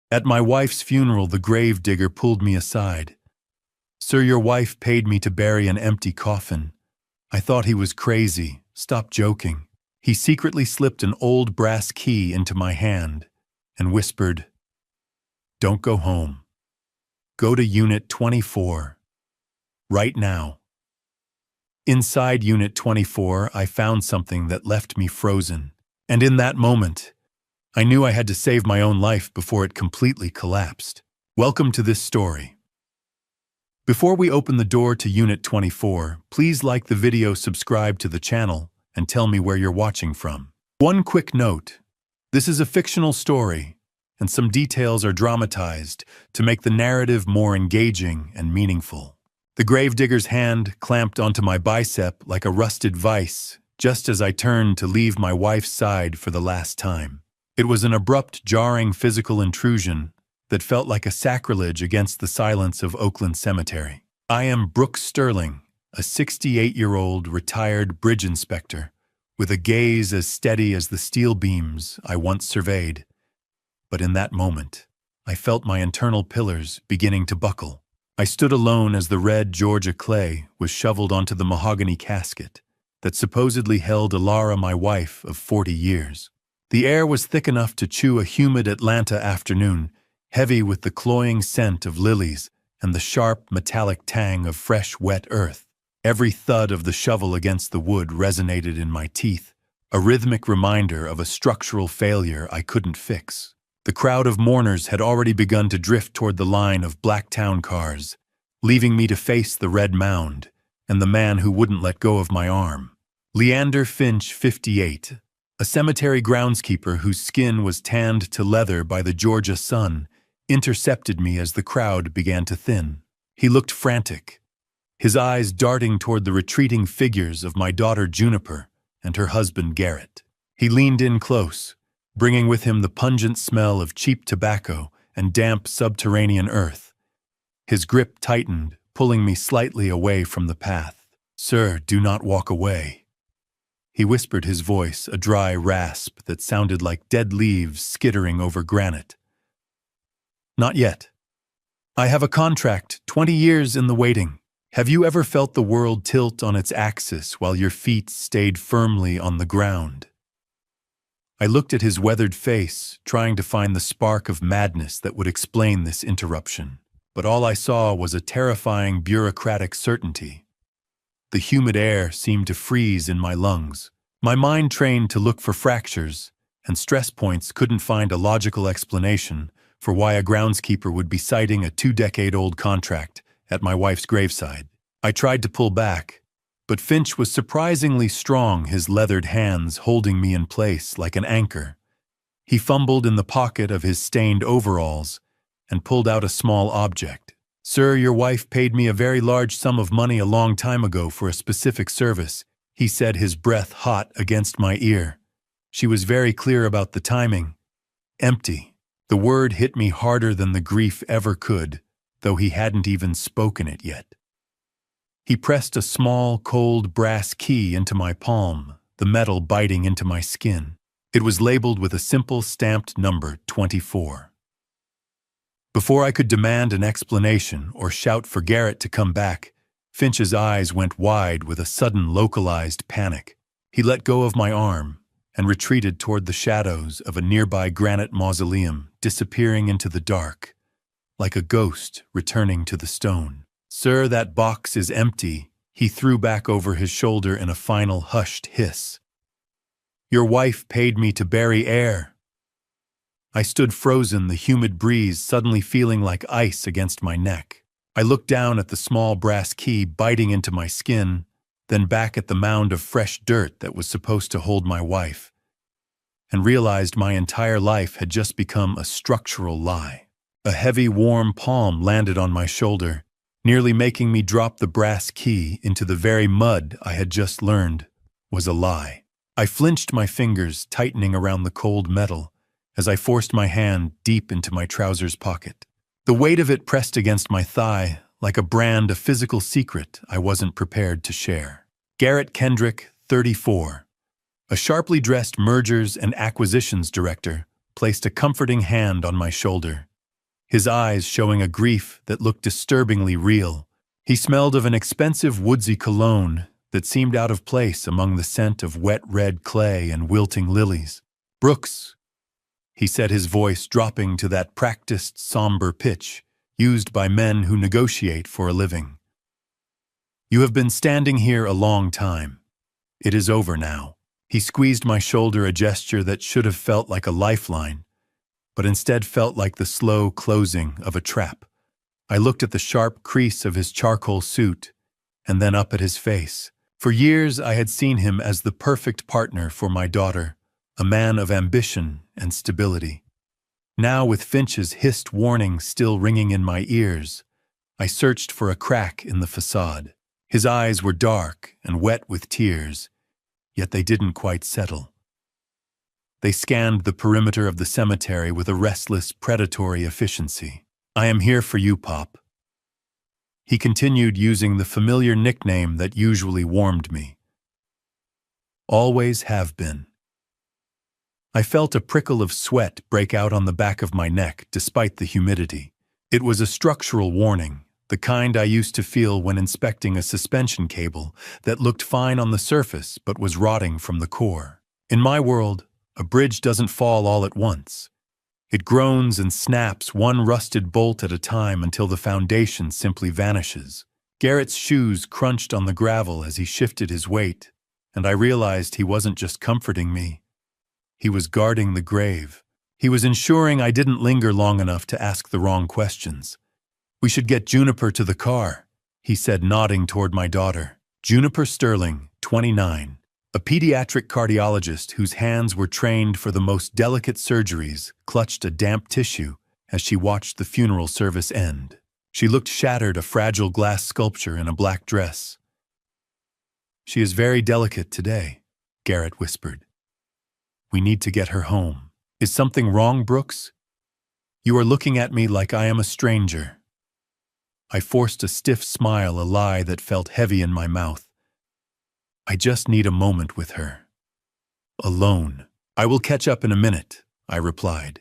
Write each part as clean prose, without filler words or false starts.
At my wife's funeral, the gravedigger pulled me aside. "Sir, your wife paid me to bury an empty coffin." I thought he was crazy. Stop joking. He secretly slipped an old brass key into my hand and whispered, "Don't go home. Go to Unit 24. Right now." Inside Unit 24, I found something that left me frozen. And in that moment, I knew I had to save my own life before it completely collapsed. Welcome to this story. Before we open the door to Unit 24, please like the video, subscribe to the channel, and tell me where you're watching from. One quick note: this is a fictional story, and some details are dramatized to make the narrative more engaging and meaningful. The gravedigger's hand clamped onto my bicep like a rusted vice, just as I turned to leave my wife's side for the last time. It was an abrupt, jarring physical intrusion that felt like a sacrilege against the silence of Oakland Cemetery. I am Brooke Sterling, a 68-year-old retired bridge inspector, with a gaze as steady as the steel beams I once surveyed. But in that moment, I felt my internal pillars beginning to buckle. I stood alone as the red Georgia clay was shoveled onto the mahogany casket that supposedly held Alara, my wife of 40 years. The air was thick enough to chew a humid Atlanta afternoon, heavy with the cloying scent of lilies and the sharp, metallic tang of fresh, wet earth. Every thud of the shovel against the wood resonated in my teeth, a rhythmic reminder of a structural failure I couldn't fix. The crowd of mourners had already begun to drift toward the line of black town cars, leaving me to face the red mound and the man who wouldn't let go of my arm. Leander Finch, 58, a cemetery groundskeeper whose skin was tanned to leather by the Georgia sun, intercepted me as the crowd began to thin. He looked frantic, his eyes darting toward the retreating figures of my daughter Juniper and her husband Garrett. He leaned in close, bringing with him the pungent smell of cheap tobacco and damp subterranean earth. His grip tightened, pulling me slightly away from the path. "Sir, do not walk away." He whispered, his voice a dry rasp that sounded like dead leaves skittering over granite. "Not yet. I have a contract, 20 years in the waiting. Have you ever felt the world tilt on its axis while your feet stayed firmly on the ground?" I looked at his weathered face, trying to find the spark of madness that would explain this interruption. But all I saw was a terrifying bureaucratic certainty. The humid air seemed to freeze in my lungs. My mind, trained to look for fractures and stress points, couldn't find a logical explanation for why a groundskeeper would be citing a 2-decade-old contract at my wife's graveside. I tried to pull back, but Finch was surprisingly strong, his leathered hands holding me in place like an anchor. He fumbled in the pocket of his stained overalls and pulled out a small object. "Sir, your wife paid me a very large sum of money a long time ago for a specific service," he said, his breath hot against my ear. She was very clear about the timing. Empty. The word hit me harder than the grief ever could, though he hadn't even spoken it yet. He pressed a small, cold brass key into my palm, the metal biting into my skin. It was labeled with a simple stamped number, 24. Before I could demand an explanation or shout for Garrett to come back, Finch's eyes went wide with a sudden localized panic. He let go of my arm and retreated toward the shadows of a nearby granite mausoleum, disappearing into the dark, like a ghost returning to the stone. "Sir, that box is empty," he threw back over his shoulder in a final hushed hiss. "Your wife paid me to bury air." I stood frozen, the humid breeze suddenly feeling like ice against my neck. I looked down at the small brass key biting into my skin, then back at the mound of fresh dirt that was supposed to hold my wife, and realized my entire life had just become a structural lie. A heavy, warm palm landed on my shoulder, nearly making me drop the brass key into the very mud I had just learned was a lie. I flinched, my fingers tightening around the cold metal as I forced my hand deep into my trousers pocket. The weight of it pressed against my thigh like a brand of physical secret I wasn't prepared to share. Garrett Kendrick, 34, a sharply dressed mergers and acquisitions director, placed a comforting hand on my shoulder. his eyes showing a grief that looked disturbingly real. He smelled of an expensive woodsy cologne that seemed out of place among the scent of wet red clay and wilting lilies. "Brooks," he said, his voice dropping to that practiced, somber pitch used by men who negotiate for a living. "You have been standing here a long time. It is over now." He squeezed my shoulder, a gesture that should have felt like a lifeline, but instead felt like the slow closing of a trap. I looked at the sharp crease of his charcoal suit, and then up at his face. For years I had seen him as the perfect partner for my daughter, a man of ambition and stability. Now, with Finch's hissed warning still ringing in my ears, I searched for a crack in the facade. His eyes were dark and wet with tears, yet they didn't quite settle. They scanned the perimeter of the cemetery with a restless, predatory efficiency. "I am here for you, Pop." He continued, using the familiar nickname that usually warmed me. "Always have been." I felt a prickle of sweat break out on the back of my neck despite the humidity. It was a structural warning, the kind I used to feel when inspecting a suspension cable that looked fine on the surface but was rotting from the core. In my world, a bridge doesn't fall all at once. It groans and snaps one rusted bolt at a time until the foundation simply vanishes. Garrett's shoes crunched on the gravel as he shifted his weight, and I realized he wasn't just comforting me. He was guarding the grave. He was ensuring I didn't linger long enough to ask the wrong questions. "We should get Juniper to the car," he said, nodding toward my daughter. Juniper Sterling, 29. A pediatric cardiologist whose hands were trained for the most delicate surgeries, clutched a damp tissue as she watched the funeral service end. She looked shattered, a fragile glass sculpture in a black dress. "She is very delicate today," Garrett whispered. "We need to get her home." "Is something wrong, Brooks? You are looking at me like I am a stranger." I forced a stiff smile, a lie that felt heavy in my mouth. "I just need a moment with her. Alone." "I will catch up in a minute," I replied.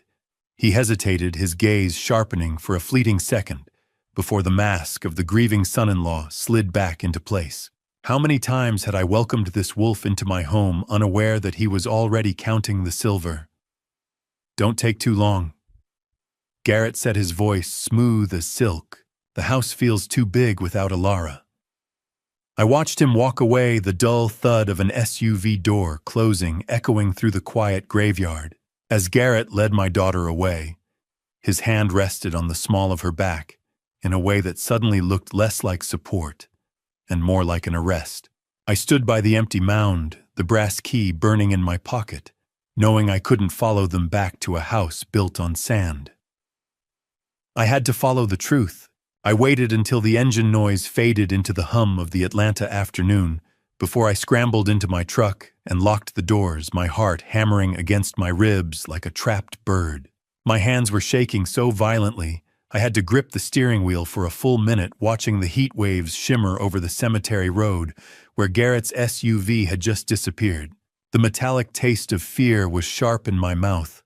He hesitated, his gaze sharpening for a fleeting second before the mask of the grieving son-in-law slid back into place. How many times had I welcomed this wolf into my home, unaware that he was already counting the silver? "Don't take too long." Garrett said, his voice smooth as silk. "The house feels too big without Alara." I watched him walk away, the dull thud of an SUV door closing echoing through the quiet graveyard. As Garrett led my daughter away, his hand rested on the small of her back in a way that suddenly looked less like support and more like an arrest. I stood by the empty mound, the brass key burning in my pocket, knowing I couldn't follow them back to a house built on sand. I had to follow the truth. I waited until the engine noise faded into the hum of the Atlanta afternoon before I scrambled into my truck and locked the doors, my heart hammering against my ribs like a trapped bird. My hands were shaking so violently I had to grip the steering wheel for a full minute, watching the heat waves shimmer over the cemetery road where Garrett's SUV had just disappeared. The metallic taste of fear was sharp in my mouth,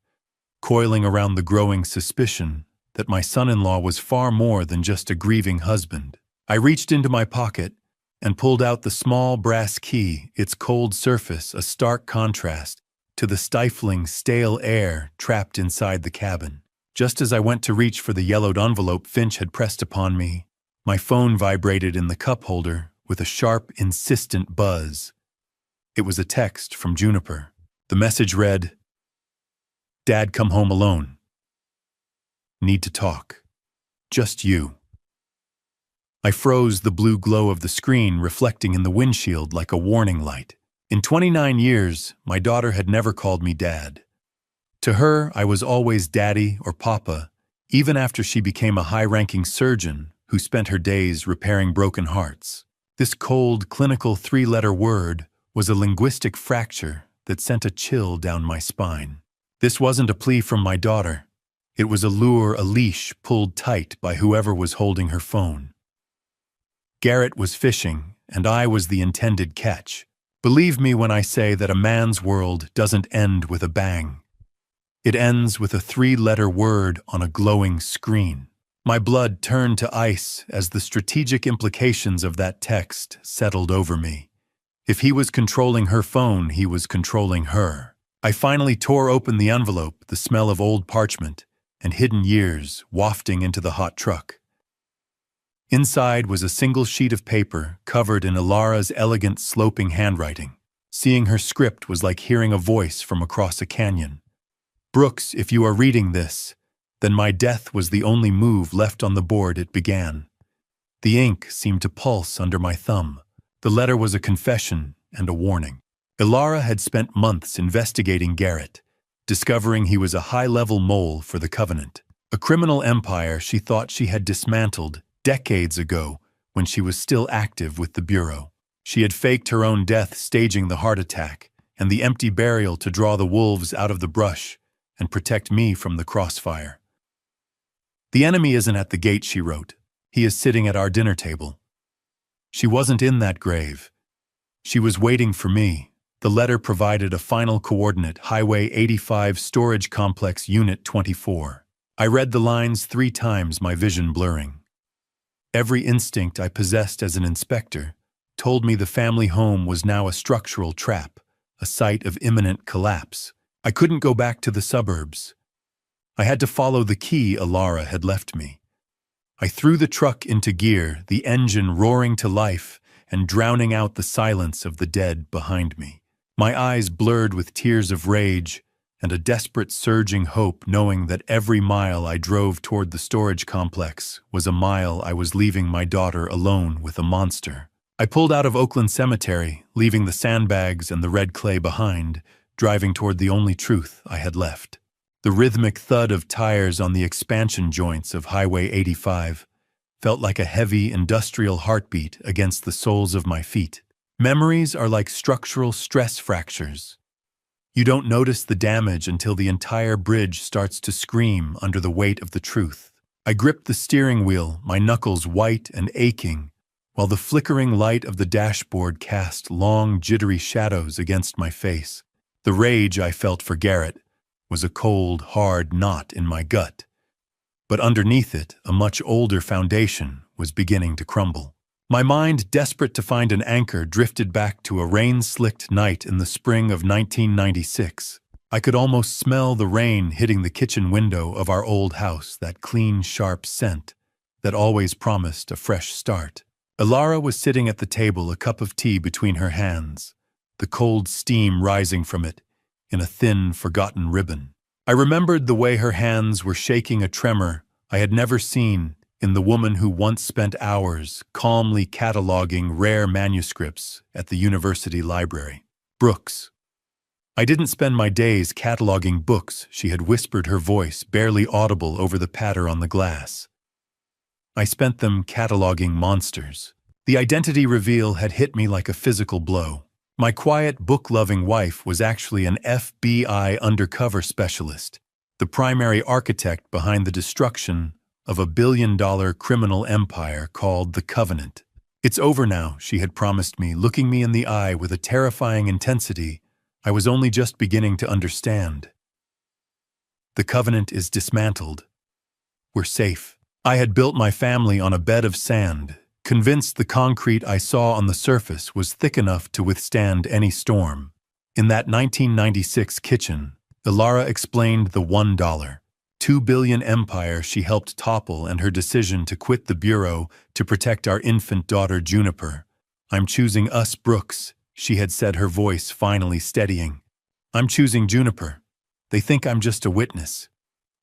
coiling around the growing suspicion that my son-in-law was far more than just a grieving husband. I reached into my pocket and pulled out the small brass key, its cold surface a stark contrast to the stifling, stale air trapped inside the cabin. Just as I went to reach for the yellowed envelope Finch had pressed upon me, my phone vibrated in the cup holder with a sharp, insistent buzz. It was a text from Juniper. The message read, "Dad, come home alone. Need to talk. Just you." I froze, the blue glow of the screen reflecting in the windshield like a warning light. In 29 years, my daughter had never called me Dad. To her, I was always Daddy or Papa, even after she became a high-ranking surgeon who spent her days repairing broken hearts. This cold, clinical three-letter word was a linguistic fracture that sent a chill down my spine. This wasn't a plea from my daughter. It was a lure, a leash pulled tight by whoever was holding her phone. Garrett was fishing, and I was the intended catch. Believe me when I say that a man's world doesn't end with a bang. It ends with a three-letter word on a glowing screen. My blood turned to ice as the strategic implications of that text settled over me. If he was controlling her phone, he was controlling her. I finally tore open the envelope, the smell of old parchment and hidden years wafting into the hot truck. Inside was a single sheet of paper covered in Ilara's elegant sloping handwriting. Seeing her script was like hearing a voice from across a canyon. "Brooks, if you are reading this, then my death was the only move left on the board," it began. The ink seemed to pulse under my thumb. The letter was a confession and a warning. Ilara had spent months investigating Garrett, discovering he was a high-level mole for the Covenant, a criminal empire she thought she had dismantled decades ago when she was still active with the Bureau. She had faked her own death staging the heart attack and the empty burial to draw the wolves out of the brush and protect me from the crossfire. "The enemy isn't at the gate," she wrote. "He is sitting at our dinner table." She wasn't in that grave. She was waiting for me. The letter provided a final coordinate, Highway 85 Storage Complex Unit 24. I read the lines 3 times, my vision blurring. Every instinct I possessed as an inspector told me the family home was now a structural trap, a site of imminent collapse. I couldn't go back to the suburbs. I had to follow the key Ilara had left me. I threw the truck into gear, the engine roaring to life and drowning out the silence of the dead behind me. My eyes blurred with tears of rage and a desperate surging hope, knowing that every mile I drove toward the storage complex was a mile I was leaving my daughter alone with a monster. I pulled out of Oakland Cemetery, leaving the sandbags and the red clay behind, driving toward the only truth I had left. The rhythmic thud of tires on the expansion joints of Highway 85 felt like a heavy industrial heartbeat against the soles of my feet. Memories are like structural stress fractures. You don't notice the damage until the entire bridge starts to scream under the weight of the truth. I gripped the steering wheel, my knuckles white and aching, while the flickering light of the dashboard cast long, jittery shadows against my face. The rage I felt for Garrett was a cold, hard knot in my gut. But underneath it, a much older foundation was beginning to crumble. My mind, desperate to find an anchor, drifted back to a rain-slicked night in the spring of 1996. I could almost smell the rain hitting the kitchen window of our old house, that clean, sharp scent that always promised a fresh start. Ilara was sitting at the table, a cup of tea between her hands, the cold steam rising from it in a thin, forgotten ribbon. I remembered the way her hands were shaking, a tremor I had never seen in the woman who once spent hours calmly cataloging rare manuscripts at the university library. "Brooks." "I didn't spend my days cataloging books," she had whispered, her voice barely audible over the patter on the glass. "I spent them cataloging monsters." The identity reveal had hit me like a physical blow. My quiet, book-loving wife was actually an FBI undercover specialist, the primary architect behind the destruction of a billion-dollar criminal empire called the Covenant. "It's over now," she had promised me, looking me in the eye with a terrifying intensity I was only just beginning to understand. "The Covenant is dismantled. We're safe." I had built my family on a bed of sand, convinced the concrete I saw on the surface was thick enough to withstand any storm. In that 1996 kitchen, Ilara explained the $1, $2 billion empire she helped topple and her decision to quit the Bureau to protect our infant daughter Juniper. "I'm choosing us, Brooks," she had said, her voice finally steadying. "I'm choosing Juniper. They think I'm just a witness.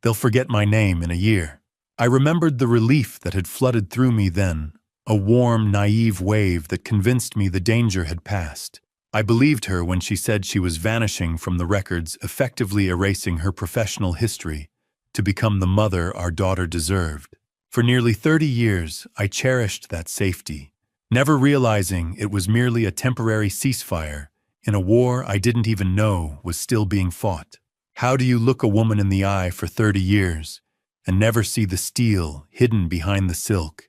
They'll forget my name in a year." I remembered the relief that had flooded through me then, a warm, naive wave that convinced me the danger had passed. I believed her when she said she was vanishing from the records, effectively erasing her professional history to become the mother our daughter deserved. For nearly 30 years, I cherished that safety, never realizing it was merely a temporary ceasefire in a war I didn't even know was still being fought. How do you look a woman in the eye for 30 years and never see the steel hidden behind the silk?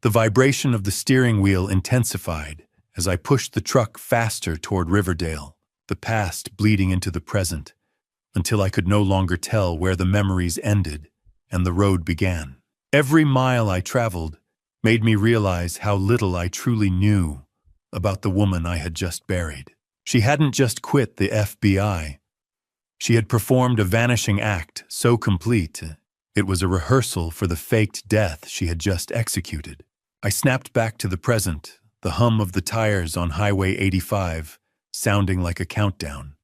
The vibration of the steering wheel intensified as I pushed the truck faster toward Riverdale, the past bleeding into the present, until I could no longer tell where the memories ended and the road began. Every mile I traveled made me realize how little I truly knew about the woman I had just buried. She hadn't just quit the FBI. She had performed a vanishing act so complete, it was a rehearsal for the faked death she had just executed. I snapped back to the present, the hum of the tires on Highway 85 sounding like a countdown,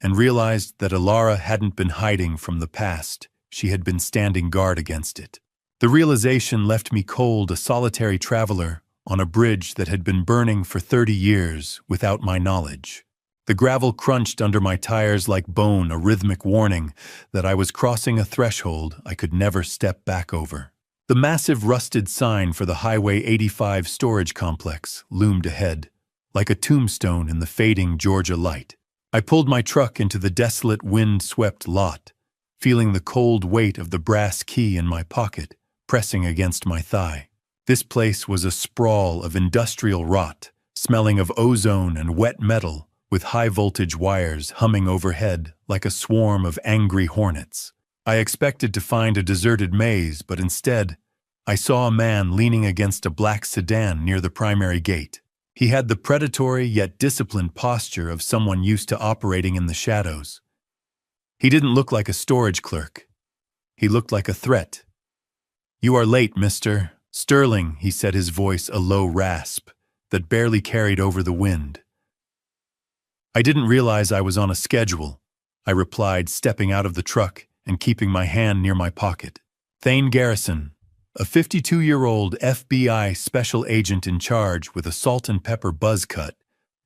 and realized that Alara hadn't been hiding from the past, she had been standing guard against it. The realization left me cold, a solitary traveler on a bridge that had been burning for 30 years without my knowledge. The gravel crunched under my tires like bone, a rhythmic warning that I was crossing a threshold I could never step back over. The massive rusted sign for the Highway 85 storage complex loomed ahead, like a tombstone in the fading Georgia light. I pulled my truck into the desolate, wind-swept lot, feeling the cold weight of the brass key in my pocket pressing against my thigh. This place was a sprawl of industrial rot, smelling of ozone and wet metal, with high-voltage wires humming overhead like a swarm of angry hornets. I expected to find a deserted maze, but instead, I saw a man leaning against a black sedan near the primary gate. He had the predatory yet disciplined posture of someone used to operating in the shadows. He didn't look like a storage clerk. He looked like a threat. "You are late, Mr. Sterling," he said, his voice a low rasp that barely carried over the wind. "I didn't realize I was on a schedule," I replied, stepping out of the truck and keeping my hand near my pocket. Thane Garrison, a 52-year-old FBI special agent in charge with a salt and pepper buzz cut,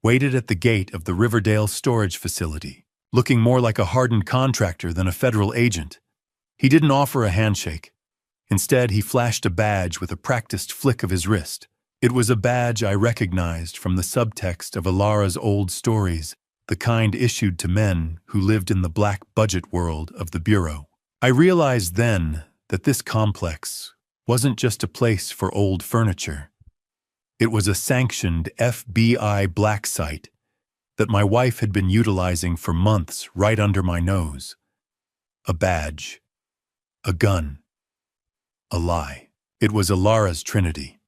waited at the gate of the Riverdale storage facility, looking more like a hardened contractor than a federal agent. He didn't offer a handshake. Instead, he flashed a badge with a practiced flick of his wrist. It was a badge I recognized from the subtext of Alara's old stories, the kind issued to men who lived in the black budget world of the Bureau. I realized then that this complex wasn't just a place for old furniture. It was a sanctioned FBI black site that my wife had been utilizing for months right under my nose. A badge, a gun, a lie. It was Alara's trinity.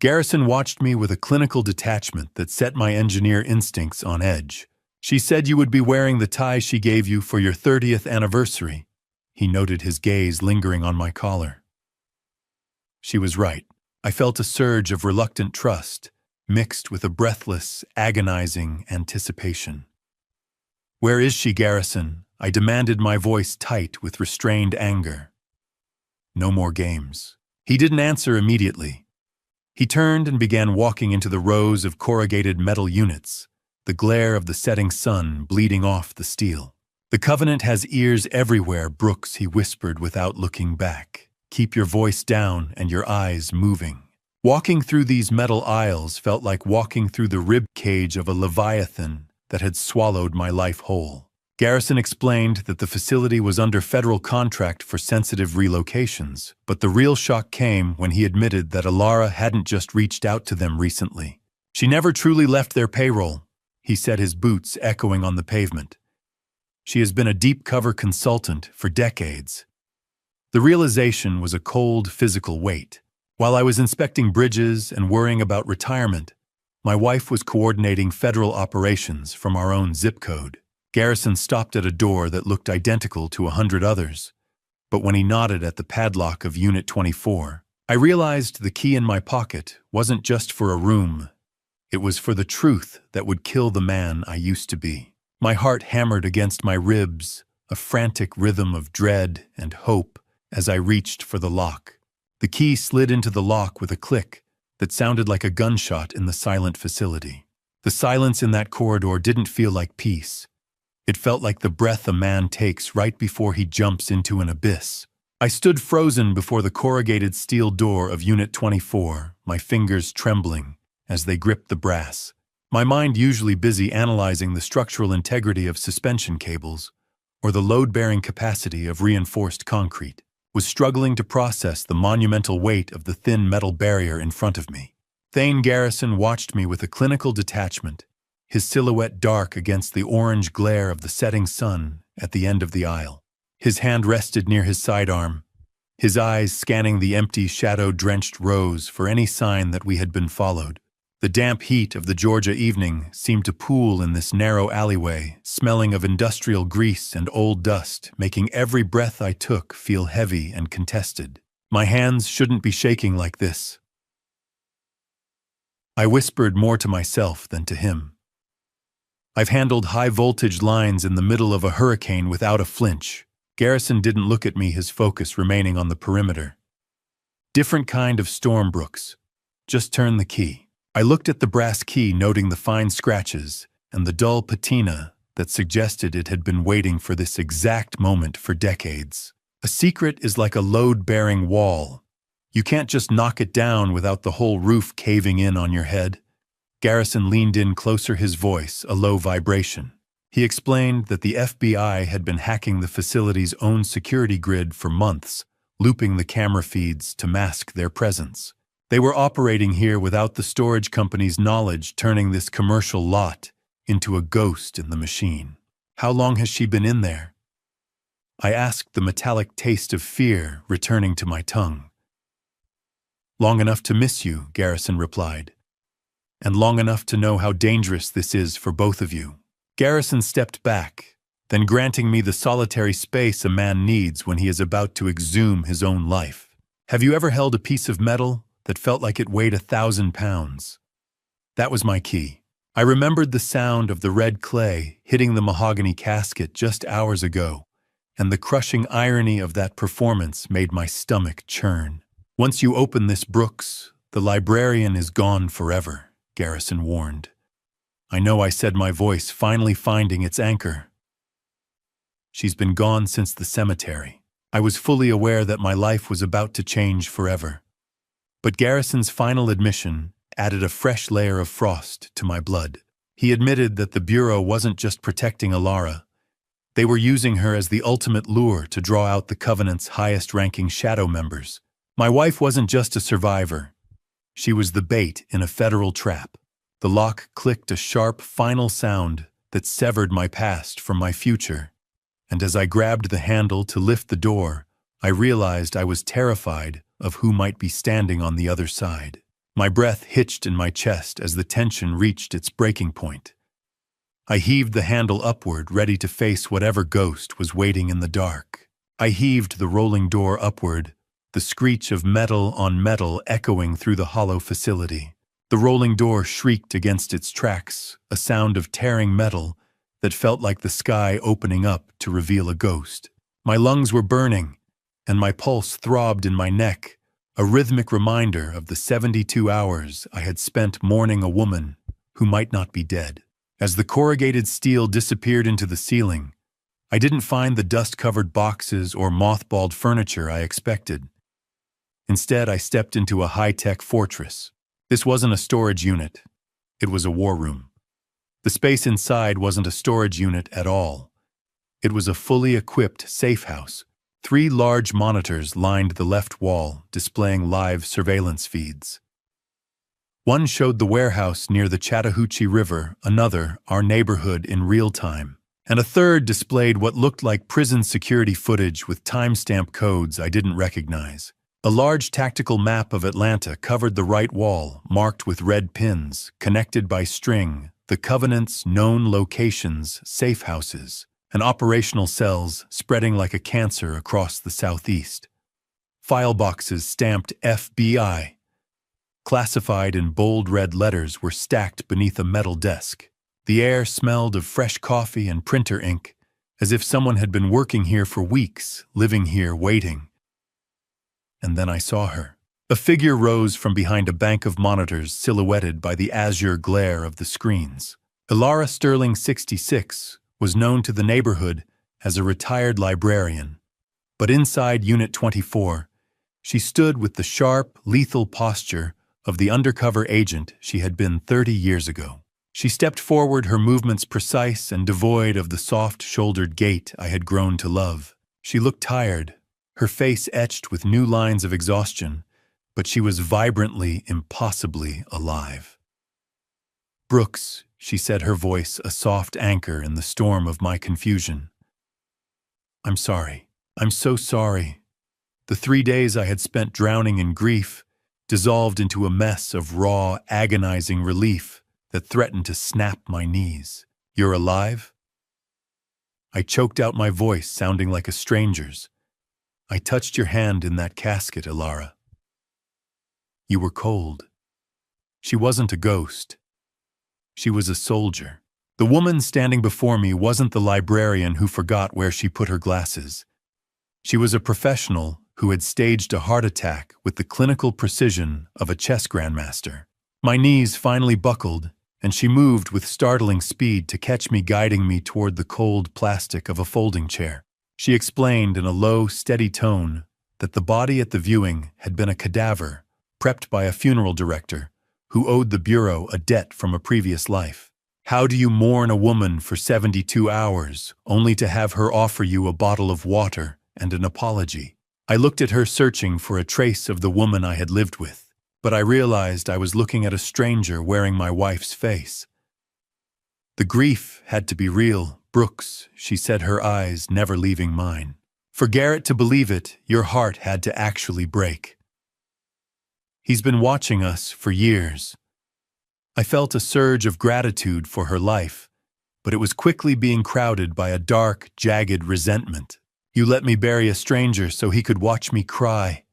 Garrison watched me with a clinical detachment that set my engineer instincts on edge. "She said you would be wearing the tie she gave you for your 30th anniversary. He noted his gaze lingering on my collar. She was right. I felt a surge of reluctant trust, mixed with a breathless, agonizing anticipation. "Where is she, Garrison?" I demanded, my voice tight with restrained anger. "No more games." He didn't answer immediately. He turned and began walking into the rows of corrugated metal units, the glare of the setting sun bleeding off the steel. "The Covenant has ears everywhere, Brooks," he whispered without looking back. "Keep your voice down and your eyes moving." Walking through these metal aisles felt like walking through the rib cage of a leviathan that had swallowed my life whole. Garrison explained that the facility was under federal contract for sensitive relocations, but the real shock came when he admitted that Alara hadn't just reached out to them recently. "She never truly left their payroll," he said, his boots echoing on the pavement. "She has been a deep cover consultant for decades." The realization was a cold, physical weight. While I was inspecting bridges and worrying about retirement, my wife was coordinating federal operations from our own zip code. Garrison stopped at a door that looked identical to 100 others, but when he nodded at the padlock of Unit 24, I realized the key in my pocket wasn't just for a room. It was for the truth that would kill the man I used to be. My heart hammered against my ribs, a frantic rhythm of dread and hope as I reached for the lock. The key slid into the lock with a click that sounded like a gunshot in the silent facility. The silence in that corridor didn't feel like peace. It felt like the breath a man takes right before he jumps into an abyss. I stood frozen before the corrugated steel door of Unit 24, my fingers trembling as they gripped the brass. My mind, usually busy analyzing the structural integrity of suspension cables or the load-bearing capacity of reinforced concrete, was struggling to process the monumental weight of the thin metal barrier in front of me. Thane Garrison watched me with a clinical detachment, his silhouette dark against the orange glare of the setting sun at the end of the aisle. His hand rested near his sidearm, his eyes scanning the empty, shadow-drenched rows for any sign that we had been followed. The damp heat of the Georgia evening seemed to pool in this narrow alleyway, smelling of industrial grease and old dust, making every breath I took feel heavy and contested. My hands shouldn't be shaking like this. I whispered more to myself than to him. I've handled high-voltage lines in the middle of a hurricane without a flinch. Garrison didn't look at me, his focus remaining on the perimeter. Different kind of storm, Brooks. Just turn the key. I looked at the brass key, noting the fine scratches and the dull patina that suggested it had been waiting for this exact moment for decades. A secret is like a load-bearing wall. You can't just knock it down without the whole roof caving in on your head. Garrison leaned in closer, his voice a low vibration. He explained that the FBI had been hacking the facility's own security grid for months, looping the camera feeds to mask their presence. They were operating here without the storage company's knowledge, turning this commercial lot into a ghost in the machine. How long has she been in there? I asked, the metallic taste of fear returning to my tongue. Long enough to miss you, Garrison replied, and long enough to know how dangerous this is for both of you. Garrison stepped back, then granting me the solitary space a man needs when he is about to exhume his own life. Have you ever held a piece of metal that felt like it weighed 1,000 pounds? That was my key. I remembered the sound of the red clay hitting the mahogany casket just hours ago, and the crushing irony of that performance made my stomach churn. Once you open this, Brooks, the librarian is gone forever, Garrison warned. I know, I said, my voice finally finding its anchor. She's been gone since the cemetery. I was fully aware that my life was about to change forever. But Garrison's final admission added a fresh layer of frost to my blood. He admitted that the Bureau wasn't just protecting Alara. They were using her as the ultimate lure to draw out the Covenant's highest-ranking shadow members. My wife wasn't just a survivor. She was the bait in a federal trap. The lock clicked, a sharp, final sound that severed my past from my future. And as I grabbed the handle to lift the door, I realized I was terrified of who might be standing on the other side. My breath hitched in my chest as the tension reached its breaking point. I heaved the handle upward, ready to face whatever ghost was waiting in the dark. I heaved the rolling door upward, the screech of metal on metal echoing through the hollow facility. The rolling door shrieked against its tracks, a sound of tearing metal that felt like the sky opening up to reveal a ghost. My lungs were burning, and my pulse throbbed in my neck, a rhythmic reminder of the 72 hours I had spent mourning a woman who might not be dead. As the corrugated steel disappeared into the ceiling, I didn't find the dust-covered boxes or mothballed furniture I expected. Instead, I stepped into a high-tech fortress. This wasn't a storage unit. It was a war room. The space inside wasn't a storage unit at all. It was a fully equipped safe house. 3 large monitors lined the left wall, displaying live surveillance feeds. One showed the warehouse near the Chattahoochee River, another our neighborhood in real time, and a third displayed what looked like prison security footage with timestamp codes I didn't recognize. A large tactical map of Atlanta covered the right wall, marked with red pins, connected by string, the Covenant's known locations, safe houses, and operational cells spreading like a cancer across the southeast. File boxes stamped FBI, classified in bold red letters, were stacked beneath a metal desk. The air smelled of fresh coffee and printer ink, as if someone had been working here for weeks, living here, waiting. And then I saw her. A figure rose from behind a bank of monitors silhouetted by the azure glare of the screens. Alara Sterling, 66, was known to the neighborhood as a retired librarian. But inside Unit 24, she stood with the sharp, lethal posture of the undercover agent she had been 30 years ago. She stepped forward, her movements precise and devoid of the soft-shouldered gait I had grown to love. She looked tired, her face etched with new lines of exhaustion, but she was vibrantly, impossibly alive. "Brooks," she said, her voice a soft anchor in the storm of my confusion. I'm sorry. I'm so sorry. The 3 days I had spent drowning in grief dissolved into a mess of raw, agonizing relief that threatened to snap my knees. You're alive? I choked out my voice, sounding like a stranger's. I touched your hand in that casket, Ilara. You were cold. She wasn't a ghost. She was a soldier. The woman standing before me wasn't the librarian who forgot where she put her glasses. She was a professional who had staged a heart attack with the clinical precision of a chess grandmaster. My knees finally buckled, and she moved with startling speed to catch me, guiding me toward the cold plastic of a folding chair. She explained in a low, steady tone that the body at the viewing had been a cadaver, prepped by a funeral director, who owed the Bureau a debt from a previous life. How do you mourn a woman for 72 hours, only to have her offer you a bottle of water and an apology? I looked at her, searching for a trace of the woman I had lived with, but I realized I was looking at a stranger wearing my wife's face. The grief had to be real, Brooks, she said, her eyes never leaving mine. For Garrett to believe it, your heart had to actually break. He's been watching us for years. I felt a surge of gratitude for her life, but it was quickly being crowded by a dark, jagged resentment. You let me bury a stranger so he could watch me cry,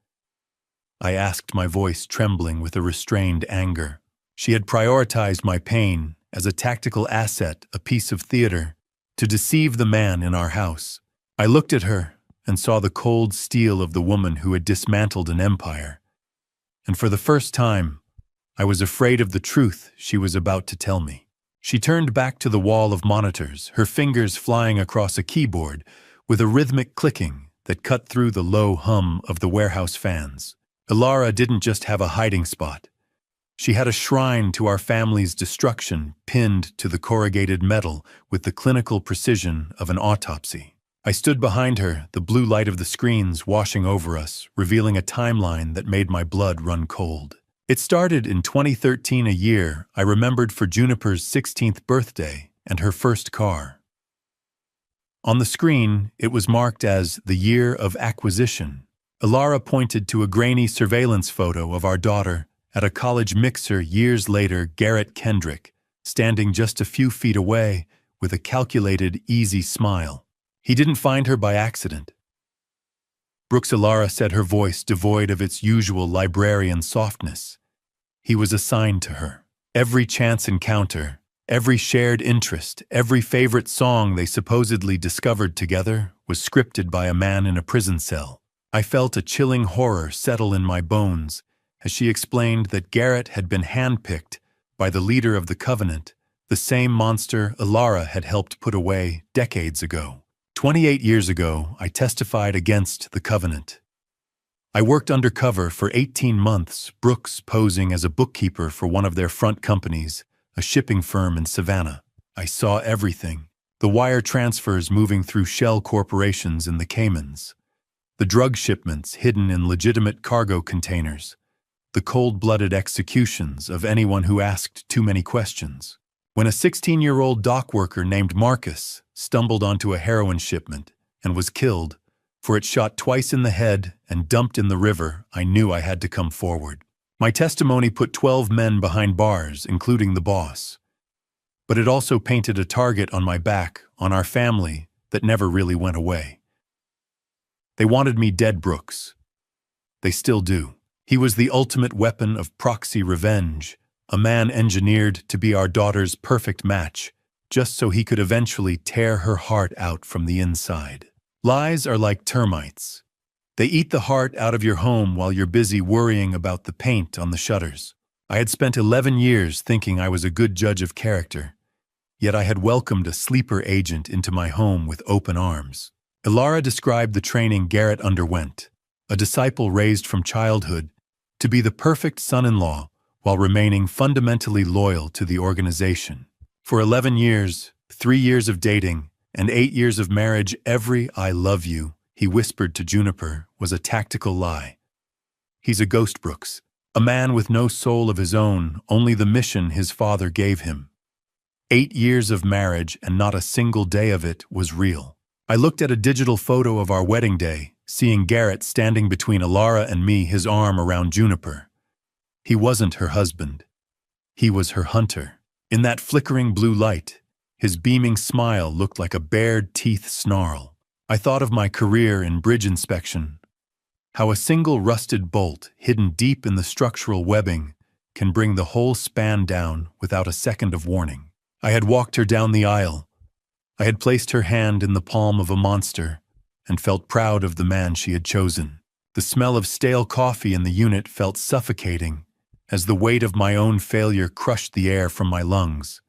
I asked, my voice trembling with a restrained anger. She had prioritized my pain as a tactical asset, a piece of theater, to deceive the man in our house. I looked at her and saw the cold steel of the woman who had dismantled an empire. And for the first time, I was afraid of the truth she was about to tell me. She turned back to the wall of monitors, her fingers flying across a keyboard with a rhythmic clicking that cut through the low hum of the warehouse fans. Ilara didn't just have a hiding spot. She had a shrine to our family's destruction pinned to the corrugated metal with the clinical precision of an autopsy. I stood behind her, the blue light of the screens washing over us, revealing a timeline that made my blood run cold. It started in 2013, a year I remembered for Juniper's 16th birthday and her first car. On the screen, it was marked as the year of acquisition. Ilara pointed to a grainy surveillance photo of our daughter at a college mixer years later. Garrett Kendrick, standing just a few feet away with a calculated, easy smile. He didn't find her by accident. Brooks, Ilara said, her voice devoid of its usual librarian softness. He was assigned to her. Every chance encounter, every shared interest, every favorite song they supposedly discovered together was scripted by a man in a prison cell. I felt a chilling horror settle in my bones as she explained that Garrett had been handpicked by the leader of the Covenant, the same monster Ilara had helped put away decades ago. 28 years ago, I testified against the Covenant. I worked undercover for 18 months, Brooks posing as a bookkeeper for one of their front companies, a shipping firm in Savannah. I saw everything. The wire transfers moving through shell corporations in the Caymans. The drug shipments hidden in legitimate cargo containers. The cold-blooded executions of anyone who asked too many questions. When a 16-year-old dock worker named Marcus stumbled onto a heroin shipment and was killed, for it shot twice in the head and dumped in the river, I knew I had to come forward. My testimony put 12 men behind bars, including the boss. But it also painted a target on my back, on our family, that never really went away. They wanted me dead, Brooks. They still do. He was the ultimate weapon of proxy revenge, a man engineered to be our daughter's perfect match, just so he could eventually tear her heart out from the inside. Lies are like termites. They eat the heart out of your home while you're busy worrying about the paint on the shutters. I had spent 11 years thinking I was a good judge of character, yet I had welcomed a sleeper agent into my home with open arms. Ilara described the training Garrett underwent, a disciple raised from childhood to be the perfect son-in-law while remaining fundamentally loyal to the organization. For 11 years, 3 years of dating, and 8 years of marriage, every "I love you," he whispered to Juniper, was a tactical lie. He's a ghost, Brooks, a man with no soul of his own, only the mission his father gave him. 8 years of marriage and not a single day of it was real. I looked at a digital photo of our wedding day, seeing Garrett standing between Alara and me, his arm around Juniper. He wasn't her husband. He was her hunter. In that flickering blue light, his beaming smile looked like a bared teeth snarl. I thought of my career in bridge inspection, how a single rusted bolt hidden deep in the structural webbing can bring the whole span down without a second of warning. I had walked her down the aisle. I had placed her hand in the palm of a monster and felt proud of the man she had chosen. The smell of stale coffee in the unit felt suffocating as the weight of my own failure crushed the air from my lungs.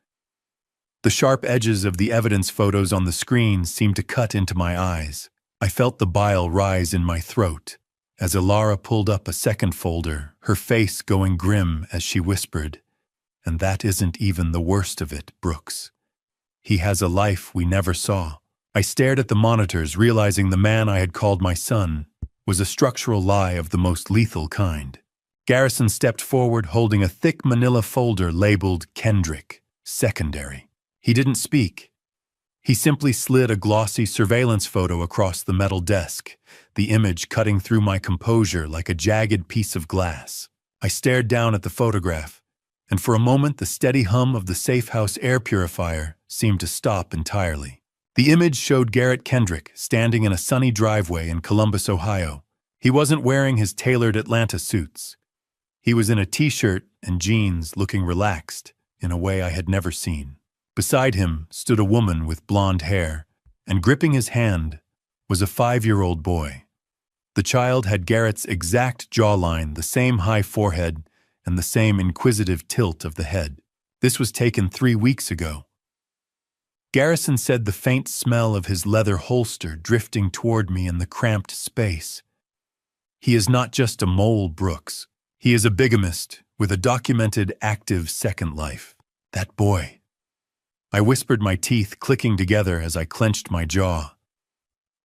The sharp edges of the evidence photos on the screen seemed to cut into my eyes. I felt the bile rise in my throat as Alara pulled up a second folder, her face going grim as she whispered, "And that isn't even the worst of it, Brooks. He has a life we never saw." I stared at the monitors, realizing the man I had called my son was a structural lie of the most lethal kind. Garrison stepped forward, holding a thick manila folder labeled Kendrick, Secondary. He didn't speak. He simply slid a glossy surveillance photo across the metal desk, the image cutting through my composure like a jagged piece of glass. I stared down at the photograph, and for a moment the steady hum of the safe house air purifier seemed to stop entirely. The image showed Garrett Kendrick standing in a sunny driveway in Columbus, Ohio. He wasn't wearing his tailored Atlanta suits. He was in a t-shirt and jeans, looking relaxed in a way I had never seen. Beside him stood a woman with blonde hair, and gripping his hand was a 5-year-old boy. The child had Garrett's exact jawline, the same high forehead, and the same inquisitive tilt of the head. This was taken 3 weeks ago. Garrison said the faint smell of his leather holster drifting toward me in the cramped space. He is not just a mole, Brooks. He is a bigamist with a documented active second life. That boy. I whispered, my teeth clicking together as I clenched my jaw.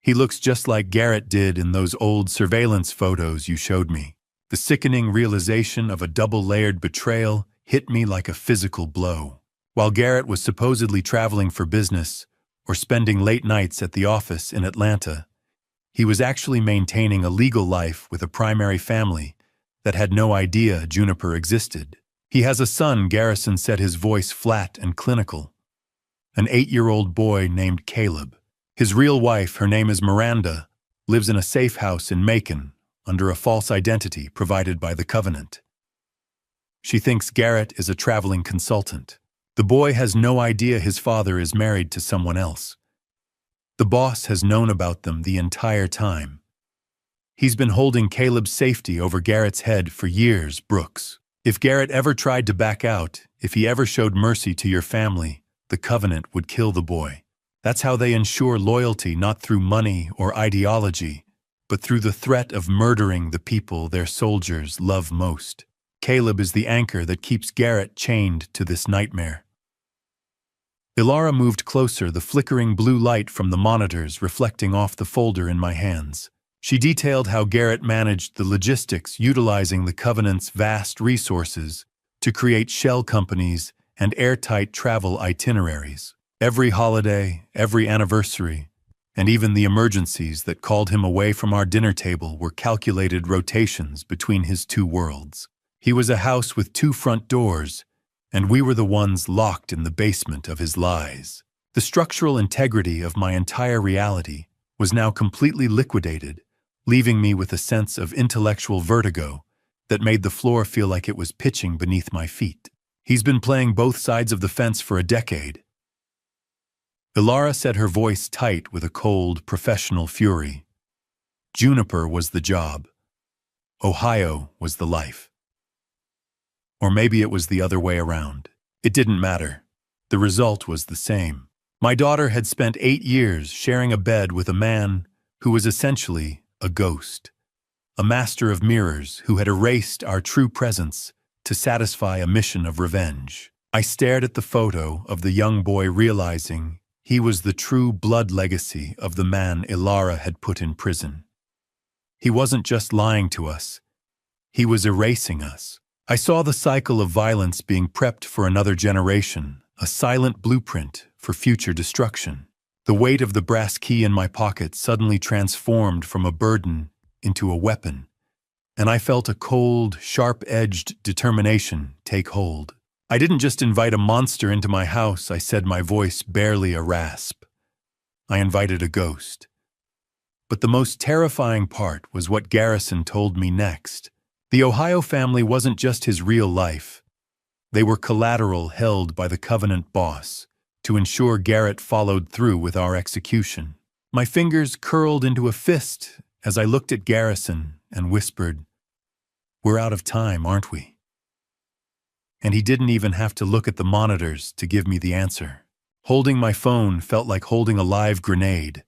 He looks just like Garrett did in those old surveillance photos you showed me. The sickening realization of a double-layered betrayal hit me like a physical blow. While Garrett was supposedly traveling for business or spending late nights at the office in Atlanta, he was actually maintaining a legal life with a primary family that had no idea Juniper existed. He has a son, Garrison said, his voice flat and clinical. An 8-year-old boy named Caleb. His real wife, her name is Miranda, lives in a safe house in Macon under a false identity provided by the Covenant. She thinks Garrett is a traveling consultant. The boy has no idea his father is married to someone else. The boss has known about them the entire time. He's been holding Caleb's safety over Garrett's head for years, Brooks. If Garrett ever tried to back out, if he ever showed mercy to your family, the Covenant would kill the boy. That's how they ensure loyalty, not through money or ideology, but through the threat of murdering the people their soldiers love most. Caleb is the anchor that keeps Garrett chained to this nightmare. Ilara moved closer, the flickering blue light from the monitors reflecting off the folder in my hands. She detailed how Garrett managed the logistics, utilizing the Covenant's vast resources to create shell companies and airtight travel itineraries. Every holiday, every anniversary, and even the emergencies that called him away from our dinner table were calculated rotations between his two worlds. He was a house with 2 front doors, and we were the ones locked in the basement of his lies. The structural integrity of my entire reality was now completely liquidated, leaving me with a sense of intellectual vertigo that made the floor feel like it was pitching beneath my feet. He's been playing both sides of the fence for a decade. Ilara said, her voice tight with a cold, professional fury. Juniper was the job. Ohio was the life. Or maybe it was the other way around. It didn't matter. The result was the same. My daughter had spent 8 years sharing a bed with a man who was essentially a ghost, a master of mirrors who had erased our true presence to satisfy a mission of revenge. I stared at the photo of the young boy, realizing he was the true blood legacy of the man Ilara had put in prison. He wasn't just lying to us. He was erasing us. I saw the cycle of violence being prepped for another generation, a silent blueprint for future destruction. The weight of the brass key in my pocket suddenly transformed from a burden into a weapon, and I felt a cold, sharp-edged determination take hold. I didn't just invite a monster into my house, I said, my voice barely a rasp. I invited a ghost. But the most terrifying part was what Garrison told me next. The Ohio family wasn't just his real life. They were collateral held by the Covenant boss to ensure Garrett followed through with our execution. My fingers curled into a fist as I looked at Garrison and whispered, "We're out of time, aren't we?" And he didn't even have to look at the monitors to give me the answer. Holding my phone felt like holding a live grenade.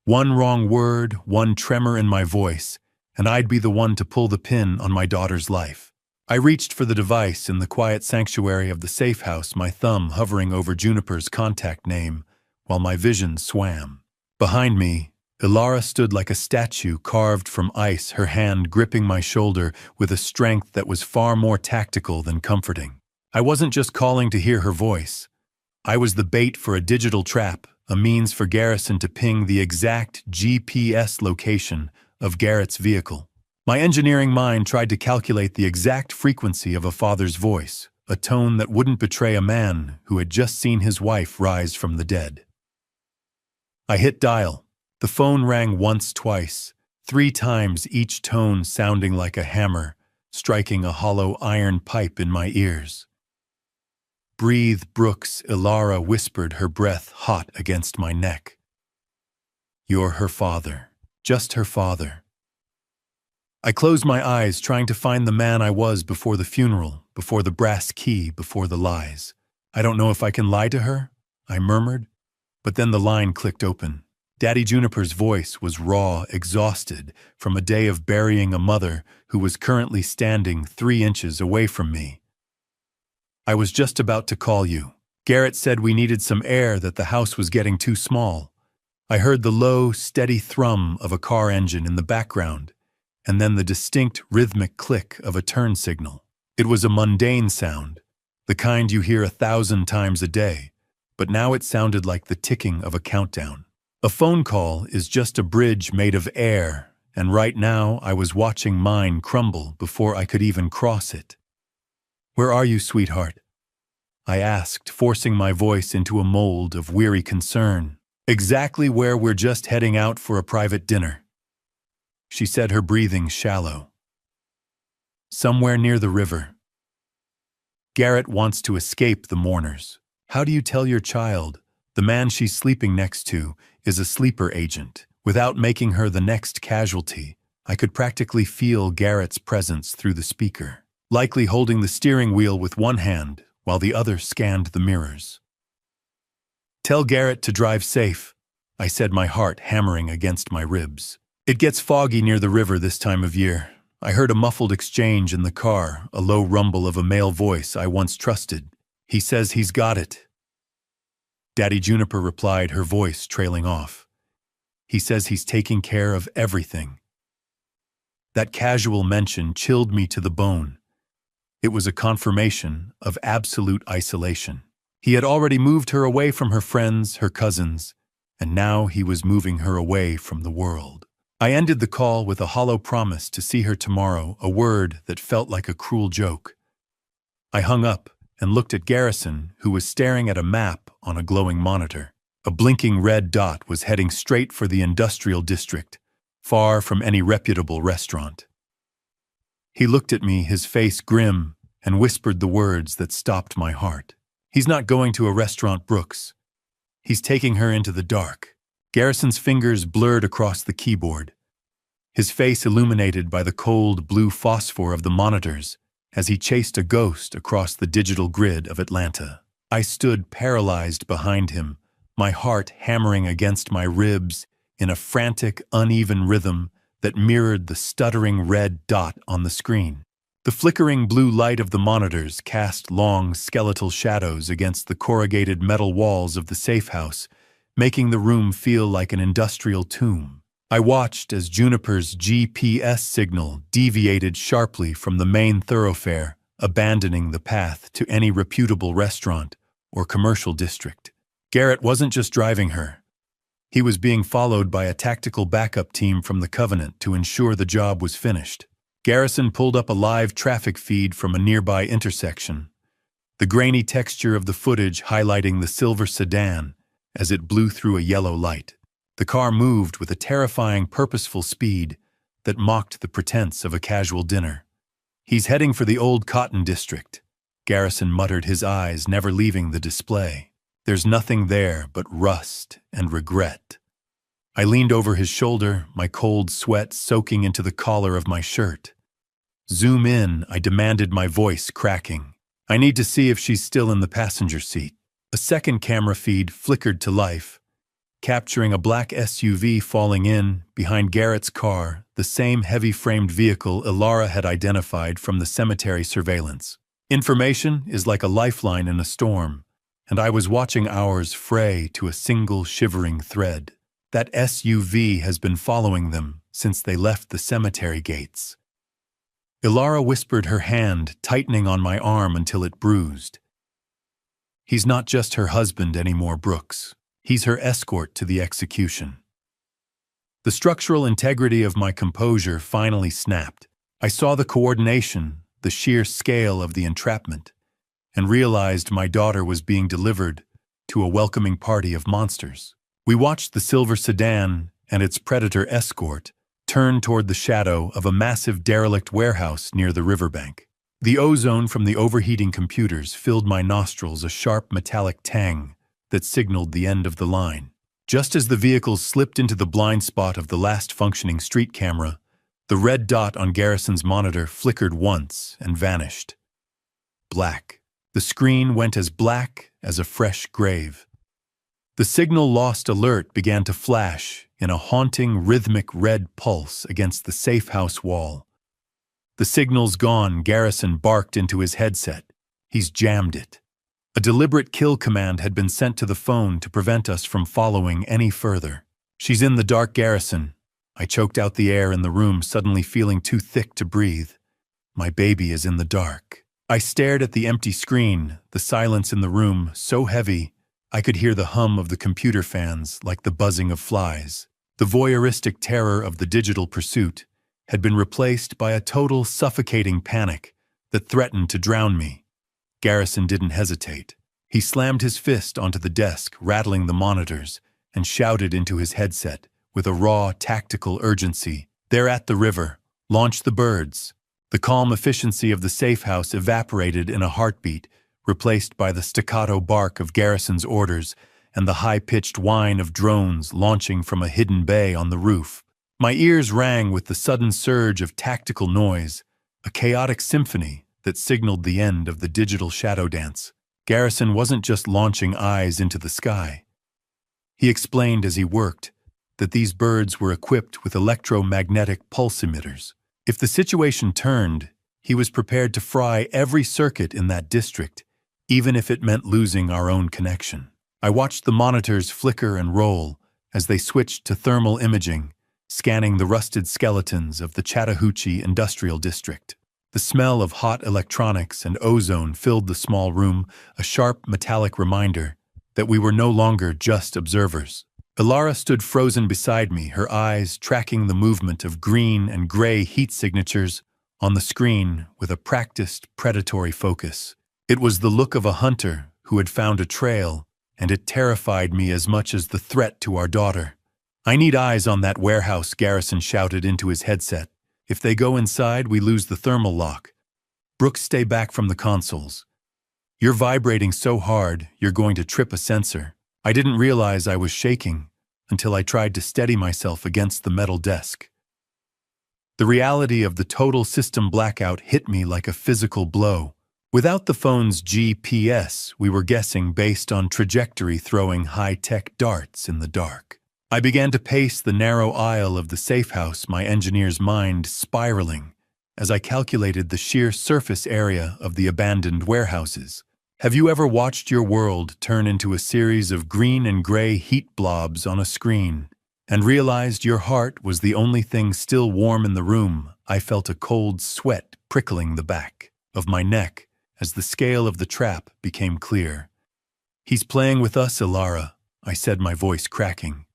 One wrong word, one tremor in my voice, and I'd be the one to pull the pin on my daughter's life. I reached for the device in the quiet sanctuary of the safe house, my thumb hovering over Juniper's contact name, while my vision swam. Behind me, Ilara stood like a statue carved from ice, her hand gripping my shoulder with a strength that was far more tactical than comforting. I wasn't just calling to hear her voice. I was the bait for a digital trap, a means for Garrison to ping the exact GPS location of Garrett's vehicle. My engineering mind tried to calculate the exact frequency of a father's voice, a tone that wouldn't betray a man who had just seen his wife rise from the dead. I hit dial. The phone rang once, twice, 3 times, each tone sounding like a hammer, striking a hollow iron pipe in my ears. "Breathe, Brooks," Ilara whispered, her breath hot against my neck. "You're her father. Just her father." I closed my eyes, trying to find the man I was before the funeral, before the brass key, before the lies. "I don't know if I can lie to her," I murmured. But then the line clicked open. Daddy Juniper's voice was raw, exhausted, from a day of burying a mother who was currently standing 3 inches away from me. "I was just about to call you. Garrett said we needed some air, that the house was getting too small." I heard the low, steady thrum of a car engine in the background, and then the distinct, rhythmic click of a turn signal. It was a mundane sound, the kind you hear 1,000 times a day, but now it sounded like the ticking of a countdown. A phone call is just a bridge made of air, and right now I was watching mine crumble before I could even cross it. "Where are you, sweetheart?" I asked, forcing my voice into a mold of weary concern. "Exactly where we're just heading out for a private dinner." She said, her breathing shallow. "Somewhere near the river." Garrett wants to escape the mourners. How do you tell your child, the man she's sleeping next to, is a sleeper agent, without making her the next casualty? I could practically feel Garrett's presence through the speaker, likely holding the steering wheel with one hand while the other scanned the mirrors. "Tell Garrett to drive safe," I said, my heart hammering against my ribs. "It gets foggy near the river this time of year." I heard a muffled exchange in the car, a low rumble of a male voice I once trusted. "He says he's got it." Daddy Juniper replied, her voice trailing off. "He says he's taking care of everything." That casual mention chilled me to the bone. It was a confirmation of absolute isolation. He had already moved her away from her friends, her cousins, and now he was moving her away from the world. I ended the call with a hollow promise to see her tomorrow, a word that felt like a cruel joke. I hung up and looked at Garrison, who was staring at a map on a glowing monitor. A blinking red dot was heading straight for the industrial district, far from any reputable restaurant. He looked at me, his face grim, and whispered the words that stopped my heart. "He's not going to a restaurant, Brooks. He's taking her into the dark." Garrison's fingers blurred across the keyboard, his face illuminated by the cold blue phosphor of the monitors as he chased a ghost across the digital grid of Atlanta. I stood paralyzed behind him, my heart hammering against my ribs in a frantic, uneven rhythm that mirrored the stuttering red dot on the screen. The flickering blue light of the monitors cast long, skeletal shadows against the corrugated metal walls of the safe house, making the room feel like an industrial tomb. I watched as Juniper's GPS signal deviated sharply from the main thoroughfare, abandoning the path to any reputable restaurant or commercial district. Garrett wasn't just driving her. He was being followed by a tactical backup team from the Covenant to ensure the job was finished. Garrison pulled up a live traffic feed from a nearby intersection, the grainy texture of the footage highlighting the silver sedan as it blew through a yellow light. The car moved with a terrifying, purposeful speed that mocked the pretense of a casual dinner. "He's heading for the old cotton district," Garrison muttered, his eyes never leaving the display. "There's nothing there but rust and regret." I leaned over his shoulder, my cold sweat soaking into the collar of my shirt. "Zoom in," I demanded, my voice cracking. "I need to see if she's still in the passenger seat." A second camera feed flickered to life, capturing a black SUV falling in behind Garrett's car, the same heavy-framed vehicle Ilara had identified from the cemetery surveillance. Information is like a lifeline in a storm, and I was watching ours fray to a single shivering thread. That SUV has been following them since they left the cemetery gates. Ilara whispered, her hand tightening on my arm until it bruised. "He's not just her husband anymore, Brooks. He's her escort to the execution." The structural integrity of my composure finally snapped. I saw the coordination, the sheer scale of the entrapment, and realized my daughter was being delivered to a welcoming party of monsters. We watched the silver sedan and its predator escort turn toward the shadow of a massive derelict warehouse near the riverbank. The ozone from the overheating computers filled my nostrils, a sharp metallic tang that signaled the end of the line. Just as the vehicles slipped into the blind spot of the last functioning street camera, the red dot on Garrison's monitor flickered once and vanished. Black. The screen went as black as a fresh grave. The signal lost alert began to flash in a haunting, rhythmic red pulse against the safe house wall. "The signal's gone," Garrison barked into his headset. "He's jammed it." A deliberate kill command had been sent to the phone to prevent us from following any further. "She's in the dark, Garrison." I choked out the air in the room, suddenly feeling too thick to breathe. "My baby is in the dark." I stared at the empty screen, the silence in the room so heavy I could hear the hum of the computer fans like the buzzing of flies. The voyeuristic terror of the digital pursuit had been replaced by a total suffocating panic that threatened to drown me. Garrison didn't hesitate. He slammed his fist onto the desk, rattling the monitors, and shouted into his headset with a raw, tactical urgency. "They're at the river. Launch the birds." The calm efficiency of the safe house evaporated in a heartbeat, replaced by the staccato bark of Garrison's orders and the high-pitched whine of drones launching from a hidden bay on the roof. My ears rang with the sudden surge of tactical noise, a chaotic symphony that signaled the end of the digital shadow dance. Garrison wasn't just launching eyes into the sky. He explained as he worked that these birds were equipped with electromagnetic pulse emitters. If the situation turned, he was prepared to fry every circuit in that district, even if it meant losing our own connection. I watched the monitors flicker and roll as they switched to thermal imaging, scanning the rusted skeletons of the Chattahoochee Industrial District. The smell of hot electronics and ozone filled the small room, a sharp metallic reminder that we were no longer just observers. Ilara stood frozen beside me, her eyes tracking the movement of green and gray heat signatures on the screen with a practiced, predatory focus. It was the look of a hunter who had found a trail, and it terrified me as much as the threat to our daughter. "I need eyes on that warehouse," Garrison shouted into his headset. "If they go inside, we lose the thermal lock. Brooks, stay back from the consoles. You're vibrating so hard, you're going to trip a sensor." I didn't realize I was shaking until I tried to steady myself against the metal desk. The reality of the total system blackout hit me like a physical blow. Without the phone's GPS, we were guessing based on trajectory, throwing high-tech darts in the dark. I began to pace the narrow aisle of the safe house, my engineer's mind spiraling as I calculated the sheer surface area of the abandoned warehouses. Have you ever watched your world turn into a series of green and gray heat blobs on a screen and realized your heart was the only thing still warm in the room? I felt a cold sweat prickling the back of my neck as the scale of the trap became clear. "He's playing with us, Ilara," I said, my voice cracking.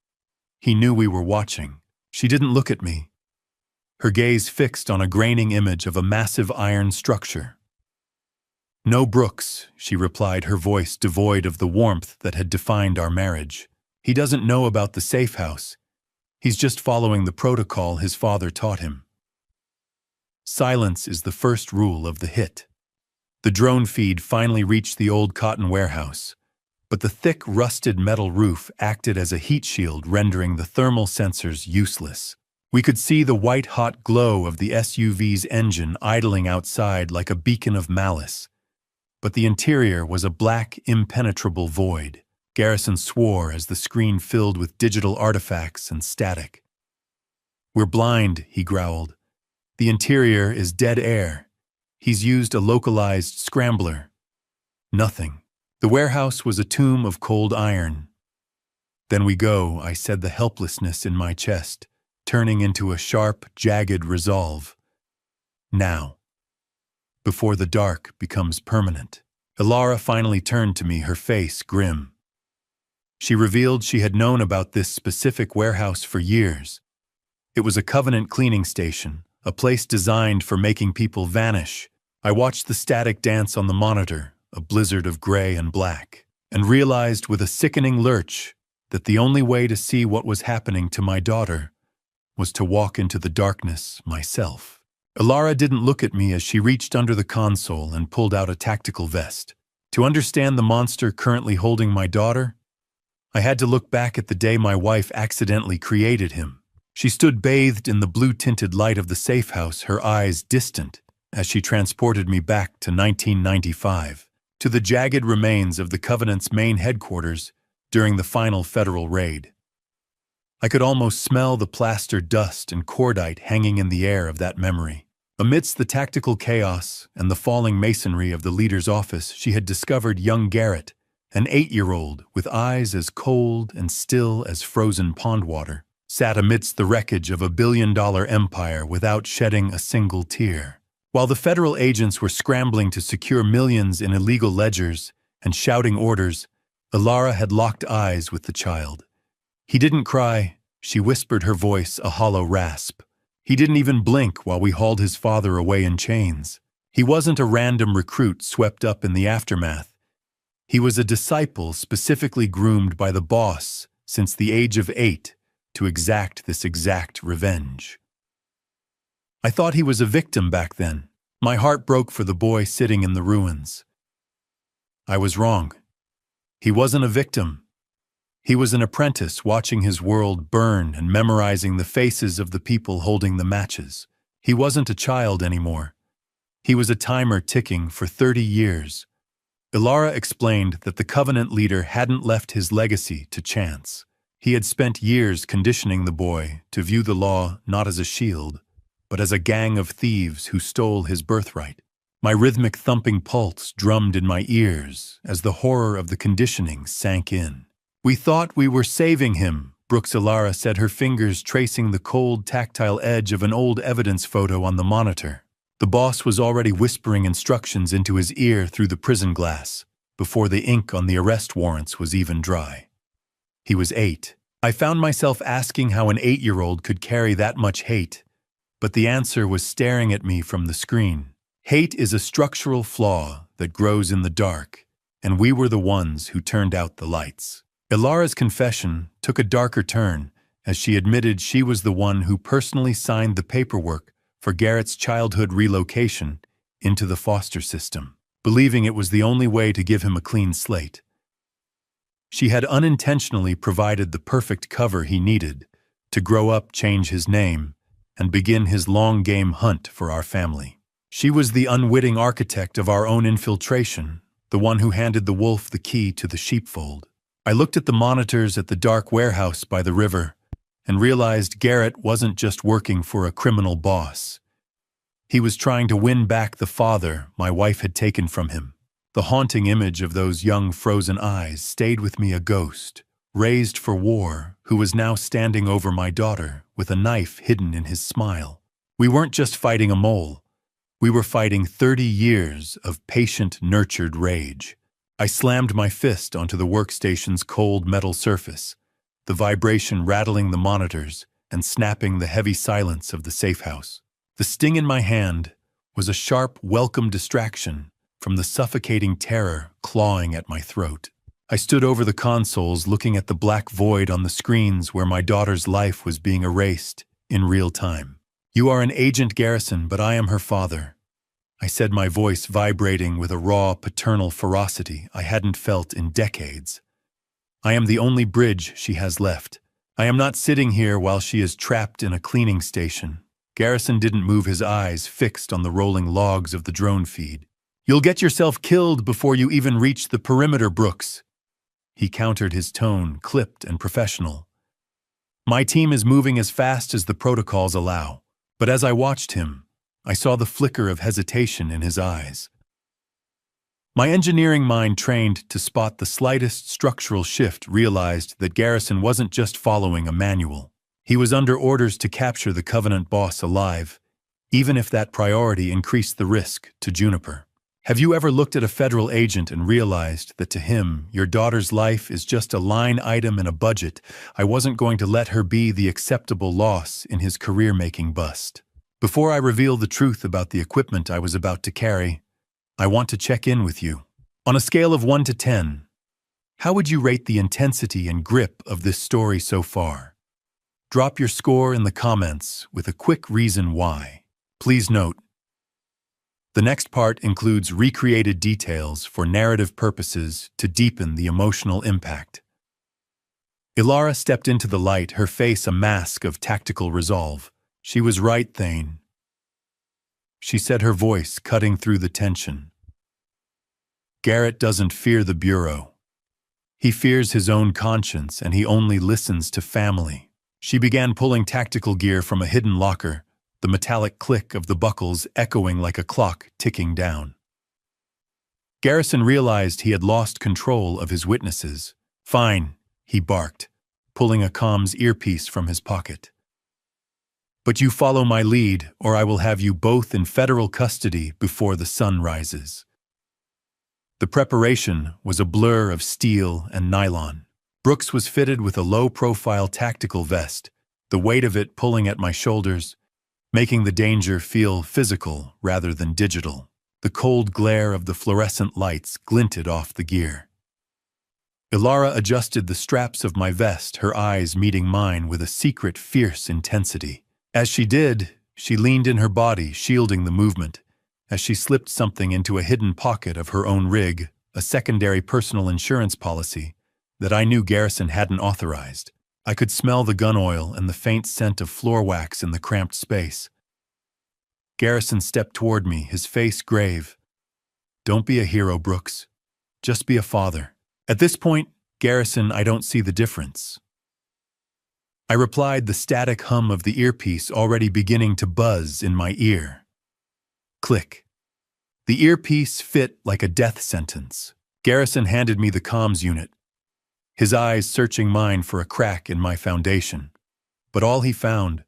He knew we were watching. She didn't look at me, her gaze fixed on a graining image of a massive iron structure. "No, Brooks," she replied, her voice devoid of the warmth that had defined our marriage. "He doesn't know about the safe house. He's just following the protocol his father taught him." Silence is the first rule of the hit. The drone feed finally reached the old cotton warehouse, but the thick, rusted metal roof acted as a heat shield, rendering the thermal sensors useless. We could see the white-hot glow of the SUV's engine idling outside like a beacon of malice, but the interior was a black, impenetrable void. Garrison swore as the screen filled with digital artifacts and static. "We're blind," he growled. "The interior is dead air. He's used a localized scrambler." Nothing. The warehouse was a tomb of cold iron. "Then we go," I said, the helplessness in my chest turning into a sharp, jagged resolve. "Now, before the dark becomes permanent." Ilara finally turned to me, her face grim. She revealed she had known about this specific warehouse for years. It was a Covenant cleaning station, a place designed for making people vanish. I watched the static dance on the monitor, a blizzard of gray and black, and realized with a sickening lurch that the only way to see what was happening to my daughter was to walk into the darkness myself. Ilara didn't look at me as she reached under the console and pulled out a tactical vest. To understand the monster currently holding my daughter, I had to look back at the day my wife accidentally created him. She stood bathed in the blue-tinted light of the safe house, her eyes distant, as she transported me back to 1995, to the jagged remains of the Covenant's main headquarters during the final federal raid. I could almost smell the plaster dust and cordite hanging in the air of that memory. Amidst the tactical chaos and the falling masonry of the leader's office, she had discovered young Garrett, an 8-year-old with eyes as cold and still as frozen pond water, sat amidst the wreckage of a billion-dollar empire without shedding a single tear. While the federal agents were scrambling to secure millions in illegal ledgers and shouting orders, Ilara had locked eyes with the child. "He didn't cry," she whispered, her voice a hollow rasp. "He didn't even blink while we hauled his father away in chains. He wasn't a random recruit swept up in the aftermath. He was a disciple specifically groomed by the boss since the age of 8 to exact this exact revenge." I thought he was a victim back then. My heart broke for the boy sitting in the ruins. I was wrong. He wasn't a victim. He was an apprentice watching his world burn and memorizing the faces of the people holding the matches. He wasn't a child anymore. He was a timer ticking for 30 years. Ilara explained that the Covenant leader hadn't left his legacy to chance. He had spent years conditioning the boy to view the law not as a shield, but as a gang of thieves who stole his birthright. My rhythmic thumping pulse drummed in my ears as the horror of the conditioning sank in. "We thought we were saving him," Brooks Ilara said, her fingers tracing the cold, tactile edge of an old evidence photo on the monitor. The boss was already whispering instructions into his ear through the prison glass, before the ink on the arrest warrants was even dry. He was 8. I found myself asking how an 8-year-old could carry that much hate, but the answer was staring at me from the screen. Hate is a structural flaw that grows in the dark, and we were the ones who turned out the lights. Ilara's confession took a darker turn as she admitted she was the one who personally signed the paperwork for Garrett's childhood relocation into the foster system, believing it was the only way to give him a clean slate. She had unintentionally provided the perfect cover he needed to grow up, change his name, and begin his long-game hunt for our family. She was the unwitting architect of our own infiltration, the one who handed the wolf the key to the sheepfold. I looked at the monitors at the dark warehouse by the river and realized Garrett wasn't just working for a criminal boss. He was trying to win back the father my wife had taken from him. The haunting image of those young frozen eyes stayed with me, a ghost, raised for war, who was now standing over my daughter with a knife hidden in his smile. We weren't just fighting a mole. We were fighting 30 years of patient, nurtured rage. I slammed my fist onto the workstation's cold metal surface, the vibration rattling the monitors and snapping the heavy silence of the safe house. The sting in my hand was a sharp, welcome distraction from the suffocating terror clawing at my throat. I stood over the consoles looking at the black void on the screens where my daughter's life was being erased in real time. "You are an Agent Garrison, but I am her father," I said, my voice vibrating with a raw, paternal ferocity I hadn't felt in decades. "I am the only bridge she has left. I am not sitting here while she is trapped in a cleaning station." Garrison didn't move, his eyes fixed on the rolling logs of the drone feed. "You'll get yourself killed before you even reach the perimeter, Brooks." He countered, his tone clipped and professional. "My team is moving as fast as the protocols allow." But as I watched him, I saw the flicker of hesitation in his eyes. My engineering mind, trained to spot the slightest structural shift, realized that Garrison wasn't just following a manual. He was under orders to capture the Covenant boss alive, even if that priority increased the risk to Juniper. Have you ever looked at a federal agent and realized that to him, your daughter's life is just a line item in a budget? I wasn't going to let her be the acceptable loss in his career-making bust. Before I reveal the truth about the equipment I was about to carry, I want to check in with you. On a scale of 1 to 10, how would you rate the intensity and grip of this story so far? Drop your score in the comments with a quick reason why. Please note, the next part includes recreated details for narrative purposes to deepen the emotional impact. Ilara stepped into the light, her face a mask of tactical resolve. "She was right, Thane," she said, her voice cutting through the tension. "Garrett doesn't fear the Bureau. He fears his own conscience, and he only listens to family." She began pulling tactical gear from a hidden locker, the metallic click of the buckles echoing like a clock ticking down. Garrison realized he had lost control of his witnesses. "Fine," he barked, pulling a comms earpiece from his pocket. "But you follow my lead, or I will have you both in federal custody before the sun rises." The preparation was a blur of steel and nylon. Brooks was fitted with a low-profile tactical vest, the weight of it pulling at my shoulders, making the danger feel physical rather than digital. The cold glare of the fluorescent lights glinted off the gear. Ilara adjusted the straps of my vest, her eyes meeting mine with a secret, fierce intensity. As she did, she leaned in her body, shielding the movement, as she slipped something into a hidden pocket of her own rig, a secondary personal insurance policy that I knew Garrison hadn't authorized. I could smell the gun oil and the faint scent of floor wax in the cramped space. Garrison stepped toward me, his face grave. "Don't be a hero, Brooks. Just be a father." At this point, Garrison, I don't see the difference. I replied, the static hum of the earpiece already beginning to buzz in my ear. Click. The earpiece fit like a death sentence. Garrison handed me the comms unit, his eyes searching mine for a crack in my foundation. But all he found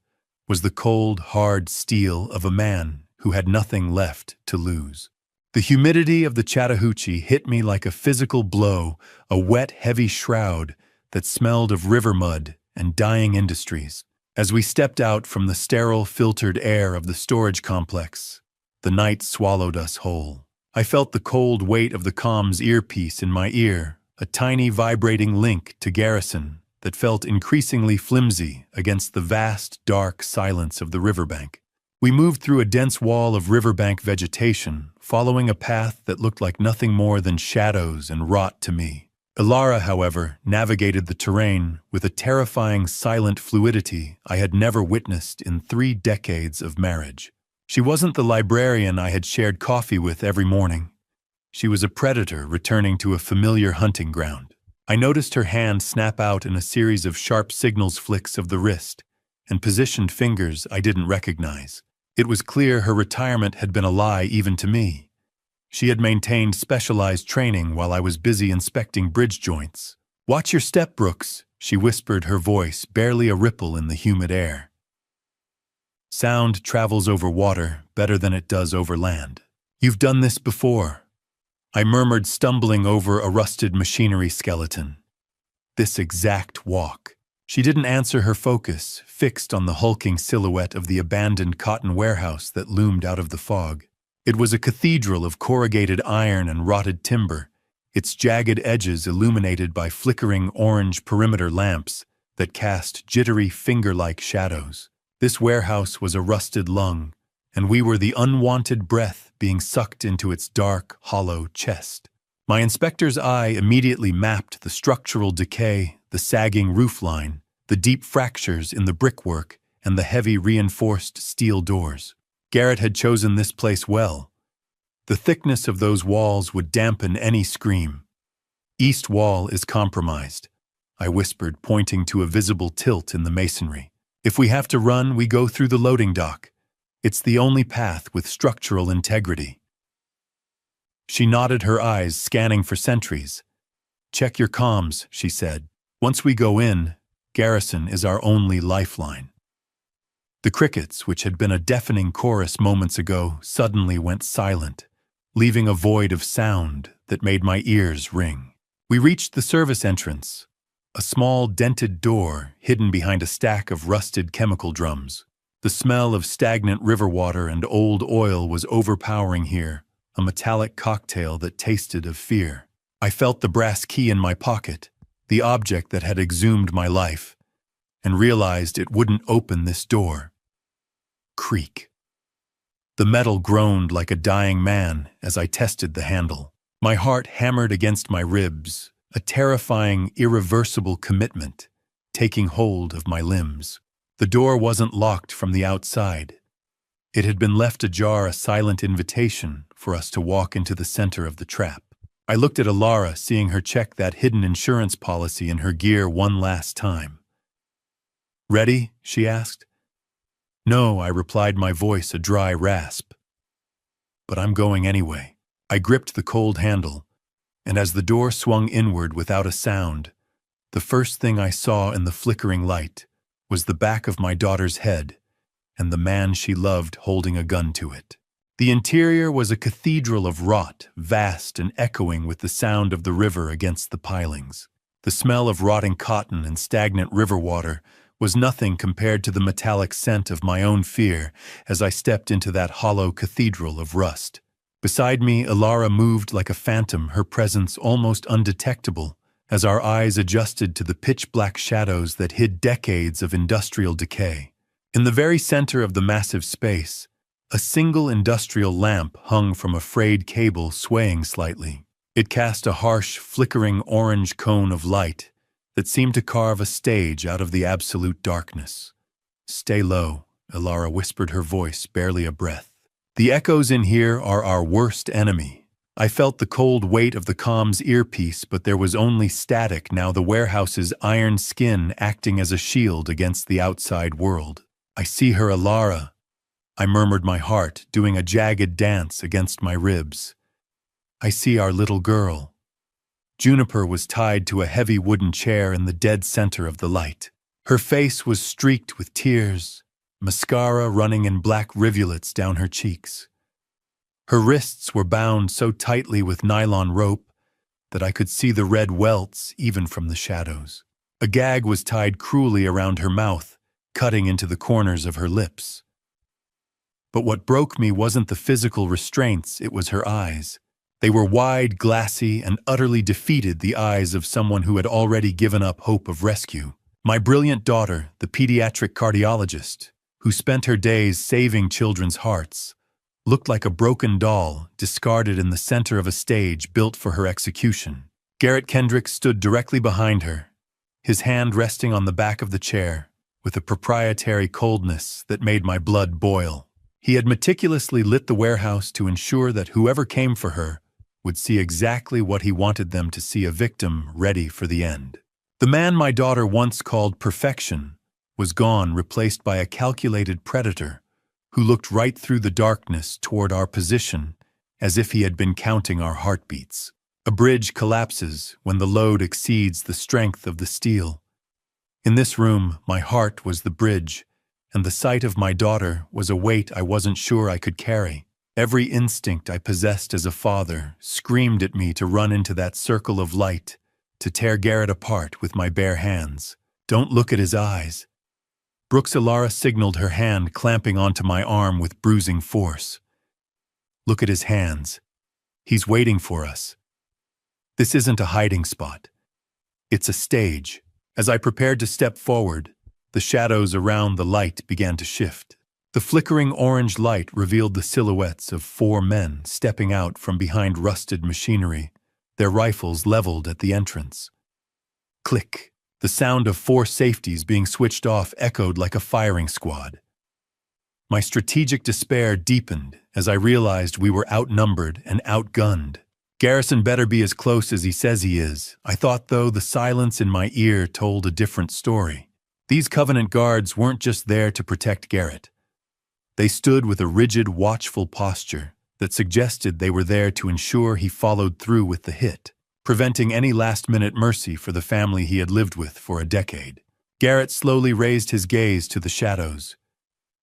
was the cold, hard steel of a man who had nothing left to lose. The humidity of the Chattahoochee hit me like a physical blow, a wet, heavy shroud that smelled of river mud and dying industries. As we stepped out from the sterile, filtered air of the storage complex, the night swallowed us whole. I felt the cold weight of the comms earpiece in my ear, a tiny vibrating link to Garrison that felt increasingly flimsy against the vast, dark silence of the riverbank. We moved through a dense wall of riverbank vegetation, following a path that looked like nothing more than shadows and rot to me. Ilara, however, navigated the terrain with a terrifying silent fluidity I had never witnessed in 3 decades of marriage. She wasn't the librarian I had shared coffee with every morning. She was a predator returning to a familiar hunting ground. I noticed her hand snap out in a series of sharp signals flicks of the wrist, and positioned fingers I didn't recognize. It was clear her retirement had been a lie even to me. She had maintained specialized training while I was busy inspecting bridge joints. "Watch your step, Brooks," she whispered, her voice barely a ripple in the humid air. "Sound travels over water better than it does over land. You've done this before." I murmured, stumbling over a rusted machinery skeleton. This exact walk. She didn't answer, her focus fixed on the hulking silhouette of the abandoned cotton warehouse that loomed out of the fog. It was a cathedral of corrugated iron and rotted timber, its jagged edges illuminated by flickering orange perimeter lamps that cast jittery finger-like shadows. This warehouse was a rusted lung, and we were the unwanted breath being sucked into its dark, hollow chest. My inspector's eye immediately mapped the structural decay, the sagging roofline, the deep fractures in the brickwork, and the heavy reinforced steel doors. Garrett had chosen this place well. The thickness of those walls would dampen any scream. "East wall is compromised," I whispered, pointing to a visible tilt in the masonry. "If we have to run, we go through the loading dock. It's the only path with structural integrity." She nodded, her eyes scanning for sentries. "Check your comms," she said. "Once we go in, garrison is our only lifeline." The crickets, which had been a deafening chorus moments ago, suddenly went silent, leaving a void of sound that made my ears ring. We reached the service entrance, a small dented door hidden behind a stack of rusted chemical drums. The smell of stagnant river water and old oil was overpowering here, a metallic cocktail that tasted of fear. I felt the brass key in my pocket, the object that had exhumed my life, and realized it wouldn't open this door. Creak. The metal groaned like a dying man as I tested the handle. My heart hammered against my ribs, a terrifying, irreversible commitment taking hold of my limbs. The door wasn't locked from the outside. It had been left ajar, a silent invitation for us to walk into the center of the trap. I looked at Alara, seeing her check that hidden insurance policy in her gear one last time. "Ready?" she asked. "No," I replied, my voice a dry rasp. "But I'm going anyway." I gripped the cold handle, and as the door swung inward without a sound, the first thing I saw in the flickering light was the back of my daughter's head and the man she loved holding a gun to it. The interior was a cathedral of rot, vast and echoing with the sound of the river against the pilings. The smell of rotting cotton and stagnant river water was nothing compared to the metallic scent of my own fear as I stepped into that hollow cathedral of rust. Beside me, Alara moved like a phantom, her presence almost undetectable as our eyes adjusted to the pitch-black shadows that hid decades of industrial decay. In the very center of the massive space, a single industrial lamp hung from a frayed cable, swaying slightly. It cast a harsh, flickering orange cone of light that seemed to carve a stage out of the absolute darkness. "Stay low," Alara whispered, her voice barely a breath. "The echoes in here are our worst enemy." I felt the cold weight of the comm's earpiece, but there was only static now, the warehouse's iron skin acting as a shield against the outside world. "I see her, Alara," I murmured, my heart doing a jagged dance against my ribs. "I see our little girl." Juniper was tied to a heavy wooden chair in the dead center of the light. Her face was streaked with tears, mascara running in black rivulets down her cheeks. Her wrists were bound so tightly with nylon rope that I could see the red welts even from the shadows. A gag was tied cruelly around her mouth, cutting into the corners of her lips. But what broke me wasn't the physical restraints, it was her eyes. They were wide, glassy, and utterly defeated, the eyes of someone who had already given up hope of rescue. My brilliant daughter, the pediatric cardiologist, who spent her days saving children's hearts, looked like a broken doll discarded in the center of a stage built for her execution. Garrett Kendrick stood directly behind her, his hand resting on the back of the chair, with a proprietary coldness that made my blood boil. He had meticulously lit the warehouse to ensure that whoever came for her would see exactly what he wanted them to see, a victim ready for the end. The man my daughter once called perfection was gone, replaced by a calculated predator who looked right through the darkness toward our position as if he had been counting our heartbeats. A bridge collapses when the load exceeds the strength of the steel. In this room, my heart was the bridge, and the sight of my daughter was a weight I wasn't sure I could carry. Every instinct I possessed as a father screamed at me to run into that circle of light, to tear Garrett apart with my bare hands. Don't look at his eyes. Brooks Ilara signaled, her hand clamping onto my arm with bruising force. Look at his hands. He's waiting for us. This isn't a hiding spot. It's a stage. As I prepared to step forward, the shadows around the light began to shift. The flickering orange light revealed the silhouettes of 4 men stepping out from behind rusted machinery, their rifles leveled at the entrance. Click. The sound of 4 safeties being switched off echoed like a firing squad. My strategic despair deepened as I realized we were outnumbered and outgunned. Garrison better be as close as he says he is. I thought, though, the silence in my ear told a different story. These Covenant guards weren't just there to protect Garrett. They stood with a rigid, watchful posture that suggested they were there to ensure he followed through with the hit, preventing any last-minute mercy for the family he had lived with for a decade. Garrett slowly raised his gaze to the shadows,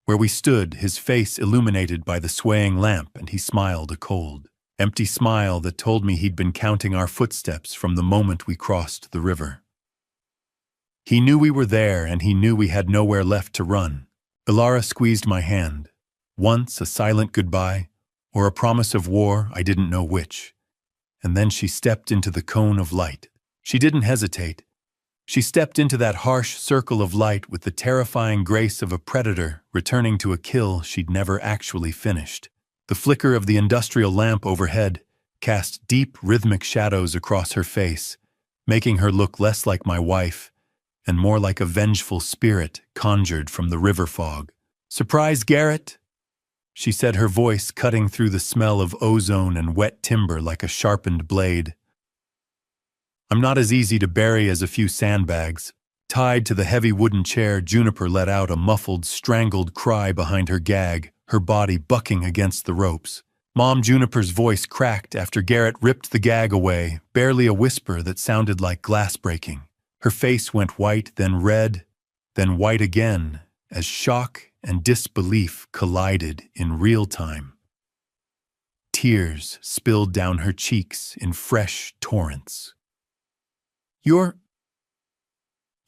where we stood, his face illuminated by the swaying lamp, and he smiled a cold, empty smile that told me he'd been counting our footsteps from the moment we crossed the river. He knew we were there, and he knew we had nowhere left to run. Ilara squeezed my hand, once a silent goodbye, or a promise of war, I didn't know which. And then she stepped into the cone of light. She didn't hesitate. She stepped into that harsh circle of light with the terrifying grace of a predator returning to a kill she'd never actually finished. The flicker of the industrial lamp overhead cast deep, rhythmic shadows across her face, making her look less like my wife and more like a vengeful spirit conjured from the river fog. "Surprise, Garrett?" she said, her voice cutting through the smell of ozone and wet timber like a sharpened blade. I'm not as easy to bury as a few sandbags. Tied to the heavy wooden chair, Juniper let out a muffled, strangled cry behind her gag, her body bucking against the ropes. Mom Juniper's voice cracked after Garrett ripped the gag away, barely a whisper that sounded like glass breaking. Her face went white, then red, then white again, as shock and disbelief collided in real time. Tears spilled down her cheeks in fresh torrents. You're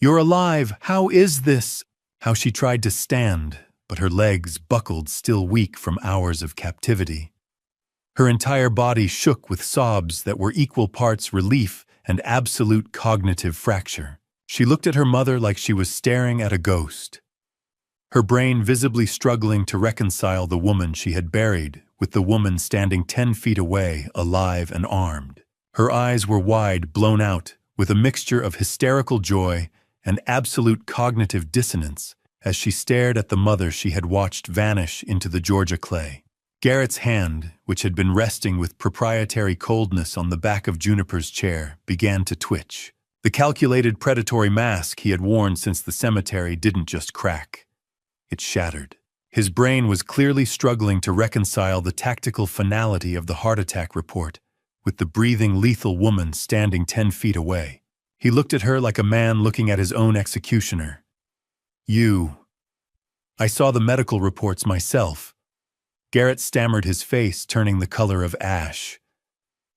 alive! How is this?" How she tried to stand, but her legs buckled, still weak from hours of captivity. Her entire body shook with sobs that were equal parts relief and absolute cognitive fracture. She looked at her mother like she was staring at a ghost, her brain visibly struggling to reconcile the woman she had buried with the woman standing 10 feet away, alive and armed. Her eyes were wide, blown out, with a mixture of hysterical joy and absolute cognitive dissonance as she stared at the mother she had watched vanish into the Georgia clay. Garrett's hand, which had been resting with proprietary coldness on the back of Juniper's chair, began to twitch. The calculated predatory mask he had worn since the cemetery didn't just crack. It shattered. His brain was clearly struggling to reconcile the tactical finality of the heart attack report with the breathing, lethal woman standing 10 feet away. He looked at her like a man looking at his own executioner. I saw the medical reports myself. Garrett stammered, his face turning the color of ash.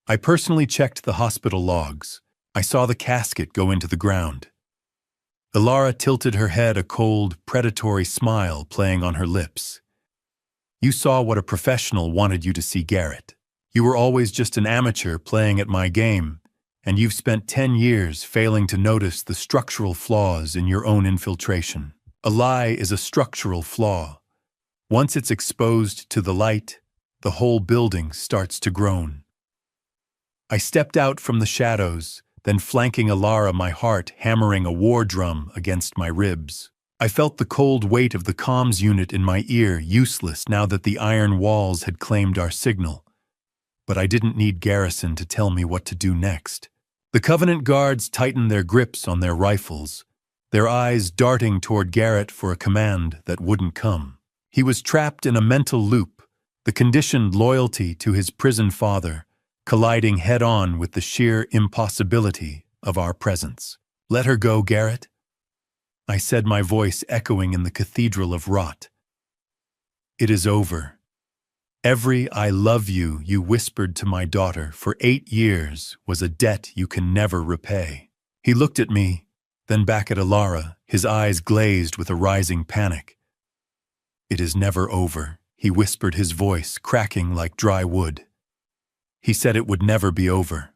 I personally checked the hospital logs. I saw the casket go into the ground. Ilara tilted her head, a cold, predatory smile playing on her lips. You saw what a professional wanted you to see, Garrett. You were always just an amateur playing at my game, and you've spent 10 years failing to notice the structural flaws in your own infiltration. A lie is a structural flaw. Once it's exposed to the light, the whole building starts to groan. I stepped out from the shadows, then flanking Ilara, my heart hammering a war drum against my ribs. I felt the cold weight of the comms unit in my ear, useless now that the iron walls had claimed our signal. But I didn't need Garrison to tell me what to do next. The Covenant guards tightened their grips on their rifles, their eyes darting toward Garrett for a command that wouldn't come. He was trapped in a mental loop, the conditioned loyalty to his prison father, colliding head-on with the sheer impossibility of our presence. "Let her go, Garrett," I said, my voice echoing in the cathedral of rot. "It is over." Every "I love you" you whispered to my daughter for 8 years was a debt you can never repay. He looked at me, then back at Alara, his eyes glazed with a rising panic. "It is never over," he whispered, his voice cracking like dry wood. "He said it would never be over.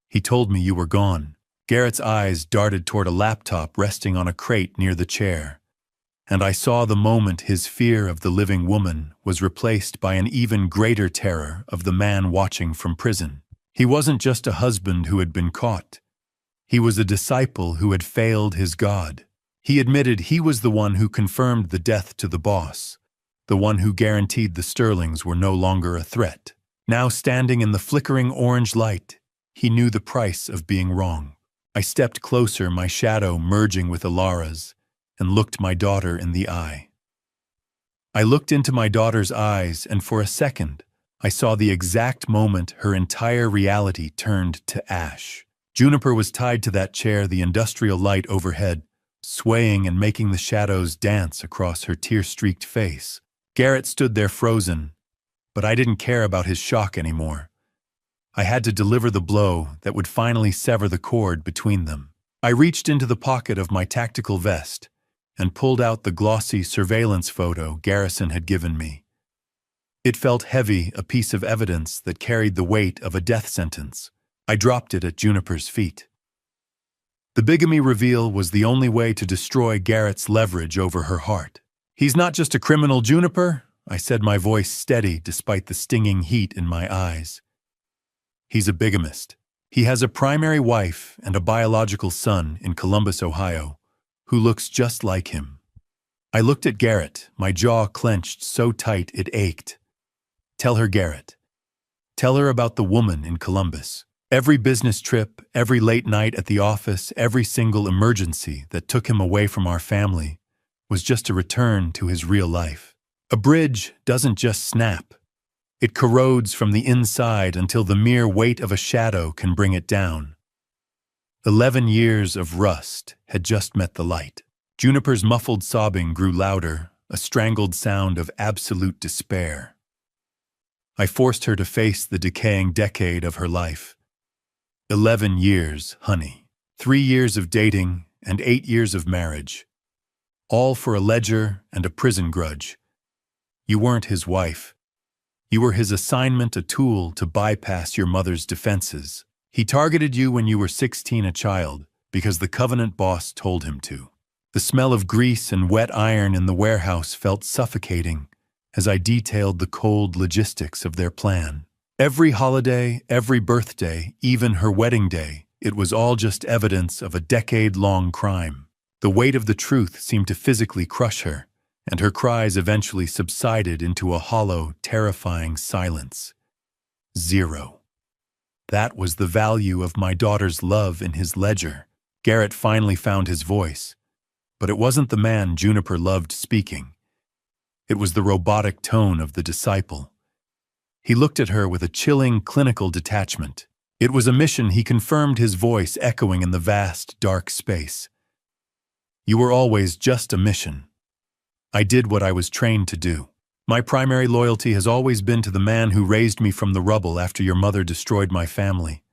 He told me you were gone." Garrett's eyes darted toward a laptop resting on a crate near the chair, and I saw the moment his fear of the living woman was replaced by an even greater terror of the man watching from prison. He wasn't just a husband who had been caught. He was a disciple who had failed his God. He admitted he was the one who confirmed the death to the boss, the one who guaranteed the Sterlings were no longer a threat. Now standing in the flickering orange light, he knew the price of being wrong. I stepped closer, my shadow merging with Alara's, and looked my daughter in the eye. I looked into my daughter's eyes, and for a second, I saw the exact moment her entire reality turned to ash. Juniper was tied to that chair, the industrial light overhead, swaying and making the shadows dance across her tear-streaked face. Garrett stood there frozen, but I didn't care about his shock anymore. I had to deliver the blow that would finally sever the cord between them. I reached into the pocket of my tactical vest and pulled out the glossy surveillance photo Garrison had given me. It felt heavy, a piece of evidence that carried the weight of a death sentence. I dropped it at Juniper's feet. The bigamy reveal was the only way to destroy Garrett's leverage over her heart. "He's not just a criminal, Juniper," I said, my voice steady despite the stinging heat in my eyes. "He's a bigamist. He has a primary wife and a biological son in Columbus, Ohio, who looks just like him." I looked at Garrett, my jaw clenched so tight it ached. "Tell her, Garrett. Tell her about the woman in Columbus. Every business trip, every late night at the office, every single emergency that took him away from our family was just a return to his real life. A bridge doesn't just snap. It corrodes from the inside until the mere weight of a shadow can bring it down. 11 years of rust had just met the light." Juniper's muffled sobbing grew louder, a strangled sound of absolute despair. I forced her to face the decaying decade of her life. 11 years, honey. 3 years of dating and 8 years of marriage. All for a ledger and a prison grudge. You weren't his wife. You were his assignment, a tool to bypass your mother's defenses. He targeted you when you were 16, a child, because the Covenant boss told him to. The smell of grease and wet iron in the warehouse felt suffocating as I detailed the cold logistics of their plan. Every holiday, every birthday, even her wedding day, it was all just evidence of a decade-long crime. The weight of the truth seemed to physically crush her, and her cries eventually subsided into a hollow, terrifying silence. 0. That was the value of my daughter's love in his ledger. Garrett finally found his voice, but it wasn't the man Juniper loved speaking. It was the robotic tone of the disciple. He looked at her with a chilling, clinical detachment. It was a mission, he confirmed, his voice echoing in the vast, dark space. "You were always just a mission. I did what I was trained to do. My primary loyalty has always been to the man who raised me from the rubble after your mother destroyed my family."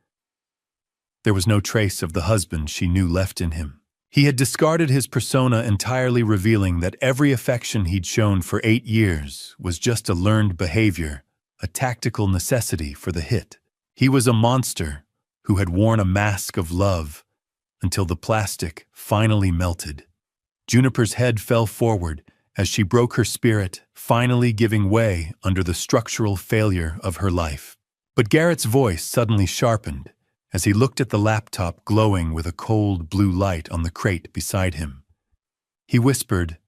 There was no trace of the husband she knew left in him. He had discarded his persona entirely, revealing that every affection he'd shown for 8 years was just a learned behavior, a tactical necessity for the hit. He was a monster who had worn a mask of love until the plastic finally melted. Juniper's head fell forward as she broke her spirit, finally giving way under the structural failure of her life. But Garrett's voice suddenly sharpened as he looked at the laptop glowing with a cold blue light on the crate beside him. He whispered,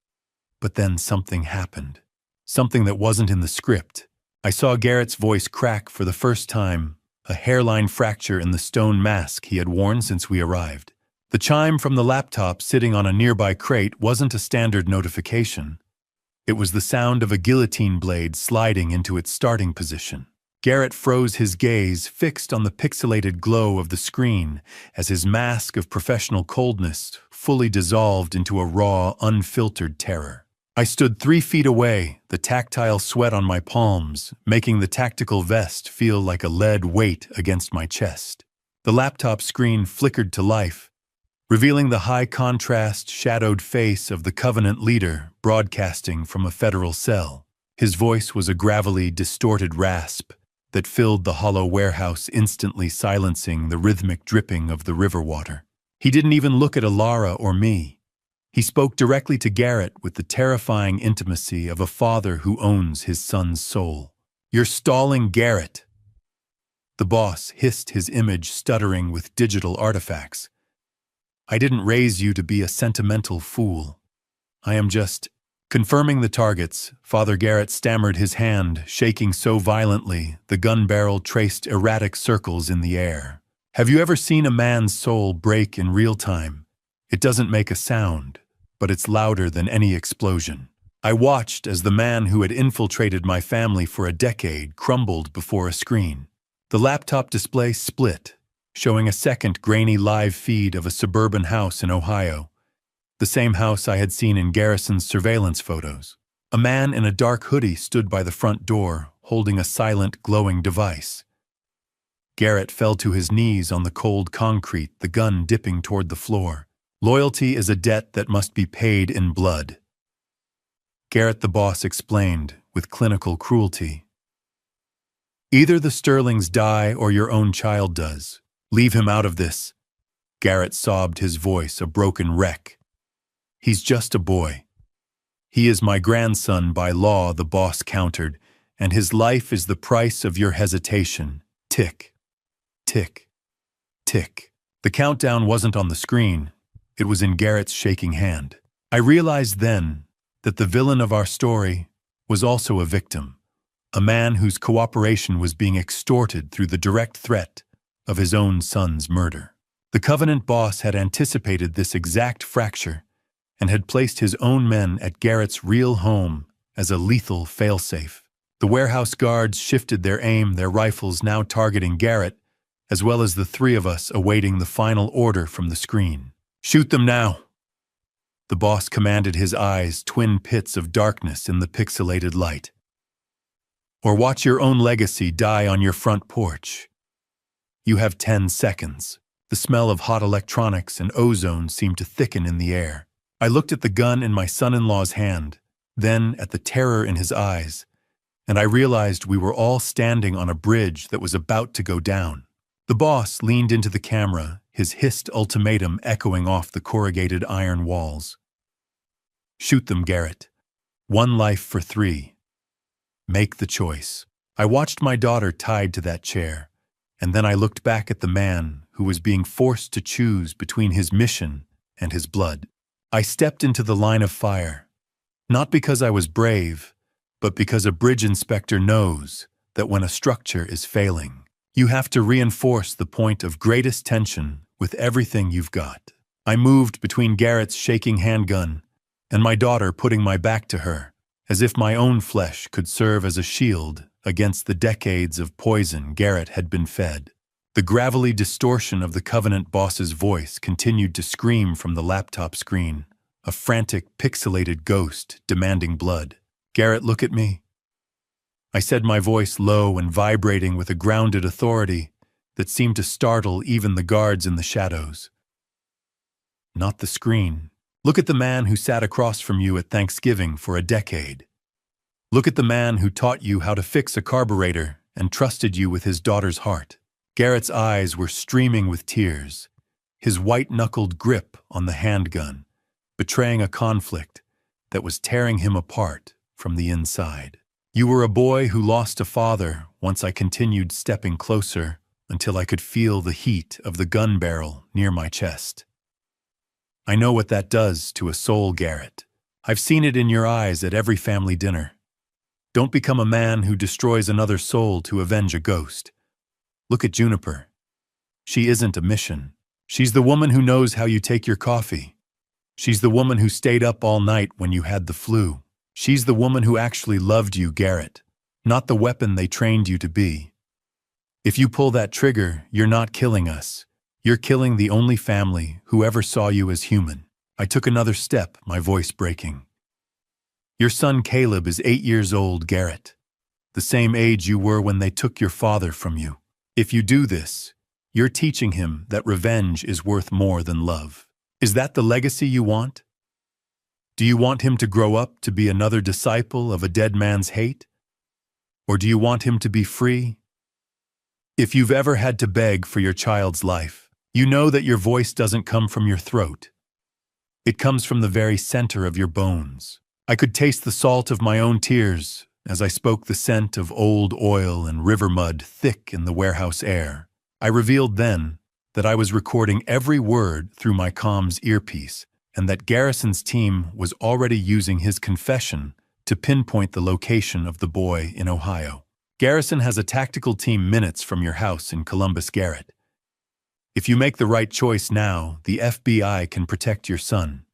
but then something happened. Something that wasn't in the script. I saw Garrett's voice crack for the first time, a hairline fracture in the stone mask he had worn since we arrived. The chime from the laptop sitting on a nearby crate wasn't a standard notification. It was the sound of a guillotine blade sliding into its starting position. Garrett froze, his gaze fixed on the pixelated glow of the screen as his mask of professional coldness fully dissolved into a raw, unfiltered terror. I stood 3 feet away, the tactile sweat on my palms, making the tactical vest feel like a lead weight against my chest. The laptop screen flickered to life, revealing the high-contrast, shadowed face of the Covenant leader broadcasting from a federal cell. His voice was a gravelly, distorted rasp that filled the hollow warehouse, instantly silencing the rhythmic dripping of the river water. He didn't even look at Alara or me. He spoke directly to Garrett with the terrifying intimacy of a father who owns his son's soul. "You're stalling, Garrett." The boss hissed, his image stuttering with digital artifacts. "I didn't raise you to be a sentimental fool. I am just confirming the targets." Father Garrett stammered, his hand shaking so violently the gun barrel traced erratic circles in the air. "Have you ever seen a man's soul break in real time? It doesn't make a sound, but it's louder than any explosion." I watched as the man who had infiltrated my family for a decade crumbled before a screen. The laptop display split, showing a second grainy live feed of a suburban house in Ohio, the same house I had seen in Garrison's surveillance photos. A man in a dark hoodie stood by the front door, holding a silent, glowing device. Garrett fell to his knees on the cold concrete, the gun dipping toward the floor. "Loyalty is a debt that must be paid in blood," Garrett the boss explained with clinical cruelty. "Either the Sterlings die or your own child does. Leave him out of this." Garrett sobbed, his voice a broken wreck. "He's just a boy." "He is my grandson by law," the boss countered, "and his life is the price of your hesitation." Tick, tick, tick. The countdown wasn't on the screen. It was in Garrett's shaking hand. I realized then that the villain of our story was also a victim, a man whose cooperation was being extorted through the direct threat of his own son's murder. The Covenant boss had anticipated this exact fracture and had placed his own men at Garrett's real home as a lethal failsafe. The warehouse guards shifted their aim, their rifles now targeting Garrett, as well as the three of us awaiting the final order from the screen. "Shoot them now," the boss commanded, his eyes twin pits of darkness in the pixelated light. "Or watch your own legacy die on your front porch. You have 10 seconds. The smell of hot electronics and ozone seemed to thicken in the air. I looked at the gun in my son-in-law's hand, then at the terror in his eyes, and I realized we were all standing on a bridge that was about to go down. The boss leaned into the camera, his hissed ultimatum echoing off the corrugated iron walls. "Shoot them, Garrett. 1 life for 3. Make the choice." I watched my daughter tied to that chair, and then I looked back at the man who was being forced to choose between his mission and his blood. I stepped into the line of fire, not because I was brave, but because a bridge inspector knows that when a structure is failing, you have to reinforce the point of greatest tension with everything you've got. I moved between Garrett's shaking handgun and my daughter, putting my back to her, as if my own flesh could serve as a shield against the decades of poison Garrett had been fed. The gravelly distortion of the Covenant boss's voice continued to scream from the laptop screen, a frantic, pixelated ghost demanding blood. "Garrett, look at me," I said, my voice low and vibrating with a grounded authority that seemed to startle even the guards in the shadows. "Not the screen. Look at the man who sat across from you at Thanksgiving for a decade. Look at the man who taught you how to fix a carburetor and trusted you with his daughter's heart." Garrett's eyes were streaming with tears, his white-knuckled grip on the handgun, betraying a conflict that was tearing him apart from the inside. "You were a boy who lost a father." Once I continued stepping closer until I could feel the heat of the gun barrel near my chest. "I know what that does to a soul, Garrett. I've seen it in your eyes at every family dinner. Don't become a man who destroys another soul to avenge a ghost. Look at Juniper. She isn't a mission. She's the woman who knows how you take your coffee. She's the woman who stayed up all night when you had the flu. She's the woman who actually loved you, Garrett, not the weapon they trained you to be. If you pull that trigger, you're not killing us. You're killing the only family who ever saw you as human." I took another step, my voice breaking. Your son Caleb is 8 years old, Garrett. The same age you were when they took your father from you. If you do this, you're teaching him that revenge is worth more than love. Is that the legacy you want? Do you want him to grow up to be another disciple of a dead man's hate? Or do you want him to be free? If you've ever had to beg for your child's life, you know that your voice doesn't come from your throat. It comes from the very center of your bones. I could taste the salt of my own tears as I spoke, the scent of old oil and river mud thick in the warehouse air. I revealed then that I was recording every word through my comms earpiece, and that Garrison's team was already using his confession to pinpoint the location of the boy in Ohio. Garrison has a tactical team minutes from your house in Columbus, Garrett. If you make the right choice now, the FBI can protect your son.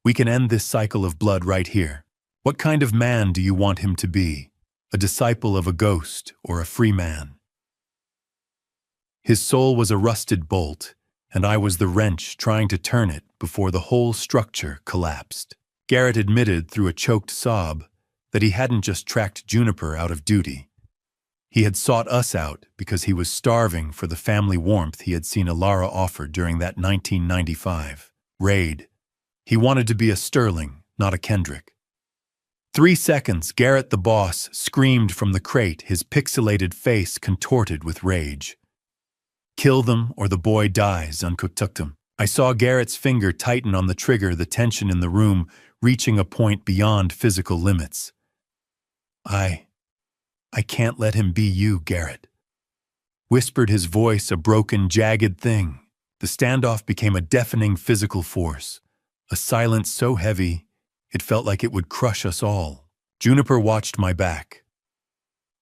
We can end this cycle of blood right here. What kind of man do you want him to be? A disciple of a ghost or a free man? His soul was a rusted bolt, and I was the wrench trying to turn it before the whole structure collapsed. Garrett admitted through a choked sob that he hadn't just tracked Juniper out of duty. He had sought us out because he was starving for the family warmth he had seen Alara offer during that 1995 raid. He wanted to be a Sterling, not a Kendrick. 3 seconds, Garrett the boss screamed from the crate, his pixelated face contorted with rage. Kill them or the boy dies, Uncooktuktum. I saw Garrett's finger tighten on the trigger, the tension in the room reaching a point beyond physical limits. I can't let him be you, Garrett. Whispered his voice, a broken, jagged thing. The standoff became a deafening physical force, a silence so heavy it felt like it would crush us all. Juniper watched my back,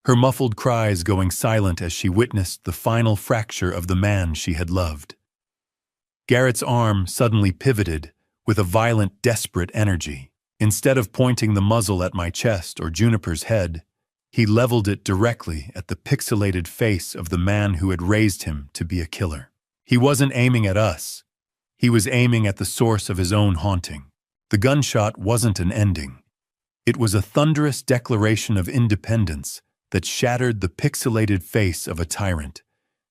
her muffled cries going silent as she witnessed the final fracture of the man she had loved. Garrett's arm suddenly pivoted with a violent, desperate energy. Instead of pointing the muzzle at my chest or Juniper's head, he leveled it directly at the pixelated face of the man who had raised him to be a killer. He wasn't aiming at us. He was aiming at the source of his own haunting. The gunshot wasn't an ending. It was a thunderous declaration of independence that shattered the pixelated face of a tyrant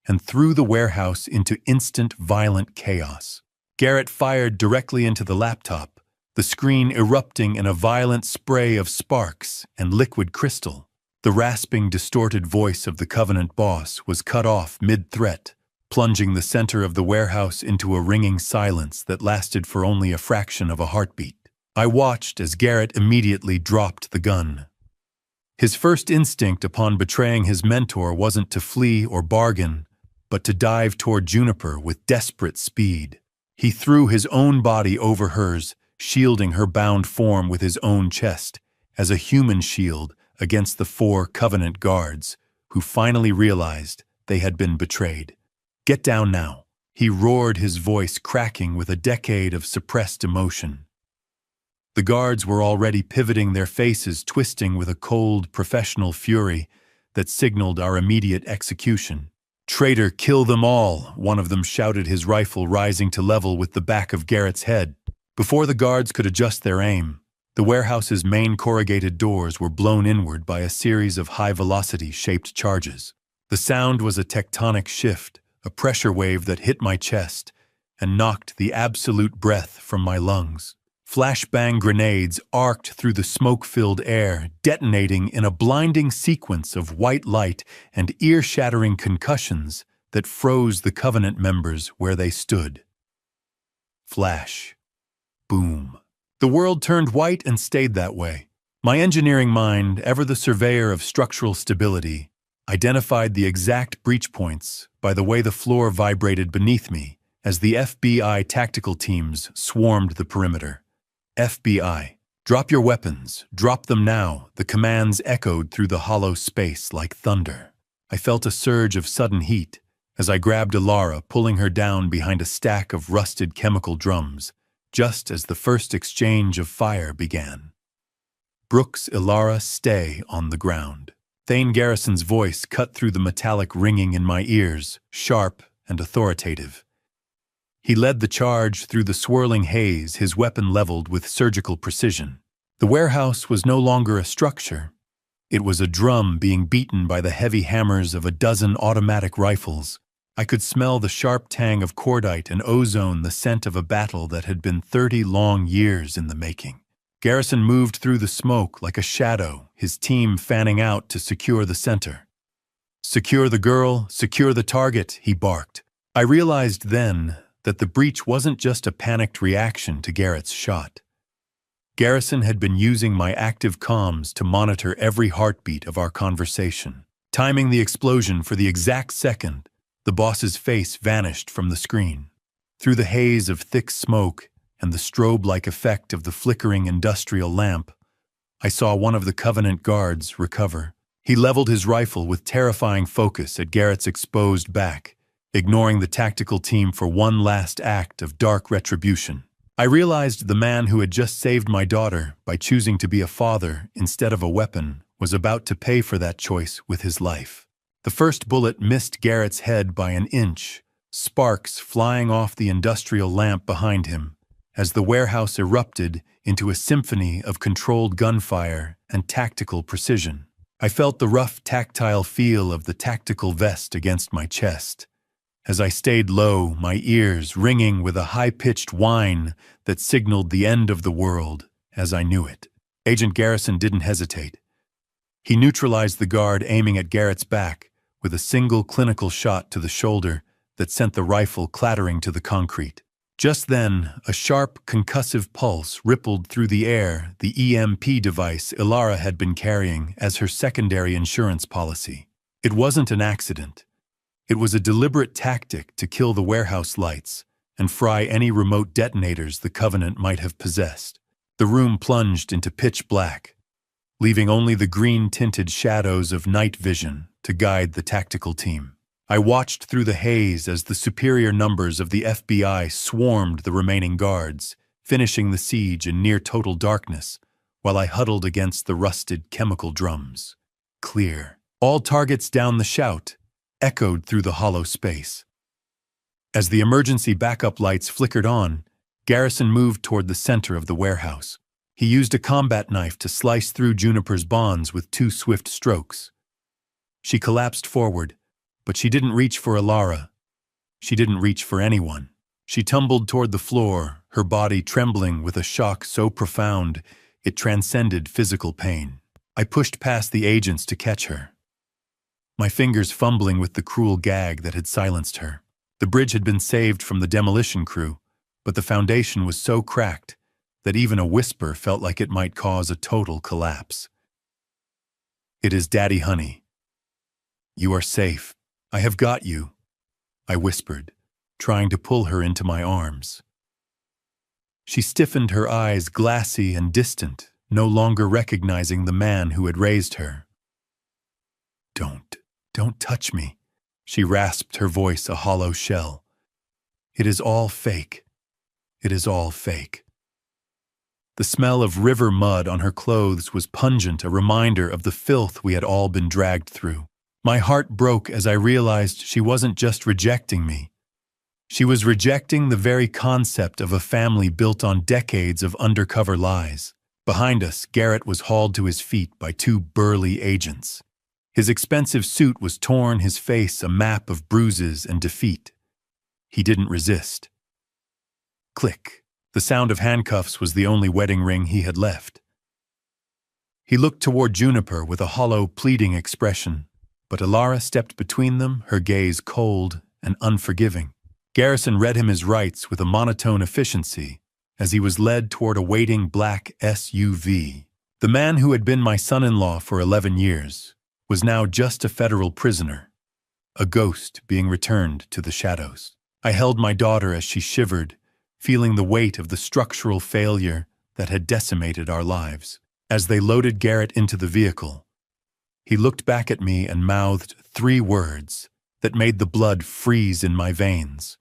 and threw the warehouse into instant, violent chaos. Garrett fired directly into the laptop, the screen erupting in a violent spray of sparks and liquid crystal. The rasping, distorted voice of the Covenant boss was cut off mid-threat, plunging the center of the warehouse into a ringing silence that lasted for only a fraction of a heartbeat. I watched as Garrett immediately dropped the gun. His first instinct upon betraying his mentor wasn't to flee or bargain, but to dive toward Juniper with desperate speed. He threw his own body over hers, shielding her bound form with his own chest, as a human shield against the 4 Covenant guards, who finally realized they had been betrayed. "Get down now," he roared, his voice cracking with a decade of suppressed emotion. The guards were already pivoting, their faces twisting with a cold, professional fury that signaled our immediate execution. "Traitor, kill them all," one of them shouted, his rifle rising to level with the back of Garrett's head. Before the guards could adjust their aim, the warehouse's main corrugated doors were blown inward by a series of high-velocity shaped charges. The sound was a tectonic shift, a pressure wave that hit my chest and knocked the absolute breath from my lungs. Flashbang grenades arced through the smoke-filled air, detonating in a blinding sequence of white light and ear-shattering concussions that froze the Covenant members where they stood. Flash. Boom. The world turned white and stayed that way. My engineering mind, ever the surveyor of structural stability, identified the exact breach points by the way the floor vibrated beneath me as the FBI tactical teams swarmed the perimeter. "FBI, drop your weapons, drop them now," the commands echoed through the hollow space like thunder. I felt a surge of sudden heat as I grabbed Alara, pulling her down behind a stack of rusted chemical drums, just as the first exchange of fire began. "Brooks, Alara, stay on the ground." Thane Garrison's voice cut through the metallic ringing in my ears, sharp and authoritative. He led the charge through the swirling haze, his weapon leveled with surgical precision. The warehouse was no longer a structure. It was a drum being beaten by the heavy hammers of a dozen automatic rifles. I could smell the sharp tang of cordite and ozone, the scent of a battle that had been 30 long years in the making. Garrison moved through the smoke like a shadow, his team fanning out to secure the center. "Secure the girl, secure the target," he barked. I realized then that the breach wasn't just a panicked reaction to Garrett's shot. Garrison had been using my active comms to monitor every heartbeat of our conversation, timing the explosion for the exact second the boss's face vanished from the screen. Through the haze of thick smoke and the strobe-like effect of the flickering industrial lamp, I saw one of the Covenant guards recover. He leveled his rifle with terrifying focus at Garrett's exposed back, ignoring the tactical team for one last act of dark retribution. I realized the man who had just saved my daughter by choosing to be a father instead of a weapon was about to pay for that choice with his life. The first bullet missed Garrett's head by an inch, sparks flying off the industrial lamp behind him, as the warehouse erupted into a symphony of controlled gunfire and tactical precision. I felt the rough tactile feel of the tactical vest against my chest. As I stayed low, my ears ringing with a high-pitched whine that signaled the end of the world as I knew it. Agent Garrison didn't hesitate. He neutralized the guard aiming at Garrett's back with a single clinical shot to the shoulder that sent the rifle clattering to the concrete. Just then, a sharp, concussive pulse rippled through the air, the EMP device Ilara had been carrying as her secondary insurance policy. It wasn't an accident. It was a deliberate tactic to kill the warehouse lights and fry any remote detonators the Covenant might have possessed. The room plunged into pitch black, leaving only the green-tinted shadows of night vision to guide the tactical team. I watched through the haze as the superior numbers of the FBI swarmed the remaining guards, finishing the siege in near-total darkness, while I huddled against the rusted chemical drums. Clear. All targets down the shout echoed through the hollow space. As the emergency backup lights flickered on, Garrison moved toward the center of the warehouse. He used a combat knife to slice through Juniper's bonds with 2 swift strokes. She collapsed forward, but she didn't reach for Ilara. She didn't reach for anyone. She tumbled toward the floor, her body trembling with a shock so profound it transcended physical pain. I pushed past the agents to catch her, my fingers fumbling with the cruel gag that had silenced her. The bridge had been saved from the demolition crew, but the foundation was so cracked that even a whisper felt like it might cause a total collapse. "It is Daddy, honey. You are safe. I have got you," I whispered, trying to pull her into my arms. She stiffened, her eyes glassy and distant, no longer recognizing the man who had raised her. Don't touch me," she rasped, her voice a hollow shell. "It is all fake. It is all fake." The smell of river mud on her clothes was pungent, a reminder of the filth we had all been dragged through. My heart broke as I realized she wasn't just rejecting me. She was rejecting the very concept of a family built on decades of undercover lies. Behind us, Garrett was hauled to his feet by 2 burly agents. His expensive suit was torn, his face a map of bruises and defeat. He didn't resist. Click. The sound of handcuffs was the only wedding ring he had left. He looked toward Juniper with a hollow, pleading expression, but Ilara stepped between them, her gaze cold and unforgiving. Garrison read him his rights with a monotone efficiency as he was led toward a waiting black SUV. The man who had been my son-in-law for 11 years was now just a federal prisoner, a ghost being returned to the shadows. I held my daughter as she shivered, feeling the weight of the structural failure that had decimated our lives. As they loaded Garrett into the vehicle, he looked back at me and mouthed 3 words that made the blood freeze in my veins.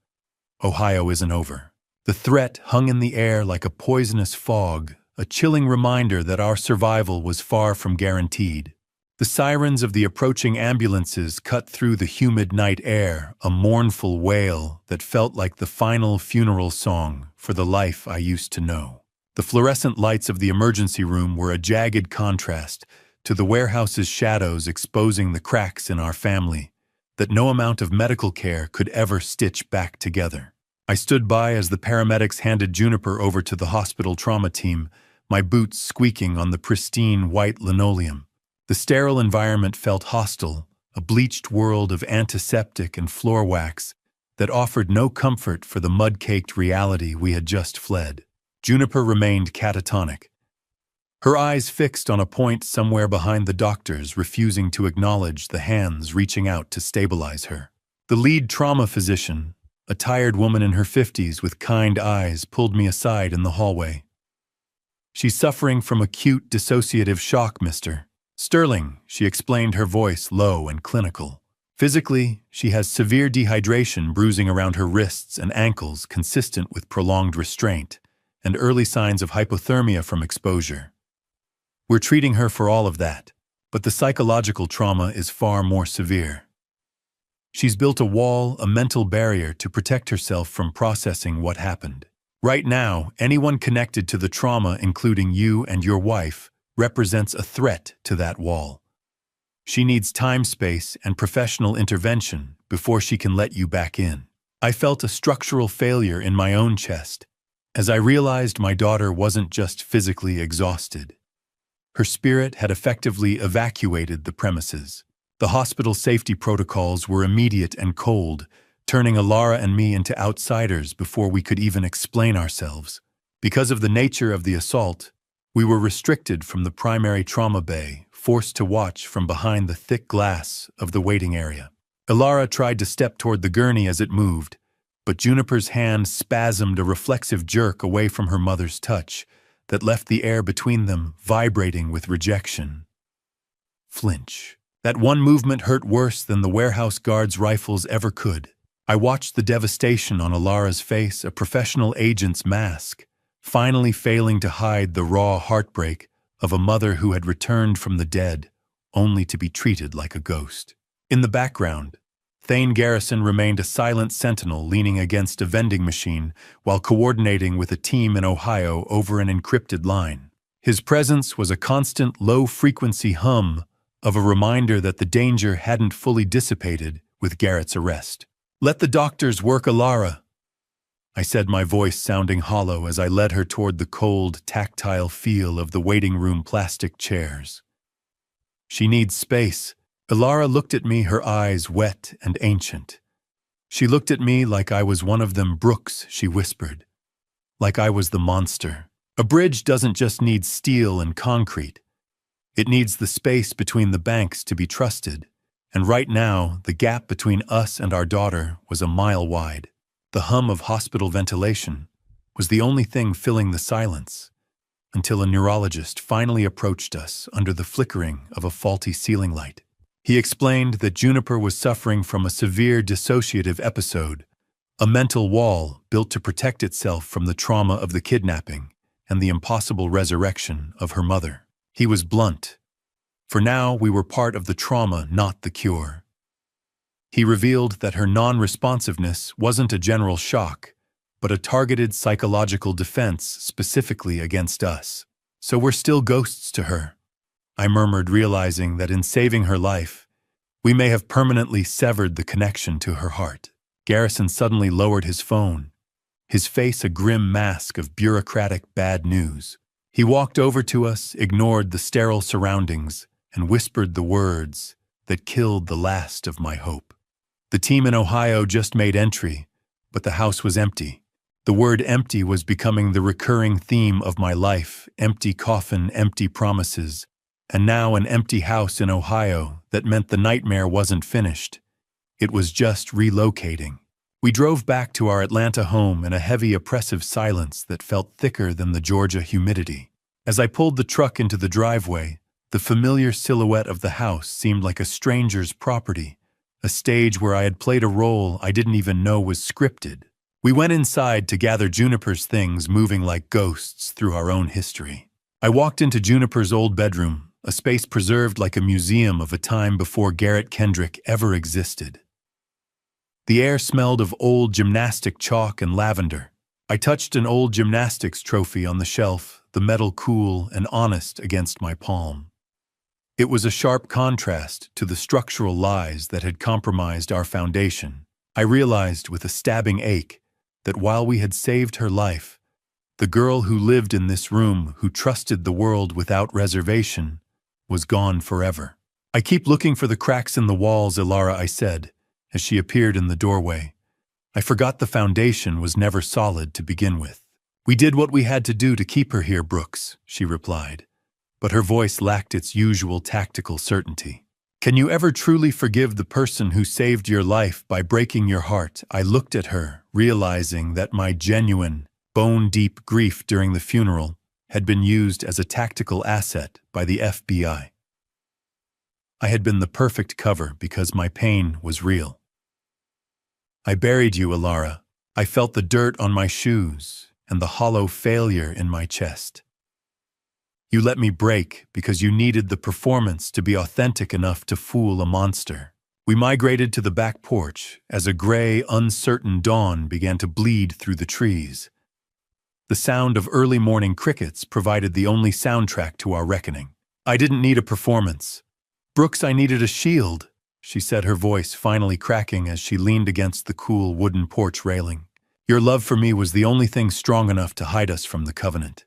"Ohio isn't over." The threat hung in the air like a poisonous fog, a chilling reminder that our survival was far from guaranteed. The sirens of the approaching ambulances cut through the humid night air, a mournful wail that felt like the final funeral song for the life I used to know. The fluorescent lights of the emergency room were a jagged contrast to the warehouse's shadows, exposing the cracks in our family that no amount of medical care could ever stitch back together. I stood by as the paramedics handed Juniper over to the hospital trauma team, my boots squeaking on the pristine white linoleum. The sterile environment felt hostile, a bleached world of antiseptic and floor wax that offered no comfort for the mud-caked reality we had just fled. Juniper remained catatonic, her eyes fixed on a point somewhere behind the doctors, refusing to acknowledge the hands reaching out to stabilize her. The lead trauma physician, a tired woman in her 50s with kind eyes, pulled me aside in the hallway. "She's suffering from acute dissociative shock, Mr. Sterling," she explained, her voice low and clinical. "Physically, she has severe dehydration, bruising around her wrists and ankles consistent with prolonged restraint, and early signs of hypothermia from exposure. We're treating her for all of that, but the psychological trauma is far more severe. She's built a wall, a mental barrier to protect herself from processing what happened. Right now, anyone connected to the trauma, including you and your wife, represents a threat to that wall. She needs time, space, and professional intervention before she can let you back in." I felt a structural failure in my own chest as I realized my daughter wasn't just physically exhausted. Her spirit had effectively evacuated the premises. The hospital safety protocols were immediate and cold, turning Alara and me into outsiders before we could even explain ourselves. Because of the nature of the assault, we were restricted from the primary trauma bay, forced to watch from behind the thick glass of the waiting area. Alara tried to step toward the gurney as it moved, but Juniper's hand spasmed, a reflexive jerk away from her mother's touch that left the air between them vibrating with rejection. Flinch. That one movement hurt worse than the warehouse guards' rifles ever could. I watched the devastation on Alara's face, a professional agent's mask, finally failing to hide the raw heartbreak of a mother who had returned from the dead, only to be treated like a ghost. In the background, Thane Garrison remained a silent sentinel leaning against a vending machine while coordinating with a team in Ohio over an encrypted line. His presence was a constant low-frequency hum of a reminder that the danger hadn't fully dissipated with Garrett's arrest. "Let the doctors work Alara," I said, my voice sounding hollow as I led her toward the cold, tactile feel of the waiting room plastic chairs. "She needs space." Alara looked at me, her eyes wet and ancient. She looked at me like I was one of them brooks, she whispered. Like I was the monster. "A bridge doesn't just need steel and concrete. It needs the space between the banks to be trusted. And right now, the gap between us and our daughter was a mile wide. The hum of hospital ventilation was the only thing filling the silence, until a neurologist finally approached us under the flickering of a faulty ceiling light. He explained that Juniper was suffering from a severe dissociative episode, a mental wall built to protect itself from the trauma of the kidnapping and the impossible resurrection of her mother. He was blunt. For now, we were part of the trauma, not the cure. He revealed that her non-responsiveness wasn't a general shock, but a targeted psychological defense specifically against us. "So we're still ghosts to her," I murmured, realizing that in saving her life, we may have permanently severed the connection to her heart. Garrison suddenly lowered his phone, his face a grim mask of bureaucratic bad news. He walked over to us, ignored the sterile surroundings, and whispered the words that killed the last of my hope. "The team in Ohio just made entry, but the house was empty." The word empty was becoming the recurring theme of my life. Empty coffin, empty promises, and now an empty house in Ohio that meant the nightmare wasn't finished. It was just relocating. We drove back to our Atlanta home in a heavy, oppressive silence that felt thicker than the Georgia humidity. As I pulled the truck into the driveway, the familiar silhouette of the house seemed like a stranger's property, a stage where I had played a role I didn't even know was scripted. We went inside to gather Juniper's things, moving like ghosts through our own history. I walked into Juniper's old bedroom, a space preserved like a museum of a time before Garrett Kendrick ever existed. The air smelled of old gymnastic chalk and lavender. I touched an old gymnastics trophy on the shelf, the metal cool and honest against my palm. It was a sharp contrast to the structural lies that had compromised our foundation. I realized with a stabbing ache that while we had saved her life, the girl who lived in this room, who trusted the world without reservation, was gone forever. I keep looking for the cracks in the walls, Ilara, I said, as she appeared in the doorway. I forgot the foundation was never solid to begin with. We did what we had to do to keep her here, Brooks, she replied, but her voice lacked its usual tactical certainty. Can you ever truly forgive the person who saved your life by breaking your heart? I looked at her, realizing that my genuine, bone-deep grief during the funeral had been used as a tactical asset by the FBI. I had been the perfect cover because my pain was real. I buried you, Ilara. I felt the dirt on my shoes and the hollow failure in my chest. You let me break because you needed the performance to be authentic enough to fool a monster. We migrated to the back porch as a gray, uncertain dawn began to bleed through the trees. The sound of early morning crickets provided the only soundtrack to our reckoning. I didn't need a performance. Brooks, I needed a shield, she said, her voice finally cracking as she leaned against the cool wooden porch railing. Your love for me was the only thing strong enough to hide us from the Covenant.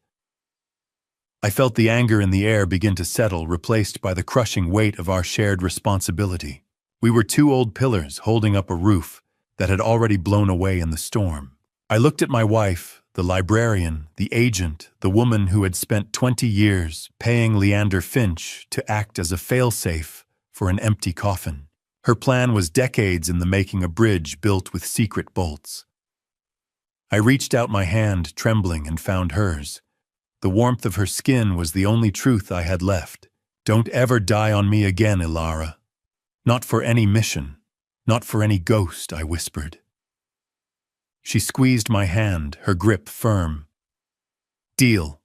I felt the anger in the air begin to settle, replaced by the crushing weight of our shared responsibility. We were two old pillars holding up a roof that had already blown away in the storm. I looked at my wife, the librarian, the agent, the woman who had spent 20 years paying Leander Finch to act as a failsafe for an empty coffin. Her plan was decades in the making, a bridge built with secret bolts. I reached out my hand, trembling, and found hers. The warmth of her skin was the only truth I had left. Don't ever die on me again, Ilara. Not for any mission, not for any ghost, I whispered. She squeezed my hand, her grip firm. Deal.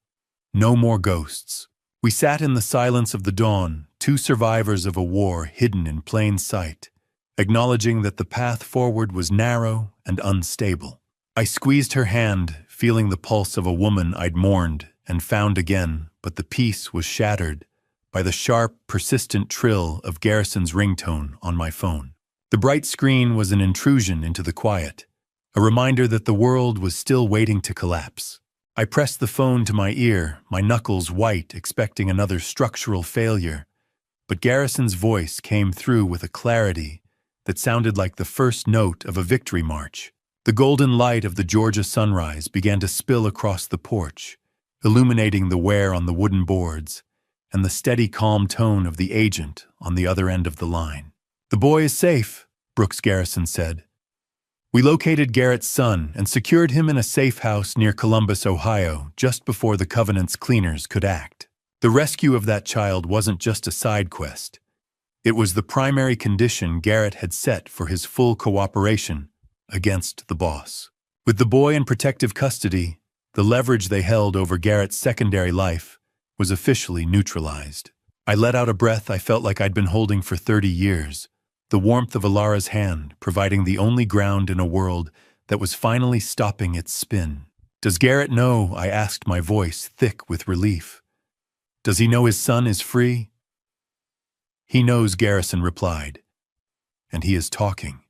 No more ghosts. We sat in the silence of the dawn, two survivors of a war hidden in plain sight, acknowledging that the path forward was narrow and unstable. I squeezed her hand, feeling the pulse of a woman I'd mourned and found again, but the peace was shattered by the sharp, persistent trill of Garrison's ringtone on my phone. The bright screen was an intrusion into the quiet, a reminder that the world was still waiting to collapse. I pressed the phone to my ear, my knuckles white, expecting another structural failure, but Garrison's voice came through with a clarity that sounded like the first note of a victory march. The golden light of the Georgia sunrise began to spill across the porch, illuminating the wear on the wooden boards and the steady, calm tone of the agent on the other end of the line. The boy is safe, Brooks Garrison said. We located Garrett's son and secured him in a safe house near Columbus, Ohio, just before the Covenant's cleaners could act. The rescue of that child wasn't just a side quest. It was the primary condition Garrett had set for his full cooperation against the boss. With the boy in protective custody, the leverage they held over Garrett's secondary life was officially neutralized. I let out a breath I felt like I'd been holding for 30 years, the warmth of Ilara's hand providing the only ground in a world that was finally stopping its spin. Does Garrett know? I asked, my voice thick with relief. Does he know his son is free? He knows, Garrison replied, and he is talking.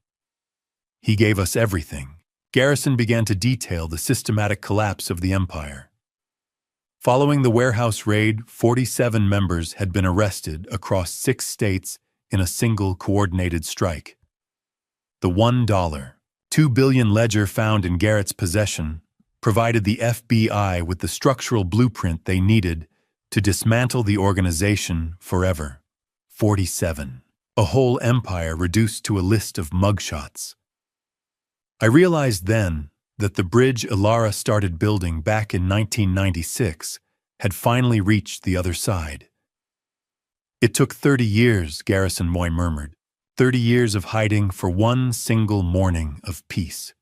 He gave us everything. Garrison began to detail the systematic collapse of the empire. Following the warehouse raid, 47 members had been arrested across 6 states in a single coordinated strike. The $1.2 billion ledger found in Garrett's possession provided the FBI with the structural blueprint they needed to dismantle the organization forever. 47. A whole empire reduced to a list of mugshots. I realized then that the bridge Ilara started building back in 1996 had finally reached the other side. It took 30 years, Garrison Moy murmured. 30 years of hiding for one single morning of peace.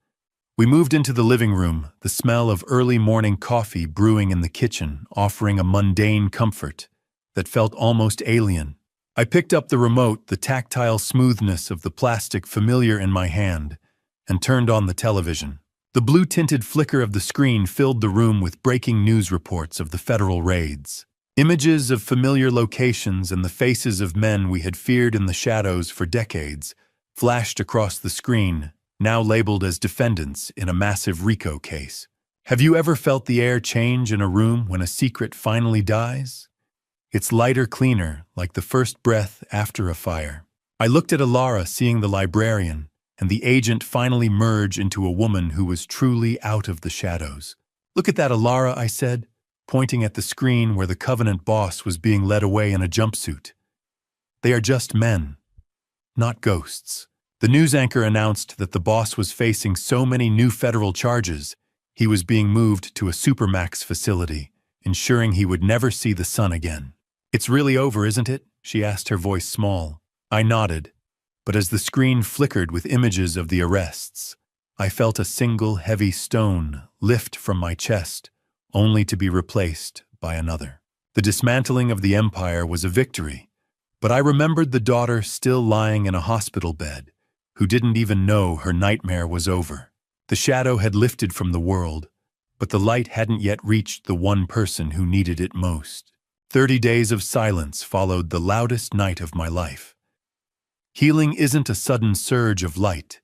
We moved into the living room, the smell of early morning coffee brewing in the kitchen, offering a mundane comfort that felt almost alien. I picked up the remote, the tactile smoothness of the plastic familiar in my hand, and turned on the television. The blue-tinted flicker of the screen filled the room with breaking news reports of the federal raids. Images of familiar locations and the faces of men we had feared in the shadows for decades flashed across the screen, now labeled as defendants in a massive RICO case. Have you ever felt the air change in a room when a secret finally dies? It's lighter, cleaner, like the first breath after a fire. I looked at Alara, seeing the librarian, and the agent finally merge into a woman who was truly out of the shadows. "Look at that, Alara," I said, pointing at the screen where the Covenant boss was being led away in a jumpsuit. "They are just men, not ghosts." The news anchor announced that the boss was facing so many new federal charges, he was being moved to a supermax facility, ensuring he would never see the sun again. "It's really over, isn't it?" she asked, her voice small. I nodded, but as the screen flickered with images of the arrests, I felt a single heavy stone lift from my chest, only to be replaced by another. The dismantling of the empire was a victory, but I remembered the daughter still lying in a hospital bed, who didn't even know her nightmare was over. The shadow had lifted from the world, but the light hadn't yet reached the one person who needed it most. 30 days of silence followed the loudest night of my life. Healing isn't a sudden surge of light.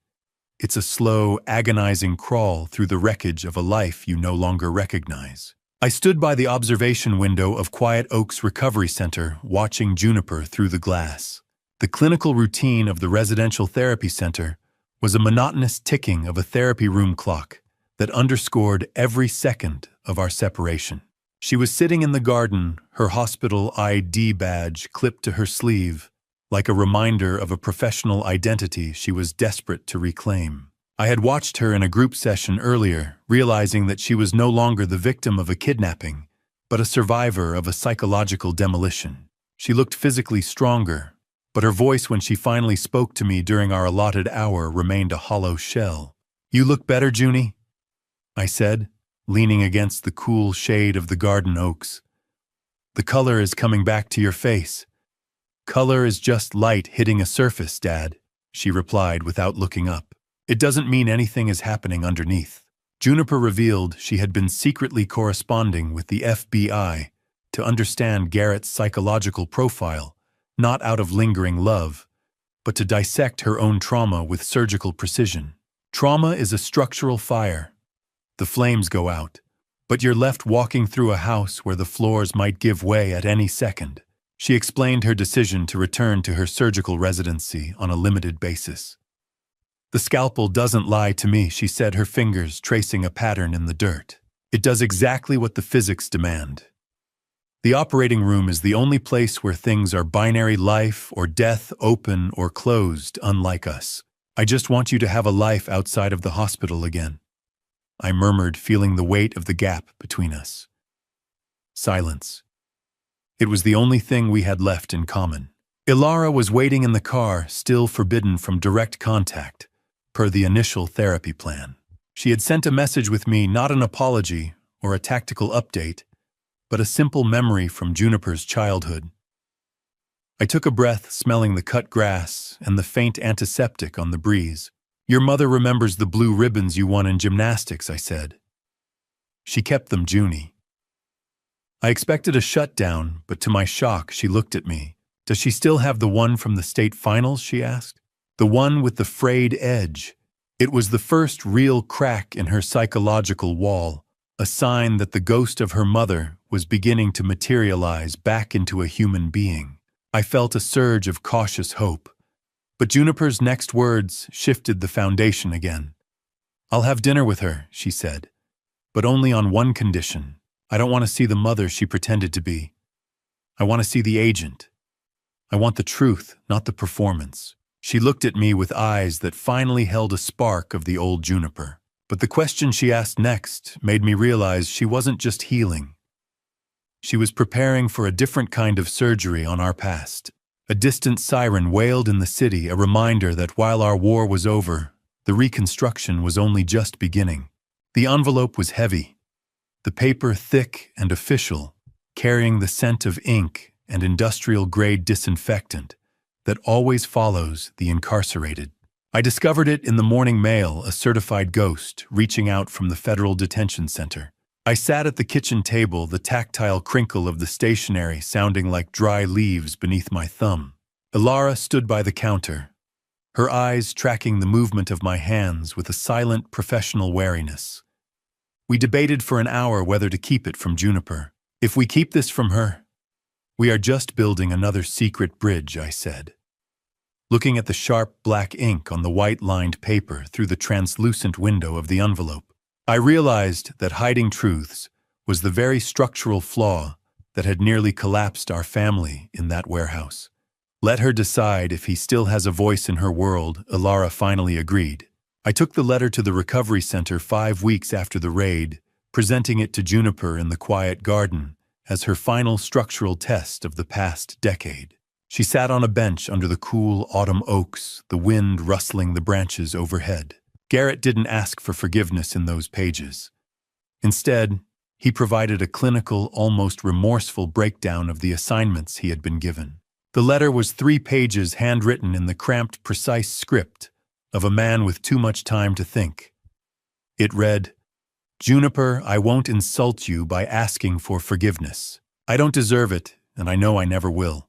It's a slow, agonizing crawl through the wreckage of a life you no longer recognize. I stood by the observation window of Quiet Oaks Recovery Center, watching Juniper through the glass. The clinical routine of the residential therapy center was a monotonous ticking of a therapy room clock that underscored every second of our separation. She was sitting in the garden, her hospital ID badge clipped to her sleeve, like a reminder of a professional identity she was desperate to reclaim. I had watched her in a group session earlier, realizing that she was no longer the victim of a kidnapping, but a survivor of a psychological demolition. She looked physically stronger, but her voice when she finally spoke to me during our allotted hour remained a hollow shell. "You look better, Junie," I said, leaning against the cool shade of the garden oaks. "The color is coming back to your face." "Color is just light hitting a surface, Dad," she replied without looking up. "It doesn't mean anything is happening underneath." Juniper revealed she had been secretly corresponding with the FBI to understand Garrett's psychological profile, not out of lingering love, but to dissect her own trauma with surgical precision. Trauma is a structural fire. The flames go out, but you're left walking through a house where the floors might give way at any second. She explained her decision to return to her surgical residency on a limited basis. "The scalpel doesn't lie to me," she said, her fingers tracing a pattern in the dirt. "It does exactly what the physics demand. The operating room is the only place where things are binary, life or death, open or closed, unlike us. I just want you to have a life outside of the hospital again," I murmured, feeling the weight of the gap between us. Silence. It was the only thing we had left in common. Ilara was waiting in the car, still forbidden from direct contact, per the initial therapy plan. She had sent a message with me, not an apology or a tactical update, but a simple memory from Juniper's childhood. I took a breath, smelling the cut grass and the faint antiseptic on the breeze. "Your mother remembers the blue ribbons you won in gymnastics," I said. "She kept them, Junie." I expected a shutdown, but to my shock, she looked at me. "Does she still have the one from the state finals?" she asked. "The one with the frayed edge." It was the first real crack in her psychological wall, a sign that the ghost of her mother was beginning to materialize back into a human being. I felt a surge of cautious hope, but Juniper's next words shifted the foundation again. "I'll have dinner with her," she said, "but only on one condition. I don't want to see the mother she pretended to be. I want to see the agent. I want the truth, not the performance." She looked at me with eyes that finally held a spark of the old Juniper. But the question she asked next made me realize she wasn't just healing. She was preparing for a different kind of surgery on our past. A distant siren wailed in the city, a reminder that while our war was over, the reconstruction was only just beginning. The envelope was heavy, the paper thick and official, carrying the scent of ink and industrial-grade disinfectant that always follows the incarcerated. I discovered it in the morning mail, a certified ghost reaching out from the federal detention center. I sat at the kitchen table, the tactile crinkle of the stationery sounding like dry leaves beneath my thumb. Ilara stood by the counter, her eyes tracking the movement of my hands with a silent, professional wariness. We debated for an hour whether to keep it from Juniper. If we keep this from her, we are just building another secret bridge, I said, looking at the sharp black ink on the white-lined paper through the translucent window of the envelope. I realized that hiding truths was the very structural flaw that had nearly collapsed our family in that warehouse. Let her decide if he still has a voice in her world, Ilara finally agreed. I took the letter to the recovery center 5 weeks after the raid, presenting it to Juniper in the quiet garden as her final structural test of the past decade. She sat on a bench under the cool autumn oaks, the wind rustling the branches overhead. Garrett didn't ask for forgiveness in those pages. Instead, he provided a clinical, almost remorseful breakdown of the assignments he had been given. The letter was 3 pages handwritten in the cramped, precise script of a man with too much time to think. It read, "Juniper, I won't insult you by asking for forgiveness. I don't deserve it, and I know I never will.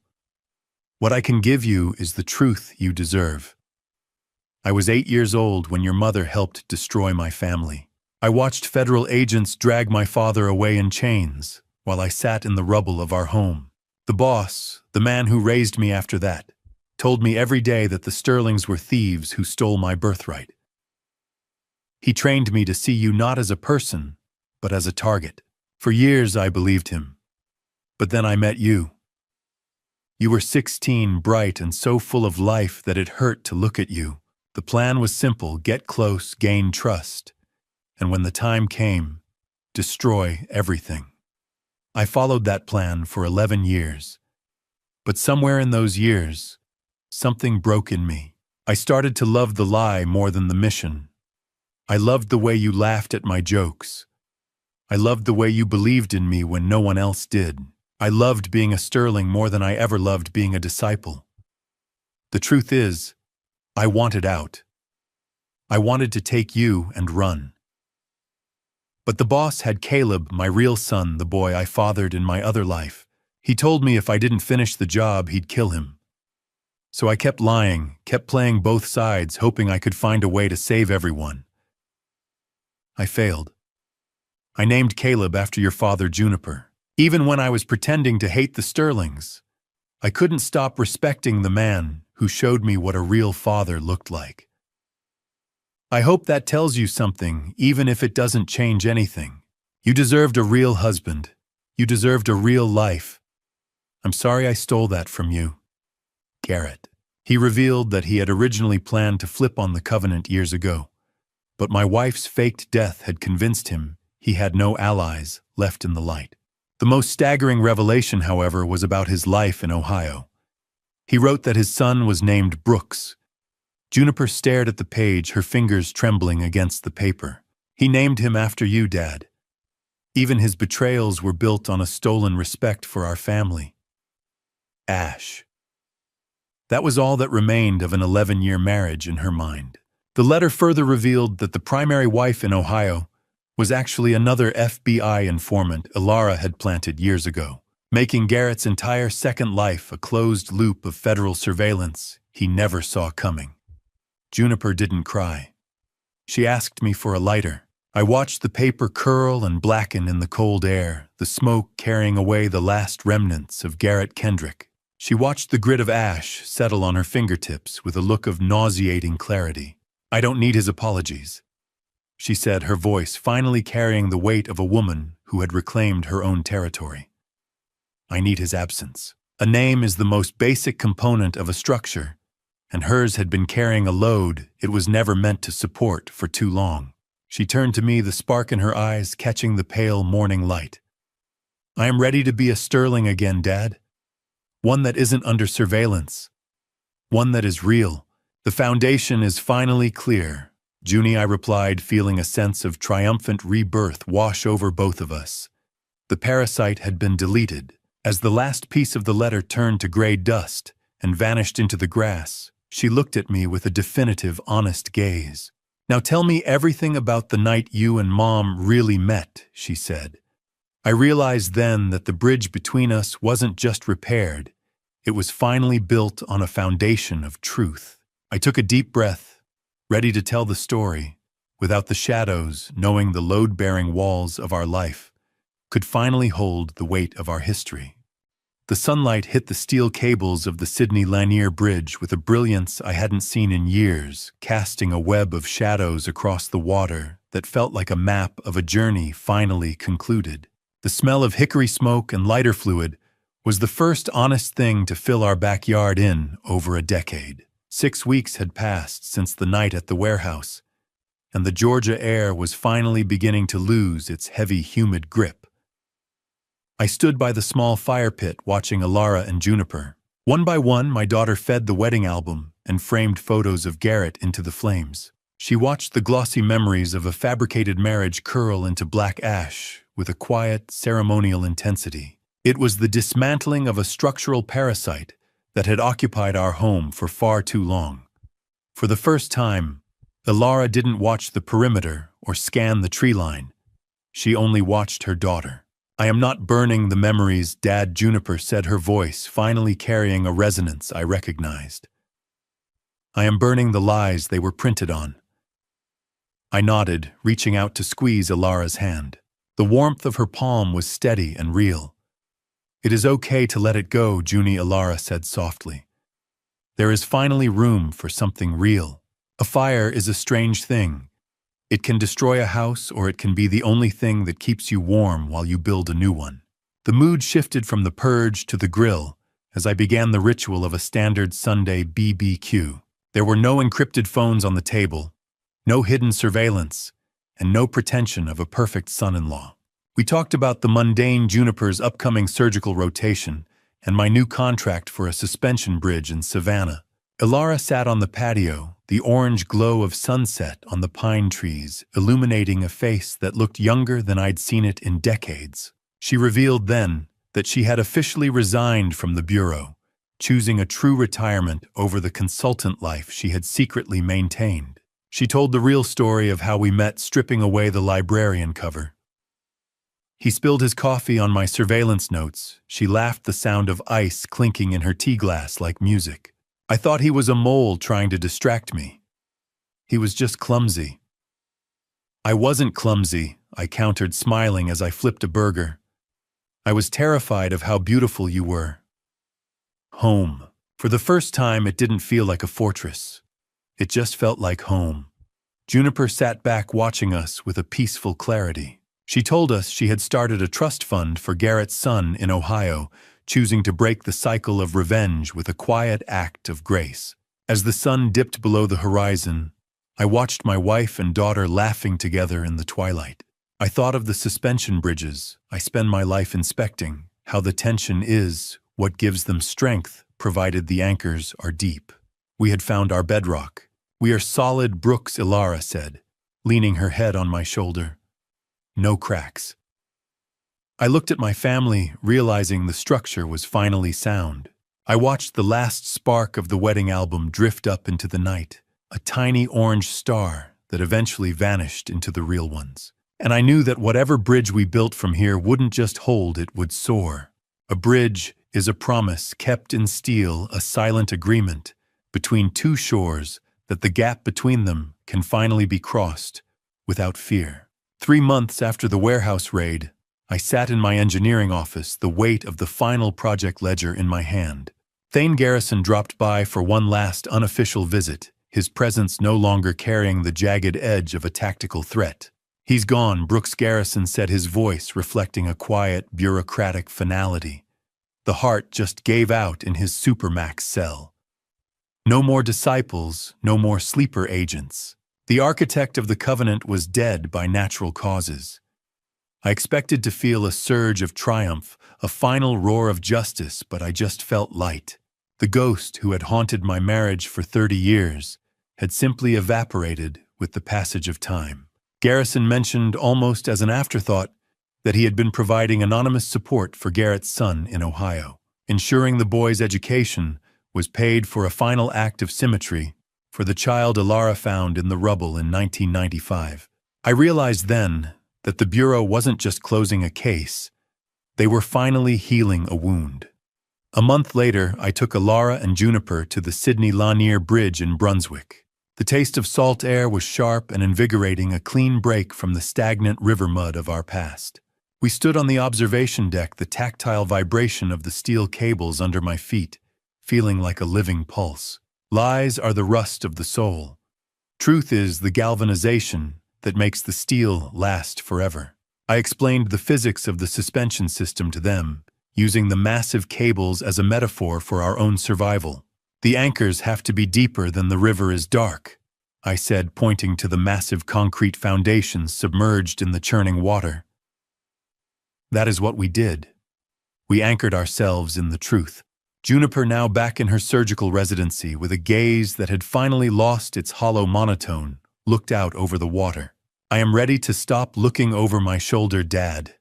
What I can give you is the truth you deserve. I was 8 years old when your mother helped destroy my family. I watched federal agents drag my father away in chains while I sat in the rubble of our home. The boss, the man who raised me after that, told me every day that the Sterlings were thieves who stole my birthright. He trained me to see you not as a person, but as a target. For years I believed him. But then I met you. You were 16, bright and so full of life that it hurt to look at you. The plan was simple: get close, gain trust, and when the time came, destroy everything. I followed that plan for 11 years. But somewhere in those years, something broke in me. I started to love the lie more than the mission. I loved the way you laughed at my jokes. I loved the way you believed in me when no one else did. I loved being a Sterling more than I ever loved being a disciple. The truth is, I wanted out. I wanted to take you and run. But the boss had Caleb, my real son, the boy I fathered in my other life. He told me if I didn't finish the job, he'd kill him. So I kept lying, kept playing both sides, hoping I could find a way to save everyone. I failed. I named Caleb after your father, Juniper. Even when I was pretending to hate the Sterlings, I couldn't stop respecting the man who showed me what a real father looked like. I hope that tells you something, even if it doesn't change anything. You deserved a real husband. You deserved a real life. I'm sorry I stole that from you. Garrett. He revealed that he had originally planned to flip on the Covenant years ago, but my wife's faked death had convinced him he had no allies left in the light. The most staggering revelation, however, was about his life in Ohio. He wrote that his son was named Brooks. Juniper stared at the page, her fingers trembling against the paper. He named him after you, Dad. Even his betrayals were built on a stolen respect for our family. Ash. That was all that remained of an 11-year marriage in her mind. The letter further revealed that the primary wife in Ohio was actually another FBI informant Ilara had planted years ago, making Garrett's entire second life a closed loop of federal surveillance he never saw coming. Juniper didn't cry. She asked me for a lighter. I watched the paper curl and blacken in the cold air, the smoke carrying away the last remnants of Garrett Kendrick. She watched the grit of ash settle on her fingertips with a look of nauseating clarity. I don't need his apologies, she said, her voice finally carrying the weight of a woman who had reclaimed her own territory. I need his absence. A name is the most basic component of a structure, and hers had been carrying a load it was never meant to support for too long. She turned to me, the spark in her eyes catching the pale morning light. I am ready to be a Sterling again, Dad. One that isn't under surveillance. One that is real. The foundation is finally clear, Junie, I replied, feeling a sense of triumphant rebirth wash over both of us. The parasite had been deleted. As the last piece of the letter turned to gray dust and vanished into the grass, She looked at me with a definitive, honest gaze. "Now tell me everything about the night you and Mom really met," she said. I realized then that the bridge between us wasn't just repaired, it was finally built on a foundation of truth. I took a deep breath, ready to tell the story, without the shadows, knowing the load-bearing walls of our life could finally hold the weight of our history. The sunlight hit the steel cables of the Sydney Lanier Bridge with a brilliance I hadn't seen in years, casting a web of shadows across the water that felt like a map of a journey finally concluded. The smell of hickory smoke and lighter fluid was the first honest thing to fill our backyard in over a decade. 6 weeks had passed since the night at the warehouse, and the Georgia air was finally beginning to lose its heavy, humid grip. I stood by the small fire pit watching Alara and Juniper. One by one, my daughter fed the wedding album and framed photos of Garrett into the flames. She watched the glossy memories of a fabricated marriage curl into black ash with a quiet, ceremonial intensity. It was the dismantling of a structural parasite that had occupied our home for far too long. For the first time, Alara didn't watch the perimeter or scan the tree line. She only watched her daughter. "I am not burning the memories," Dad Juniper said, her voice finally carrying a resonance I recognized. "I am burning the lies they were printed on." I nodded, reaching out to squeeze Alara's hand. The warmth of her palm was steady and real. "It is okay to let it go," Junie, Alara said softly. "There is finally room for something real. A fire is a strange thing. It can destroy a house, or it can be the only thing that keeps you warm while you build a new one." The mood shifted from the purge to the grill as I began the ritual of a standard Sunday BBQ. There were no encrypted phones on the table, no hidden surveillance, and no pretension of a perfect son-in-law. We talked about the mundane, Juniper's upcoming surgical rotation and my new contract for a suspension bridge in Savannah. Alara sat on the patio, the orange glow of sunset on the pine trees illuminating a face that looked younger than I'd seen it in decades. She revealed then that she had officially resigned from the bureau, choosing a true retirement over the consultant life she had secretly maintained. She told the real story of how we met stripping away the librarian cover. "He spilled his coffee on my surveillance notes." She laughed, the sound of ice clinking in her tea glass like music. "I thought he was a mole trying to distract me. He was just clumsy." "I wasn't clumsy," I countered, smiling as I flipped a burger. "I was terrified of how beautiful you were." Home. For the first time, it didn't feel like a fortress. It just felt like home. Juniper sat back watching us with a peaceful clarity. She told us she had started a trust fund for Garrett's son in Ohio, choosing to break the cycle of revenge with a quiet act of grace. As the sun dipped below the horizon, I watched my wife and daughter laughing together in the twilight. I thought of the suspension bridges I spend my life inspecting, how the tension is what gives them strength, provided the anchors are deep. We had found our bedrock. "We are solid, Brooks," Alara said, leaning her head on my shoulder. "No cracks." I looked at my family, realizing the structure was finally sound. I watched the last spark of the wedding album drift up into the night, a tiny orange star that eventually vanished into the real ones. And I knew that whatever bridge we built from here wouldn't just hold, it would soar. A bridge is a promise kept in steel, a silent agreement between two shores that the gap between them can finally be crossed without fear. 3 months after the warehouse raid, I sat in my engineering office, the weight of the final project ledger in my hand. Thane Garrison dropped by for one last unofficial visit, his presence no longer carrying the jagged edge of a tactical threat. "He's gone," Brooks Garrison said, his voice reflecting a quiet, bureaucratic finality. The heart just gave out in his supermax cell. No more disciples, no more sleeper agents. The architect of the covenant was dead by natural causes. I expected to feel a surge of triumph, a final roar of justice, but I just felt light. The ghost who had haunted my marriage for 30 years had simply evaporated with the passage of time. Garrison mentioned almost as an afterthought that he had been providing anonymous support for Garrett's son in Ohio. Ensuring the boy's education was paid for a final act of symmetry for the child Ilara found in the rubble in 1995. I realized then that the Bureau wasn't just closing a case, they were finally healing a wound. A month later, I took Ilara and Juniper to the Sydney Lanier Bridge in Brunswick. The taste of salt air was sharp and invigorating, a clean break from the stagnant river mud of our past. We stood on the observation deck, the tactile vibration of the steel cables under my feet, feeling like a living pulse. Lies are the rust of the soul. Truth is the galvanization that makes the steel last forever. I explained the physics of the suspension system to them, using the massive cables as a metaphor for our own survival. The anchors have to be deeper than the river is dark, I said, pointing to the massive concrete foundations submerged in the churning water. That is what we did. We anchored ourselves in the truth. Juniper, now back in her surgical residency with a gaze that had finally lost its hollow monotone, looked out over the water. I am ready to stop looking over my shoulder, Dad,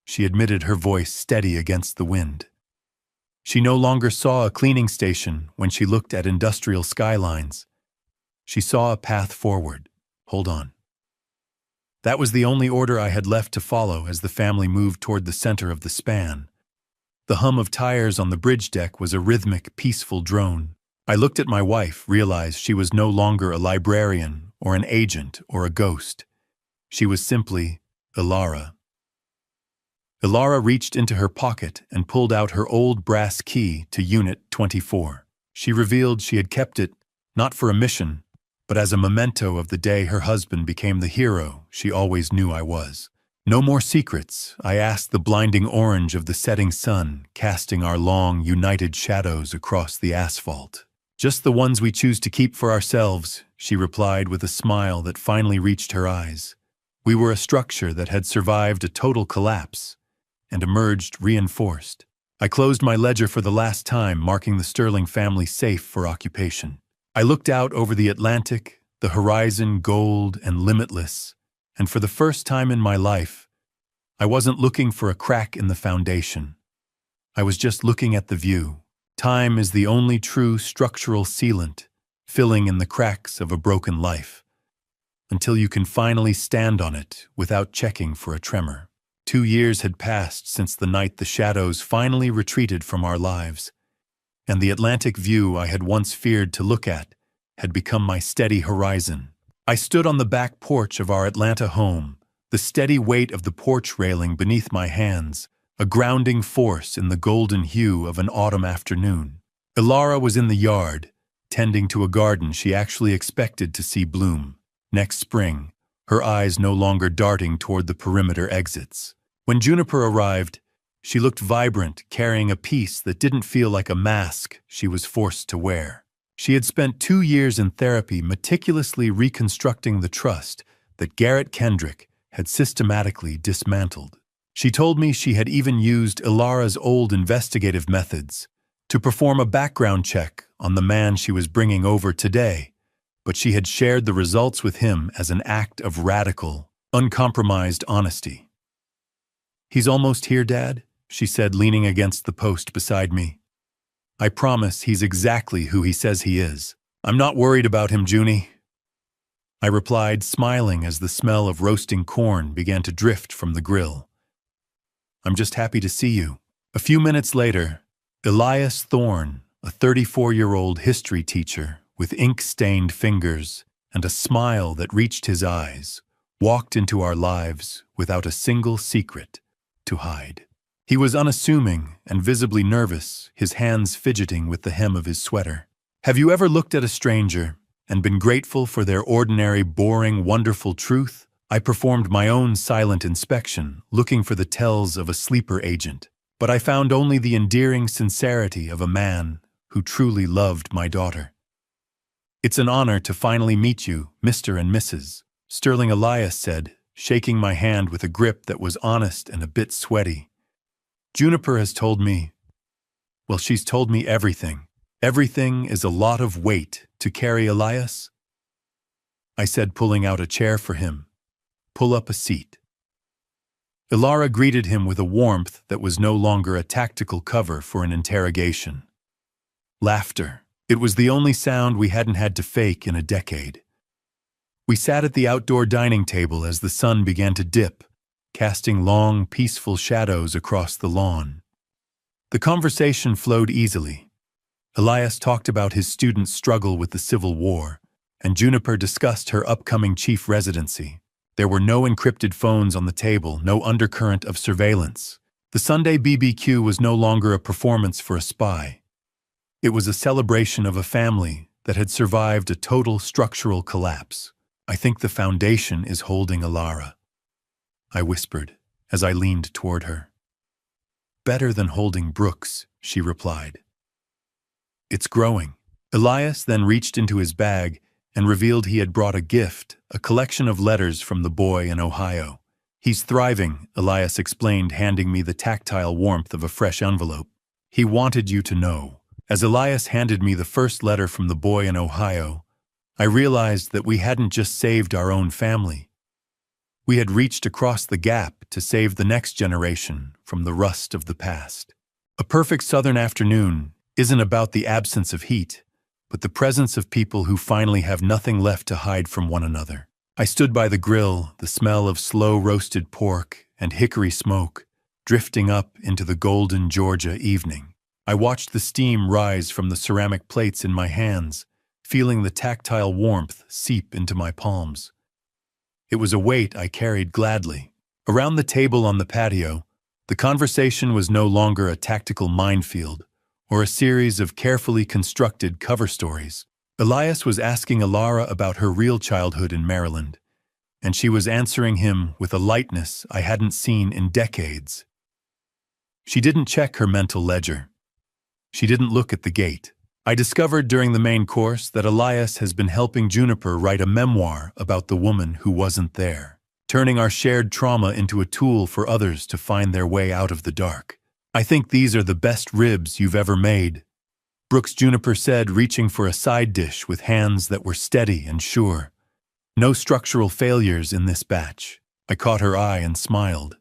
she admitted, her voice steady against the wind. She no longer saw a cleaning station when she looked at industrial skylines. She saw a path forward. Hold on. That was the only order I had left to follow as the family moved toward the center of the span. The hum of tires on the bridge deck was a rhythmic, peaceful drone. I looked at my wife, realized she was no longer a librarian or an agent or a ghost. She was simply Ilara. Ilara reached into her pocket and pulled out her old brass key to Unit 24. She revealed she had kept it, not for a mission, but as a memento of the day her husband became the hero she always knew I was. No more secrets, I asked, the blinding orange of the setting sun casting our long, united shadows across the asphalt. Just the ones we choose to keep for ourselves, she replied with a smile that finally reached her eyes. We were a structure that had survived a total collapse and emerged reinforced. I closed my ledger for the last time, marking the Sterling family safe for occupation. I looked out over the Atlantic, the horizon gold and limitless, and for the first time in my life, I wasn't looking for a crack in the foundation. I was just looking at the view. Time is the only true structural sealant, filling in the cracks of a broken life, until you can finally stand on it without checking for a tremor. 2 years had passed since the night the shadows finally retreated from our lives, and the Atlantic view I had once feared to look at had become my steady horizon. I stood on the back porch of our Atlanta home, the steady weight of the porch railing beneath my hands, a grounding force in the golden hue of an autumn afternoon. Ilara was in the yard, tending to a garden she actually expected to see bloom next spring, her eyes no longer darting toward the perimeter exits. When Juniper arrived, she looked vibrant, carrying a piece that didn't feel like a mask she was forced to wear. She had spent 2 years in therapy meticulously reconstructing the trust that Garrett Kendrick had systematically dismantled. She told me she had even used Ilara's old investigative methods to perform a background check on the man she was bringing over today, but she had shared the results with him as an act of radical, uncompromised honesty. "He's almost here, Dad," she said, leaning against the post beside me. "I promise he's exactly who he says he is. I'm not worried about him, Junie," I replied, smiling as the smell of roasting corn began to drift from the grill. "I'm just happy to see you." A few minutes later, Elias Thorne, a 34-year-old history teacher with ink-stained fingers and a smile that reached his eyes, walked into our lives without a single secret to hide. He was unassuming and visibly nervous, his hands fidgeting with the hem of his sweater. Have you ever looked at a stranger and been grateful for their ordinary, boring, wonderful truth? I performed my own silent inspection, looking for the tells of a sleeper agent, but I found only the endearing sincerity of a man who truly loved my daughter. "It's an honor to finally meet you, Mr. and Mrs. Sterling," Elias said, shaking my hand with a grip that was honest and a bit sweaty. "Juniper has told me, well, she's told me everything. Everything is a lot of weight to carry, Elias," I said, pulling out a chair for him. "Pull up a seat." Ilara greeted him with a warmth that was no longer a tactical cover for an interrogation. Laughter. It was the only sound we hadn't had to fake in a decade. We sat at the outdoor dining table as the sun began to dip, casting long, peaceful shadows across the lawn. The conversation flowed easily. Elias talked about his student's struggle with the Civil War, and Juniper discussed her upcoming chief residency. There were no encrypted phones on the table, no undercurrent of surveillance. The Sunday BBQ was no longer a performance for a spy. It was a celebration of a family that had survived a total structural collapse. "I think the foundation is holding Alara," I whispered as I leaned toward her. "Better than holding Brooks," she replied. "It's growing." Elias then reached into his bag and revealed he had brought a gift, a collection of letters from the boy in Ohio. "He's thriving," Elias explained, handing me the tactile warmth of a fresh envelope. "He wanted you to know." As Elias handed me the first letter from the boy in Ohio, I realized that we hadn't just saved our own family. We had reached across the gap to save the next generation from the rust of the past. A perfect southern afternoon isn't about the absence of heat, but the presence of people who finally have nothing left to hide from one another. I stood by the grill, the smell of slow-roasted pork and hickory smoke drifting up into the golden Georgia evening. I watched the steam rise from the ceramic plates in my hands, feeling the tactile warmth seep into my palms. It was a weight I carried gladly. Around the table on the patio, the conversation was no longer a tactical minefield or a series of carefully constructed cover stories. Elias was asking Alara about her real childhood in Maryland, and she was answering him with a lightness I hadn't seen in decades. She didn't check her mental ledger. She didn't look at the gate. I discovered during the main course that Elias has been helping Juniper write a memoir about the woman who wasn't there, turning our shared trauma into a tool for others to find their way out of the dark. "I think these are the best ribs you've ever made," Brooks Juniper said, reaching for a side dish with hands that were steady and sure. "No structural failures in this batch." I caught her eye and smiled.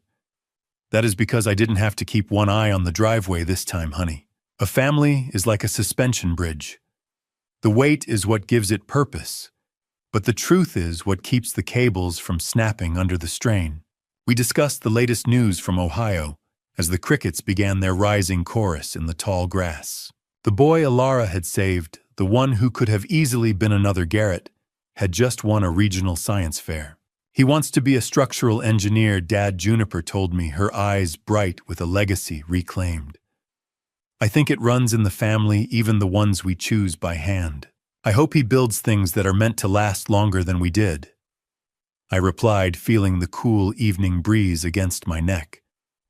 "That is because I didn't have to keep one eye on the driveway this time, honey. A family is like a suspension bridge. The weight is what gives it purpose, but the truth is what keeps the cables from snapping under the strain." We discussed the latest news from Ohio as the crickets began their rising chorus in the tall grass. The boy Alara had saved, the one who could have easily been another Garrett, had just won a regional science fair. "He wants to be a structural engineer," Dad Juniper told me, her eyes bright with a legacy reclaimed. "I think it runs in the family, even the ones we choose by hand. I hope he builds things that are meant to last longer than we did." I replied, feeling the cool evening breeze against my neck.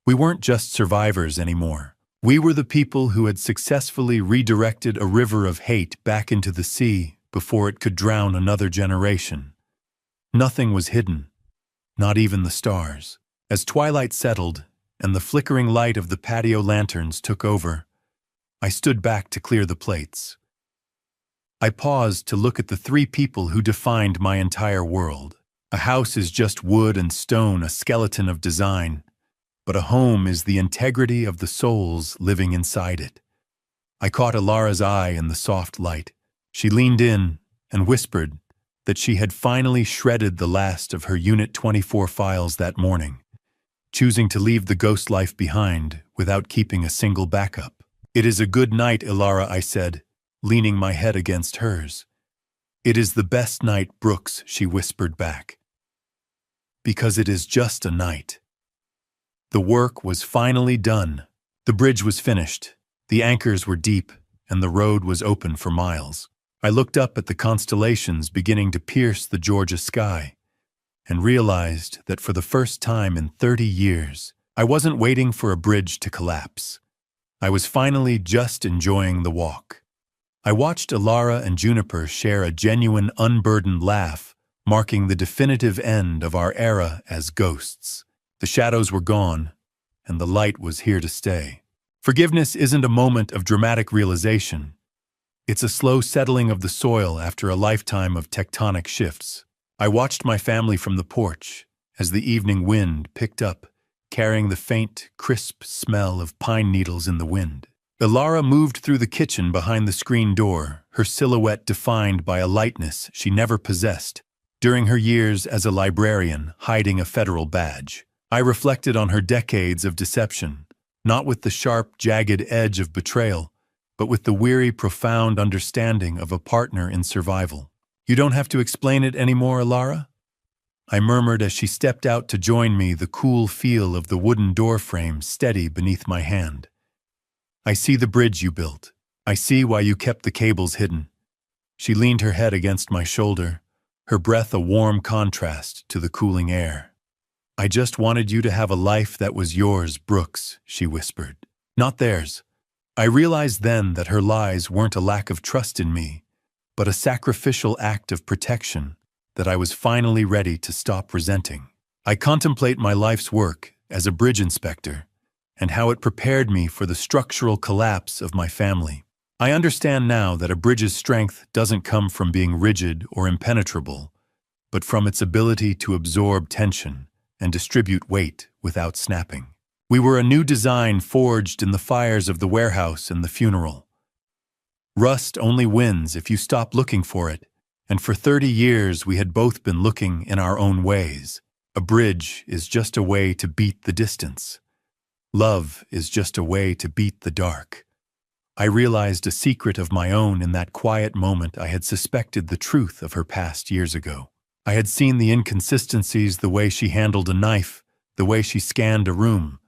We weren't just survivors anymore. We were the people who had successfully redirected a river of hate back into the sea before it could drown another generation. Nothing was hidden, not even the stars. As twilight settled and the flickering light of the patio lanterns took over, I stood back to clear the plates. I paused to look at the three people who defined my entire world. A house is just wood and stone, a skeleton of design, but a home is the integrity of the souls living inside it. I caught Alara's eye in the soft light. She leaned in and whispered that she had finally shredded the last of her Unit 24 files that morning, choosing to leave the ghost life behind without keeping a single backup. "It is a good night, Alara," I said, leaning my head against hers. "It is the best night, Brooks," she whispered back. "Because it is just a night." The work was finally done. The bridge was finished, the anchors were deep, and the road was open for miles. I looked up at the constellations beginning to pierce the Georgia sky and realized that for the first time in 30 years, I wasn't waiting for a bridge to collapse. I was finally just enjoying the walk. I watched Alara and Juniper share a genuine, unburdened laugh, marking the definitive end of our era as ghosts. The shadows were gone, and the light was here to stay. Forgiveness isn't a moment of dramatic realization. It's a slow settling of the soil after a lifetime of tectonic shifts. I watched my family from the porch as the evening wind picked up, carrying the faint, crisp smell of pine needles in the wind. Ilara moved through the kitchen behind the screen door, her silhouette defined by a lightness she never possessed during her years as a librarian hiding a federal badge. I reflected on her decades of deception, not with the sharp, jagged edge of betrayal, but with the weary, profound understanding of a partner in survival. "You don't have to explain it anymore, Ilara?" I murmured as she stepped out to join me, the cool feel of the wooden door frame steady beneath my hand. "I see the bridge you built. I see why you kept the cables hidden." She leaned her head against my shoulder, her breath a warm contrast to the cooling air. "I just wanted you to have a life that was yours, Brooks," she whispered. "Not theirs." I realized then that her lies weren't a lack of trust in me, but a sacrificial act of protection that I was finally ready to stop resenting. I contemplate my life's work as a bridge inspector and how it prepared me for the structural collapse of my family. I understand now that a bridge's strength doesn't come from being rigid or impenetrable, but from its ability to absorb tension and distribute weight without snapping. We were a new design forged in the fires of the warehouse and the funeral. Rust only wins if you stop looking for it, and for 30 years we had both been looking in our own ways. A bridge is just a way to beat the distance. Love is just a way to beat the dark. I realized a secret of my own in that quiet moment. I had suspected the truth of her past years ago. I had seen the inconsistencies, the way she handled a knife, the way she scanned a room,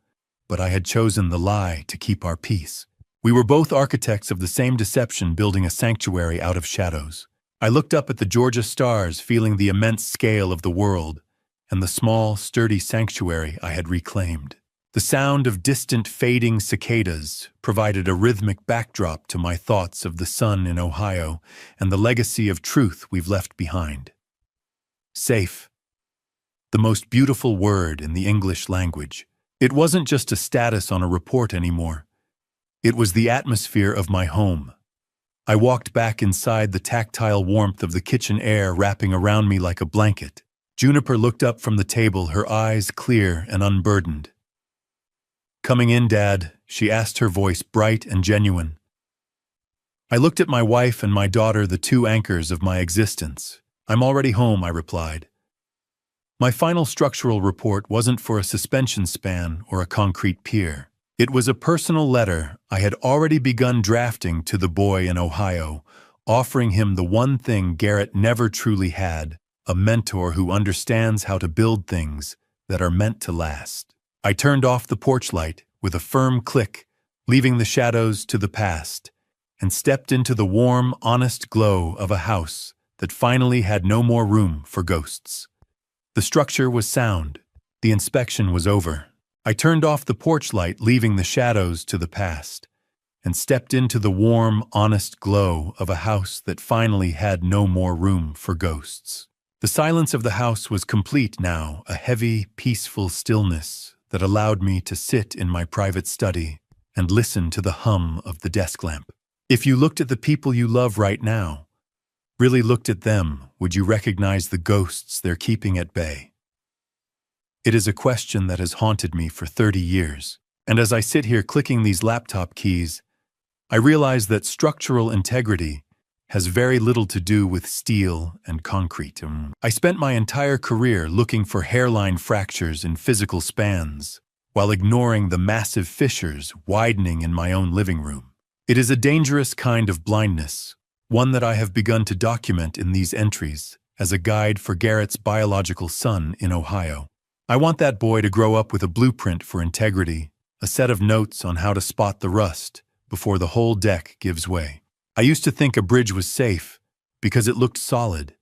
but I had chosen the lie to keep our peace. We were both architects of the same deception, building a sanctuary out of shadows. I looked up at the Georgia stars, feeling the immense scale of the world and the small, sturdy sanctuary I had reclaimed. The sound of distant, fading cicadas provided a rhythmic backdrop to my thoughts of the sun in Ohio and the legacy of truth we've left behind. Safe. The most beautiful word in the English language. It wasn't just a status on a report anymore. It was the atmosphere of my home. I walked back inside, the tactile warmth of the kitchen air wrapping around me like a blanket. Juniper looked up from the table, her eyes clear and unburdened. "Coming in, Dad?" she asked, her voice bright and genuine. I looked at my wife and my daughter, the two anchors of my existence. "I'm already home," I replied. My final structural report wasn't for a suspension span or a concrete pier. It was a personal letter I had already begun drafting to the boy in Ohio, offering him the one thing Garrett never truly had, a mentor who understands how to build things that are meant to last. I turned off the porch light with a firm click, leaving the shadows to the past, and stepped into the warm, honest glow of a house that finally had no more room for ghosts. The structure was sound. The inspection was over. I turned off the porch light, leaving the shadows to the past, and stepped into the warm, honest glow of a house that finally had no more room for ghosts. The silence of the house was complete now, a heavy, peaceful stillness that allowed me to sit in my private study and listen to the hum of the desk lamp. If you looked at the people you love right now, really looked at them, would you recognize the ghosts they're keeping at bay? It is a question that has haunted me for 30 years, and as I sit here clicking these laptop keys, I realize that structural integrity has very little to do with steel and concrete. I spent my entire career looking for hairline fractures in physical spans, while ignoring the massive fissures widening in my own living room. It is a dangerous kind of blindness, one that I have begun to document in these entries as a guide for Garrett's biological son in Ohio. I want that boy to grow up with a blueprint for integrity, a set of notes on how to spot the rust before the whole deck gives way. I used to think a bridge was safe because it looked solid,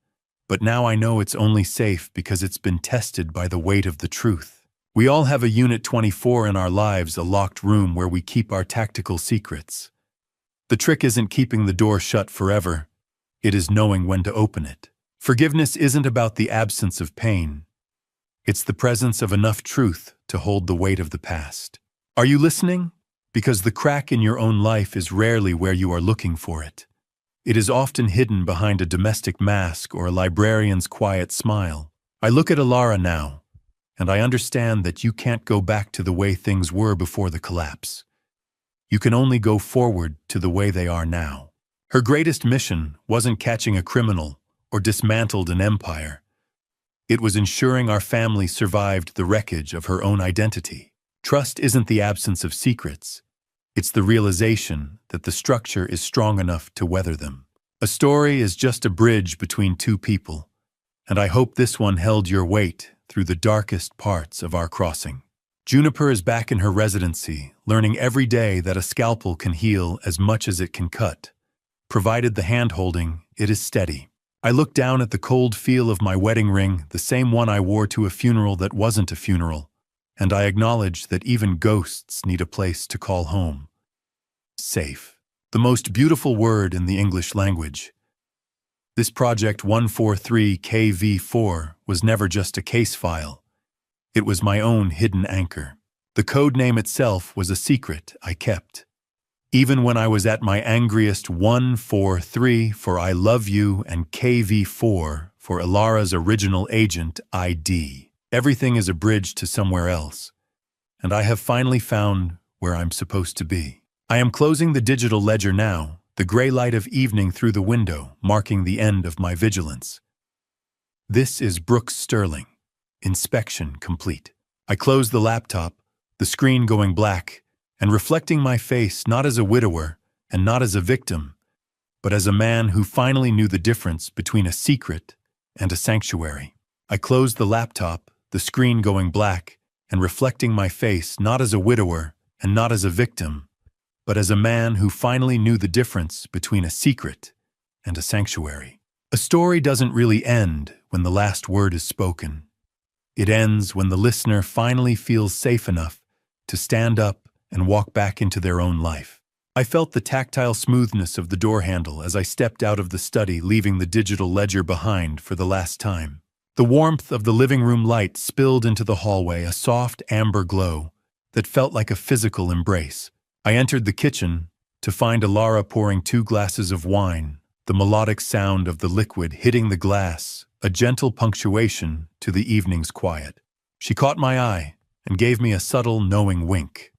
but now I know it's only safe because it's been tested by the weight of the truth. We all have a Unit 24 in our lives, a locked room where we keep our tactical secrets. The trick isn't keeping the door shut forever. It is knowing when to open it. Forgiveness isn't about the absence of pain. It's the presence of enough truth to hold the weight of the past. Are you listening? Because the crack in your own life is rarely where you are looking for it. It is often hidden behind a domestic mask or a librarian's quiet smile. I look at Ilara now, and I understand that you can't go back to the way things were before the collapse. You can only go forward to the way they are now. Her greatest mission wasn't catching a criminal or dismantled an empire. It was ensuring our family survived the wreckage of her own identity. Trust isn't the absence of secrets. It's the realization that the structure is strong enough to weather them. A story is just a bridge between two people, and I hope this one held your weight through the darkest parts of our crossing. Juniper is back in her residency, learning every day that a scalpel can heal as much as it can cut, provided the hand-holding, it is steady. I look down at the cold feel of my wedding ring, the same one I wore to a funeral that wasn't a funeral, and I acknowledge that even ghosts need a place to call home. Safe. The most beautiful word in the English language. This Project 143KV4 was never just a case file. It was my own hidden anchor. The code name itself was a secret I kept. Even when I was at my angriest, 143 for I love you and KV4 for Ilara's original agent ID. Everything is a bridge to somewhere else, and I have finally found where I'm supposed to be. I am closing the digital ledger now, the gray light of evening through the window, marking the end of my vigilance. This is Brooks Sterling. Inspection complete. I close the laptop, the screen going black, and reflecting my face not as a widower and not as a victim, but as a man who finally knew the difference between a secret and a sanctuary. I close the laptop, the screen going black, and reflecting my face not as a widower and not as a victim, but as a man who finally knew the difference between a secret and a sanctuary. A story doesn't really end when the last word is spoken. It ends when the listener finally feels safe enough to stand up and walk back into their own life. I felt the tactile smoothness of the door handle as I stepped out of the study, leaving the digital ledger behind for the last time. The warmth of the living room light spilled into the hallway, a soft amber glow that felt like a physical embrace. I entered the kitchen to find Ilara pouring 2 glasses of wine, the melodic sound of the liquid hitting the glass, a gentle punctuation to the evening's quiet. She caught my eye and gave me a subtle, knowing wink.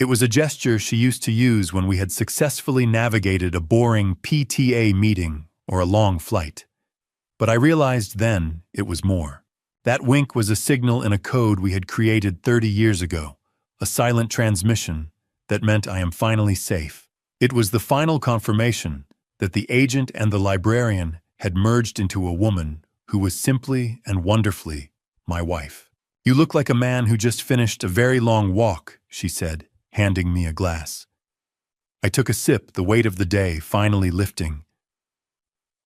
It was a gesture she used to use when we had successfully navigated a boring PTA meeting or a long flight. But I realized then it was more. That wink was a signal in a code we had created 30 years ago, a silent transmission that meant I am finally safe. It was the final confirmation that the agent and the librarian had merged into a woman who was simply and wonderfully my wife. "You look like a man who just finished a very long walk," she said, handing me a glass. I took a sip, the weight of the day finally lifting.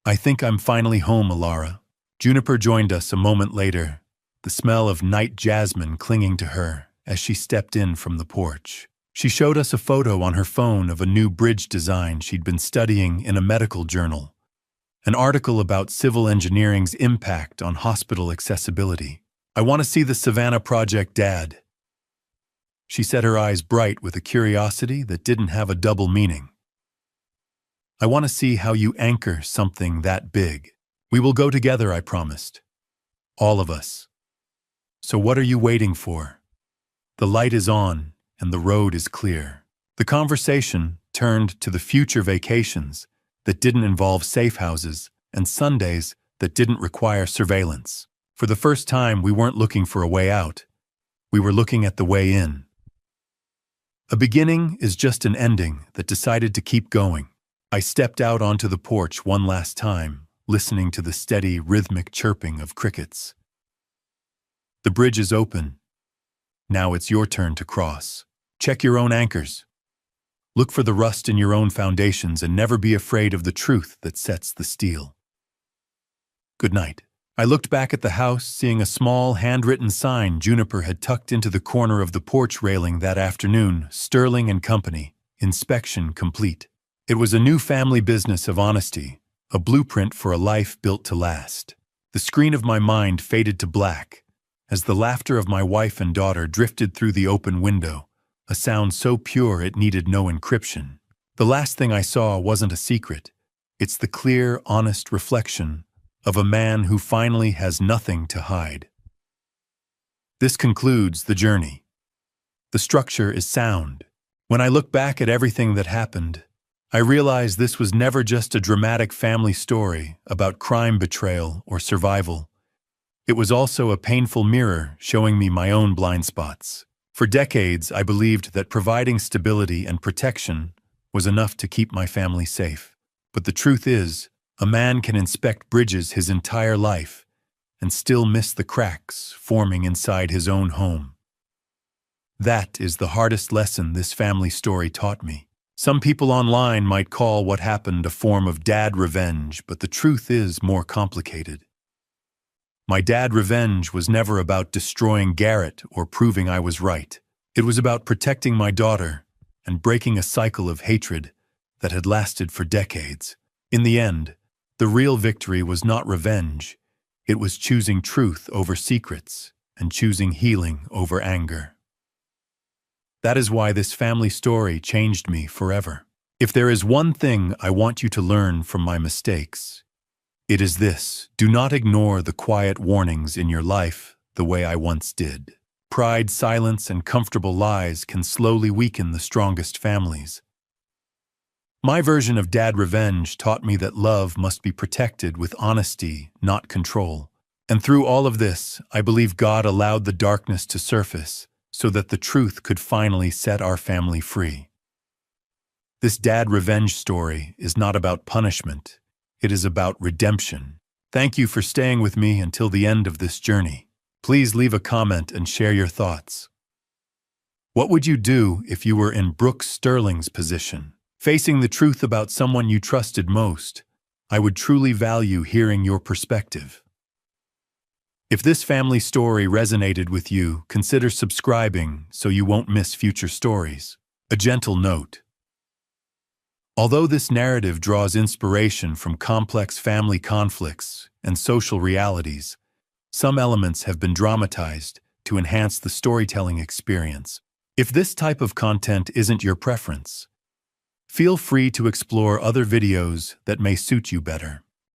"I think I'm finally home, Ilara." Juniper joined us a moment later, the smell of night jasmine clinging to her as she stepped in from the porch. She showed us a photo on her phone of a new bridge design she'd been studying in a medical journal, an article about civil engineering's impact on hospital accessibility. "I want to see the Savannah project, Dad." She set her eyes bright with a curiosity that didn't have a double meaning. "I want to see how you anchor something that big. We will go together, I promised. All of us. So what are you waiting for? The light is on, and the road is clear." The conversation turned to the future vacations that didn't involve safe houses and Sundays that didn't require surveillance. For the first time, we weren't looking for a way out. We were looking at the way in. A beginning is just an ending that decided to keep going. I stepped out onto the porch one last time, listening to the steady, rhythmic chirping of crickets. The bridge is open. Now it's your turn to cross. Check your own anchors. Look for the rust in your own foundations and never be afraid of the truth that sets the steel. Good night. I looked back at the house, seeing a small, handwritten sign Juniper had tucked into the corner of the porch railing that afternoon, Sterling and Company, inspection complete. It was a new family business of honesty, a blueprint for a life built to last. The screen of my mind faded to black as the laughter of my wife and daughter drifted through the open window, a sound so pure it needed no encryption. The last thing I saw wasn't a secret. It's the clear, honest reflection of a man who finally has nothing to hide. This concludes the journey. The structure is sound. When I look back at everything that happened, I realize this was never just a dramatic family story about crime, betrayal, or survival. It was also a painful mirror showing me my own blind spots. For decades, I believed that providing stability and protection was enough to keep my family safe. But the truth is, a man can inspect bridges his entire life and still miss the cracks forming inside his own home. That is the hardest lesson this family story taught me. Some people online might call what happened a form of dad revenge, but the truth is more complicated. My dad revenge was never about destroying Garrett or proving I was right. It was about protecting my daughter and breaking a cycle of hatred that had lasted for decades. In the end, the real victory was not revenge. It was choosing truth over secrets and choosing healing over anger. That is why this family story changed me forever. If there is one thing I want you to learn from my mistakes, it is this: do not ignore the quiet warnings in your life the way I once did. Pride, silence, and comfortable lies can slowly weaken the strongest families. My version of dad revenge taught me that love must be protected with honesty, not control. And through all of this, I believe God allowed the darkness to surface so that the truth could finally set our family free. This dad revenge story is not about punishment. It is about redemption. Thank you for staying with me until the end of this journey. Please leave a comment and share your thoughts. What would you do if you were in Brooke Sterling's position? Facing the truth about someone you trusted most, I would truly value hearing your perspective. If this family story resonated with you, consider subscribing so you won't miss future stories. A gentle note: although this narrative draws inspiration from complex family conflicts and social realities, some elements have been dramatized to enhance the storytelling experience. If this type of content isn't your preference, feel free to explore other videos that may suit you better.